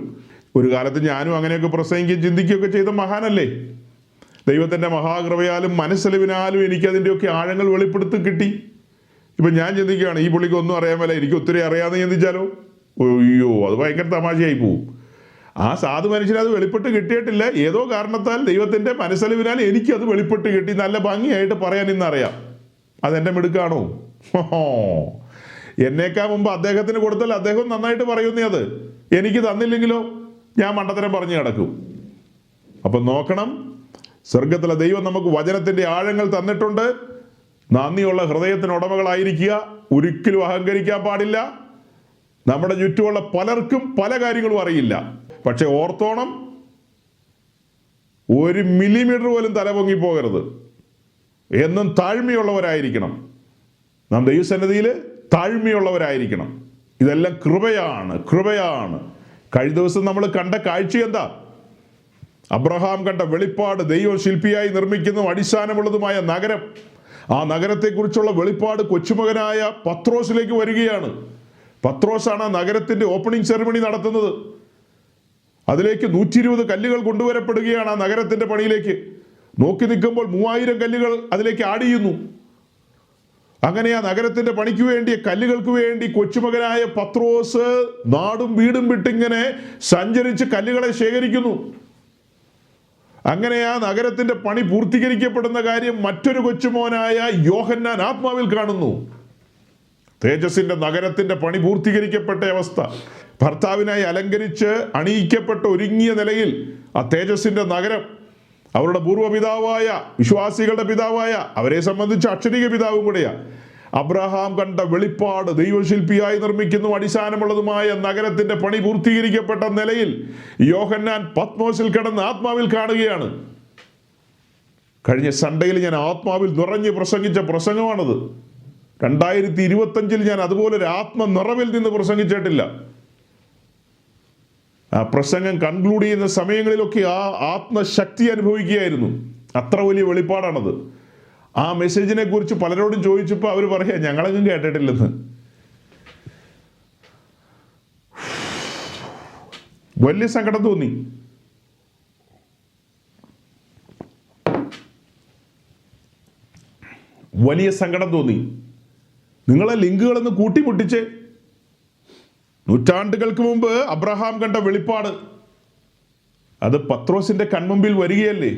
ഒരു കാലത്ത് ഞാനും അങ്ങനെയൊക്കെ പ്രസംഗിക്കുകയും ചിന്തിക്കുകയൊക്കെ ചെയ്ത മഹാനല്ലേ. ദൈവത്തിൻ്റെ മഹാകൃപയാലും മനസ്സലിവിനാലും എനിക്കതിൻ്റെയൊക്കെ ആഴങ്ങൾ വെളിപ്പെടുത്തി കിട്ടി. ഇപ്പം ഞാൻ ചിന്തിക്കുകയാണ്, ഈ പുള്ളിക്ക് ഒന്നും അറിയാൻ മേല, എനിക്ക് ഒത്തിരി അറിയാമെന്ന് ചിന്തിച്ചാലോ? അയ്യോ, അത് ഭയങ്കര തമാശയായി പോവും. ആ സാധു മനുഷ്യന് അത് വെളിപ്പെട്ട് കിട്ടിയിട്ടില്ല. ഏതോ കാരണത്താൽ ദൈവത്തിൻ്റെ മനസ്സലിവിനാൽ എനിക്കത് വെളിപ്പെട്ട് കിട്ടി. നല്ല ഭംഗിയായിട്ട് പറയാൻ ഇന്നറിയാം. അതെൻ്റെ മിടുക്കാണോ? എന്നേക്കാൾ മുമ്പ് അദ്ദേഹത്തിന് കൊടുത്താൽ അദ്ദേഹം നന്നായിട്ട് പറയുന്നേ. അത് എനിക്ക് തന്നില്ലെങ്കിലോ ഞാൻ മണ്ടത്തരം പറഞ്ഞു കിടക്കും. അപ്പം നോക്കണം, സ്വർഗത്തിലെ ദൈവം നമുക്ക് വചനത്തിൻ്റെ ആഴങ്ങൾ തന്നിട്ടുണ്ട്. നന്ദിയുള്ള ഹൃദയത്തിന് ഉടമകളായിരിക്കുക. ഒരിക്കലും അഹങ്കരിക്കാൻ പാടില്ല. നമ്മുടെ ചുറ്റുമുള്ള പലർക്കും പല കാര്യങ്ങളും അറിയില്ല. പക്ഷെ ഓർത്തോണം, 1 മില്ലിമീറ്റർ പോലും തലപൊങ്ങി പോകരുത്. എന്നും താഴ്മയുള്ളവരായിരിക്കണം. നാം ദൈവസന്നിധിയിൽ താഴ്മയുള്ളവരായിരിക്കണം. ഇതെല്ലാം കൃപയാണ്. കഴിഞ്ഞ ദിവസം നമ്മൾ കണ്ട കാഴ്ച എന്താ? അബ്രഹാം കണ്ട വെളിപ്പാട്. ദൈവം ശില്പിയായി നിർമ്മിക്കുന്നതും അടിസ്ഥാനമുള്ളതുമായ നഗരം. ആ നഗരത്തെക്കുറിച്ചുള്ള വെളിപ്പാട് കൊച്ചുമകനായ പത്രോസിലേക്ക് വരികയാണ്. പത്രോസാണ് ആ നഗരത്തിൻ്റെ ഓപ്പണിംഗ് സെറിമണി നടത്തുന്നത്. അതിലേക്ക് 120 കല്ലുകൾ കൊണ്ടുവരപ്പെടുകയാണ് ആ നഗരത്തിൻ്റെ പണിയിലേക്ക്. നോക്കി നിൽക്കുമ്പോൾ 3000 കല്ലുകൾ അതിലേക്ക് ആഡ് ചെയ്യുന്നു. അങ്ങനെ ആ നഗരത്തിൻ്റെ പണിക്ക് വേണ്ടി, കല്ലുകൾക്ക് വേണ്ടി കൊച്ചുമകനായ പത്രോസ് നാടും വീടും വിട്ടിങ്ങനെ സഞ്ചരിച്ച് കല്ലുകളെ ശേഖരിക്കുന്നു. അങ്ങനെ ആ നഗരത്തിൻ്റെ പണി പൂർത്തീകരിക്കപ്പെടുന്ന കാര്യം മറ്റൊരു കൊച്ചുമോനായ യോഹന്നാൻ ആത്മാവിൽ കാണുന്നു. തേജസ്സിൻ്റെ നഗരത്തിൻ്റെ പണി പൂർത്തീകരിക്കപ്പെട്ട അവസ്ഥ. ഭർത്താവിനായി അലങ്കരിച്ച് അണിയിക്കപ്പെട്ട ഒരുങ്ങിയ നിലയിൽ ആ തേജസ്സിൻ്റെ നഗരം അവരുടെ പൂർവ്വപിതാവായ, വിശ്വാസികളുടെ പിതാവായ, അവരെ സംബന്ധിച്ച് അക്ഷരിക പിതാവും കൂടെയാണ്, അബ്രഹാം കണ്ട വെളിപ്പാട്. ദൈവശില്പിയായി നിർമ്മിക്കുന്നതും അടിസ്ഥാനമുള്ളതുമായ നഗരത്തിൻ്റെ പണി പൂർത്തീകരിക്കപ്പെട്ട നിലയിൽ യോഹന്നാൻ പത്മോസിൽ കിടന്ന് ആത്മാവിൽ കാണുകയാണ്. കഴിഞ്ഞ സൺഡേയിൽ ഞാൻ ആത്മാവിൽ നിറഞ്ഞ് പ്രസംഗിച്ച പ്രസംഗമാണത്. 2025 ഞാൻ അതുപോലൊരു ആത്മനിറവിൽ നിന്ന് പ്രസംഗിച്ചിട്ടില്ല. ആ പ്രസംഗം കൺക്ലൂഡ് ചെയ്യുന്ന സമയങ്ങളിലൊക്കെ ആ ആത്മശക്തി അനുഭവിക്കുകയായിരുന്നു. അത്ര വലിയ വെളിപ്പാടാണത്. ആ മെസ്സേജിനെ കുറിച്ച് പലരോടും ചോദിച്ചപ്പോൾ അവർ പറയാ, ഞങ്ങളെങ്ങും കേട്ടിട്ടില്ലെന്ന്. വലിയ സങ്കടം തോന്നി. നിങ്ങളെ ലിങ്കുകളൊന്ന് കൂട്ടിമുട്ടിച്ചേ. നൂറ്റാണ്ടുകൾക്ക് മുമ്പ് അബ്രഹാം കണ്ട വെളിപ്പാട് അത് പത്രോസിന്റെ കൺമുമ്പിൽ വരികയല്ലേ.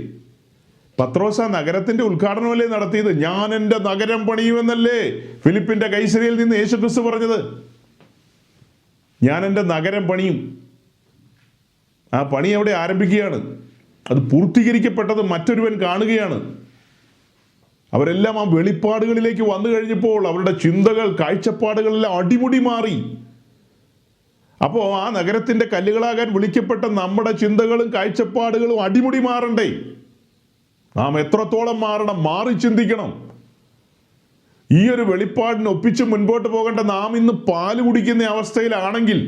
പത്രോസ് ആ നഗരത്തിന്റെ ഉദ്ഘാടനമല്ലേ നടത്തിയത്. ഞാൻ എൻ്റെ നഗരം പണിയുമെന്നല്ലേ ഫിലിപ്പിന്റെ കൈസരിയിൽ നിന്ന് യേശുക്രിസ്തു പറഞ്ഞത്. ഞാൻ എൻ്റെ നഗരം പണിയും. ആ പണി അവിടെ ആരംഭിക്കുകയാണ്. അത് പൂർത്തീകരിക്കപ്പെട്ടത് മറ്റൊരുവൻ കാണുകയാണ്. അവരെല്ലാം ആ വെളിപ്പാടുകളിലേക്ക് വന്നു കഴിഞ്ഞപ്പോൾ അവരുടെ ചിന്തകൾ, കാഴ്ചപ്പാടുകളെല്ലാം അടിമുടി മാറി. അപ്പോൾ ആ നഗരത്തിൻ്റെ കല്ലുകളാകാൻ വിളിക്കപ്പെട്ട നമ്മുടെ ചിന്തകളും കാഴ്ചപ്പാടുകളും അടിമുടി മാറണ്ടേ? നാം എത്രത്തോളം മാറണം? മാറി ചിന്തിക്കണം. ഈ ഒരു വെളിപ്പാടിന് ഒപ്പിച്ച് മുൻപോട്ട് പോകേണ്ട നാം ഇന്ന് പാല് കുടിക്കുന്ന അവസ്ഥയിലാണെങ്കിൽ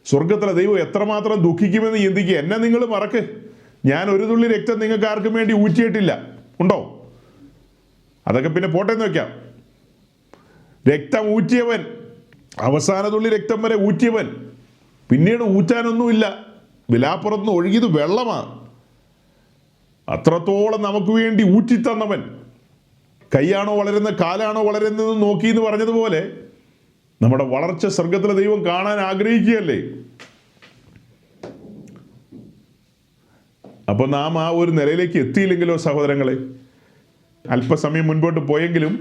സ്വർഗത്തിലെ ദൈവം എത്രമാത്രം ദുഃഖിക്കുമെന്ന് ചിന്തിക്കുക. എന്നെ നിങ്ങൾ മറക്ക്. ഞാൻ ഒരു തുള്ളി രക്തം നിങ്ങൾക്ക് ആർക്കും വേണ്ടി ഊറ്റിയിട്ടില്ല. ഉണ്ടോ? അതൊക്കെ പിന്നെ പോട്ടെന്ന് വെക്കാം. രക്തം ഊറ്റിയവൻ, അവസാന തുള്ളി രക്തം വരെ ഊറ്റിയവൻ, പിന്നീട് ഊറ്റാനൊന്നുമില്ല. വിലാപ്പുറത്തുനിന്ന് ഒഴുകിയത് വെള്ളമാണ്. അത്രത്തോളം നമുക്ക് വേണ്ടി ഊറ്റിത്തന്നവൻ. കൈയാണോ വളരുന്നത്, കാലാണോ വളരുന്നതെന്ന് നോക്കി എന്ന് പറഞ്ഞതുപോലെ നമ്മുടെ വളർച്ച സ്വർഗത്തിലെ ദൈവം കാണാൻ ആഗ്രഹിക്കുകയല്ലേ? അപ്പോൾ നാം ആ ഒരു നിലയിലേക്ക് എത്തിയില്ലെങ്കിലോ സഹോദരങ്ങളെ? അല്പസമയം മുൻപോട്ട് പോയെങ്കിലും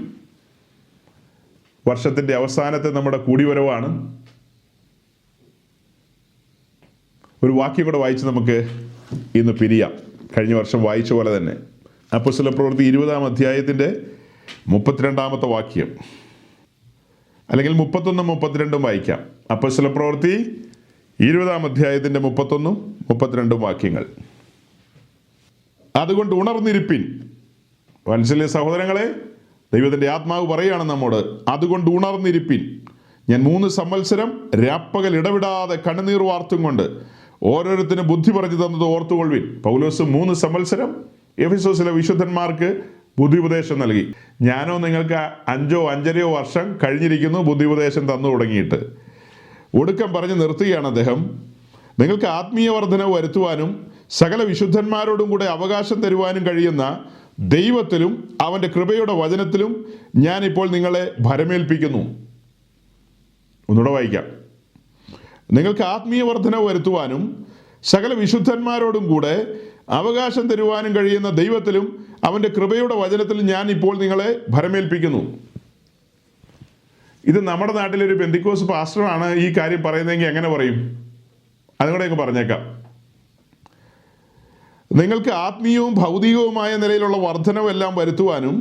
വർഷത്തിൻ്റെ അവസാനത്തെ നമ്മുടെ കൂടിവരവാണ്. ഒരു വാക്യം കൂടെ വായിച്ച് നമുക്ക് ഇന്ന് പിരിയാം. കഴിഞ്ഞ വർഷം വായിച്ച പോലെ തന്നെ അപ്പോസ്തലപ്രവൃത്തി 20-ാം അധ്യായത്തിൻ്റെ 32-ാമത്തെ വാക്യം, അല്ലെങ്കിൽ 31-ഉം 32-ഉം വായിക്കാം. അപ്പോസ്തലപ്രവൃത്തി 20-ാം അധ്യായത്തിൻ്റെ 31-ഉം 32-ഉം വാക്യങ്ങൾ. അതുകൊണ്ട് ഉണർന്നിരിപ്പിൻ. മനസ്സിലെ സഹോദരങ്ങളെ, ദൈവത്തിൻ്റെ ആത്മാവ് പറയുകയാണ് നമ്മോട്, അതുകൊണ്ട് ഉണർന്നിരിപ്പിൻ. ഞാൻ 3 സംവത്സരം രാപ്പകൽ ഇടവിടാതെ കണ്ണുനീർ വാർത്തും കൊണ്ട് ഓരോരുത്തരും ബുദ്ധി പറഞ്ഞു തന്നത് ഓർത്തുകൊള്ളുവിൻ. പൗലോസ് 3 സംവത്സരം എഫെസോസിലെ വിശുദ്ധന്മാർക്ക് ബുദ്ധി ഉപദേശം നൽകി. ഞാനോ നിങ്ങൾക്ക് 5-5.5 വർഷം കഴിഞ്ഞിരിക്കുന്നു ബുദ്ധി ഉപദേശം തന്നു തുടങ്ങിയിട്ട്. ഒടുക്കം പറഞ്ഞ് നിർത്തുകയാണ് അദ്ദേഹം, നിങ്ങൾക്ക് ആത്മീയ വർധനവ് വരുത്തുവാനും സകല വിശുദ്ധന്മാരോടും കൂടെ അവകാശം തരുവാനും കഴിയുന്ന ദൈവത്തിലും അവൻ്റെ കൃപയുടെ വചനത്തിലും ഞാനിപ്പോൾ നിങ്ങളെ ഭരമേൽപ്പിക്കുന്നു. ഒന്നുകൂടെ വായിക്കാം. നിങ്ങൾക്ക് ആത്മീയ വർധനവ് വരുത്തുവാനും സകല വിശുദ്ധന്മാരോടും കൂടെ അവകാശം തരുവാനും കഴിയുന്ന ദൈവത്തിലും അവൻ്റെ കൃപയുടെ വചനത്തിലും ഞാൻ ഇപ്പോൾ നിങ്ങളെ ഭരമേൽപ്പിക്കുന്നു. ഇത് നമ്മുടെ നാട്ടിലൊരു പെന്തിക്കോസ് പാസ്റ്ററാണ് ഈ കാര്യം പറയുന്നതെങ്കിൽ എങ്ങനെ പറയും? അതുകൂടെ അങ്ങ് പറഞ്ഞേക്കാം. നിങ്ങൾക്ക് ആത്മീയവും ഭൗതികവുമായ നിലയിലുള്ള വർധനവെല്ലാം വരുത്തുവാനും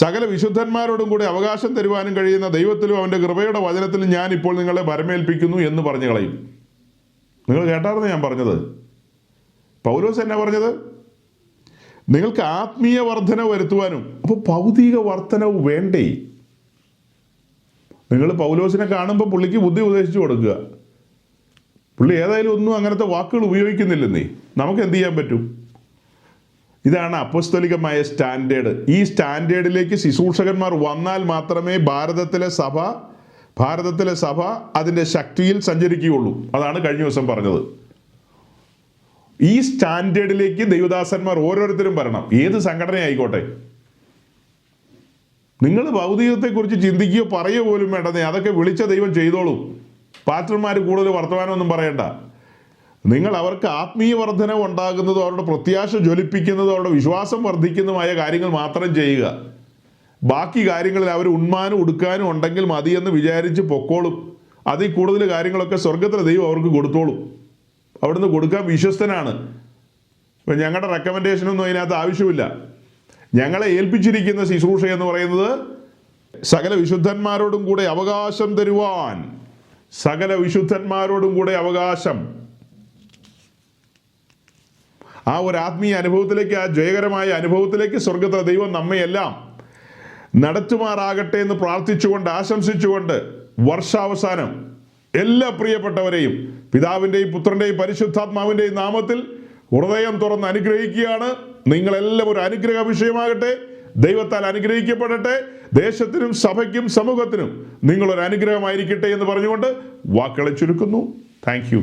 സകല വിശുദ്ധന്മാരോടും കൂടി അവകാശം തരുവാനും കഴിയുന്ന ദൈവത്തിലും അവൻ്റെ കൃപയുടെ വചനത്തിലും ഞാൻ ഇപ്പോൾ നിങ്ങളെ ഭരമേൽപ്പിക്കുന്നു എന്ന് പറഞ്ഞു കളയും. നിങ്ങൾ കേട്ടായിരുന്നു ഞാൻ പറഞ്ഞത്? പൗലോസ് എന്നാ പറഞ്ഞത്? നിങ്ങൾക്ക് ആത്മീയ വർധനവ് വരുത്തുവാനും. അപ്പോൾ ഭൗതിക വർധനവ് വേണ്ടേ? നിങ്ങൾ പൗലോസിനെ കാണുമ്പോൾ പുള്ളിക്ക് ബുദ്ധി ഉപദേശിച്ചു കൊടുക്കുക. പുള്ളി ഏതായാലും ഒന്നും അങ്ങനത്തെ വാക്കുകൾ ഉപയോഗിക്കുന്നില്ലെന്നേ. നമുക്ക് എന്ത് ചെയ്യാൻ പറ്റും? ഇതാണ് അപ്പോസ്തലികമായ സ്റ്റാൻഡേർഡ്. ഈ സ്റ്റാൻഡേർഡിലേക്ക് ശുശ്രൂഷകന്മാർ വന്നാൽ മാത്രമേ ഭാരതത്തിലെ സഭ അതിൻ്റെ ശക്തിയിൽ സഞ്ചരിക്കുകയുള്ളൂ. അതാണ് കഴിഞ്ഞ ദിവസം പറഞ്ഞത്. ഈ സ്റ്റാൻഡേർഡിലേക്ക് ദൈവദാസന്മാർ ഓരോരുത്തരും വരണം. ഏത് സംഘടന ആയിക്കോട്ടെ. നിങ്ങൾ ഭൗതികത്തെക്കുറിച്ച് ചിന്തിക്കുകയോ പറയുകയോ പോലും വേണ്ടെന്നേ. അതൊക്കെ വിളിച്ച ദൈവം ചെയ്തോളും. പാസ്റ്റർമാർ കൂടുതൽ വർത്തമാനമൊന്നും പറയണ്ട. നിങ്ങൾ അവർക്ക് ആത്മീയ വർധന ഉണ്ടാകുന്നതും അവരുടെ പ്രത്യാശ ജ്വലിപ്പിക്കുന്നതും അവരുടെ വിശ്വാസം വർദ്ധിക്കുന്നതുമായ കാര്യങ്ങൾ മാത്രം ചെയ്യുക. ബാക്കി കാര്യങ്ങളിൽ അവർ ഉണ്മാനും ഉടുക്കാനും ഉണ്ടെങ്കിൽ മതിയെന്ന് വിചാരിച്ച് പൊക്കോളും. അതിൽ കൂടുതൽ കാര്യങ്ങളൊക്കെ സ്വർഗത്തിലെ ദൈവം അവർക്ക് കൊടുത്തോളും. അവിടുന്ന് കൊടുക്കാൻ വിശ്വസ്തനാണ്. ഇപ്പം ഞങ്ങളുടെ റെക്കമെൻഡേഷനൊന്നും അതിനകത്ത് ആവശ്യമില്ല. ഞങ്ങളെ ഏൽപ്പിച്ചിരിക്കുന്ന ശുശ്രൂഷ എന്ന് പറയുന്നത് സകല വിശുദ്ധന്മാരോടും കൂടെ അവകാശം തരുവാൻ. സകല വിശുദ്ധന്മാരോടും കൂടെ അവകാശം. ആ ഒരു ആത്മീയ അനുഭവത്തിലേക്ക്, ആ ജയകരമായ അനുഭവത്തിലേക്ക് സ്വർഗത്തിലെ ദൈവം നമ്മയെല്ലാം നടത്തുമാറാകട്ടെ എന്ന് പ്രാർത്ഥിച്ചുകൊണ്ട്, ആശംസിച്ചുകൊണ്ട്, വർഷാവസാനം എല്ലാ പ്രിയപ്പെട്ടവരെയും പിതാവിൻ്റെയും പുത്രൻ്റെയും പരിശുദ്ധാത്മാവിൻ്റെയും നാമത്തിൽ ഹൃദയം തുറന്ന് അനുഗ്രഹിക്കുകയാണ്. നിങ്ങളെല്ലാം ഒരു അനുഗ്രഹ വിഷയമാകട്ടെ. ദൈവത്താൽ അനുഗ്രഹിക്കപ്പെടട്ടെ. ദേശത്തിനും സഭയ്ക്കും സമൂഹത്തിനും നിങ്ങളൊരു അനുഗ്രഹമായിരിക്കട്ടെ എന്ന് പറഞ്ഞുകൊണ്ട് വാക്കുകളെ ചുരുക്കുന്നു. Thank you.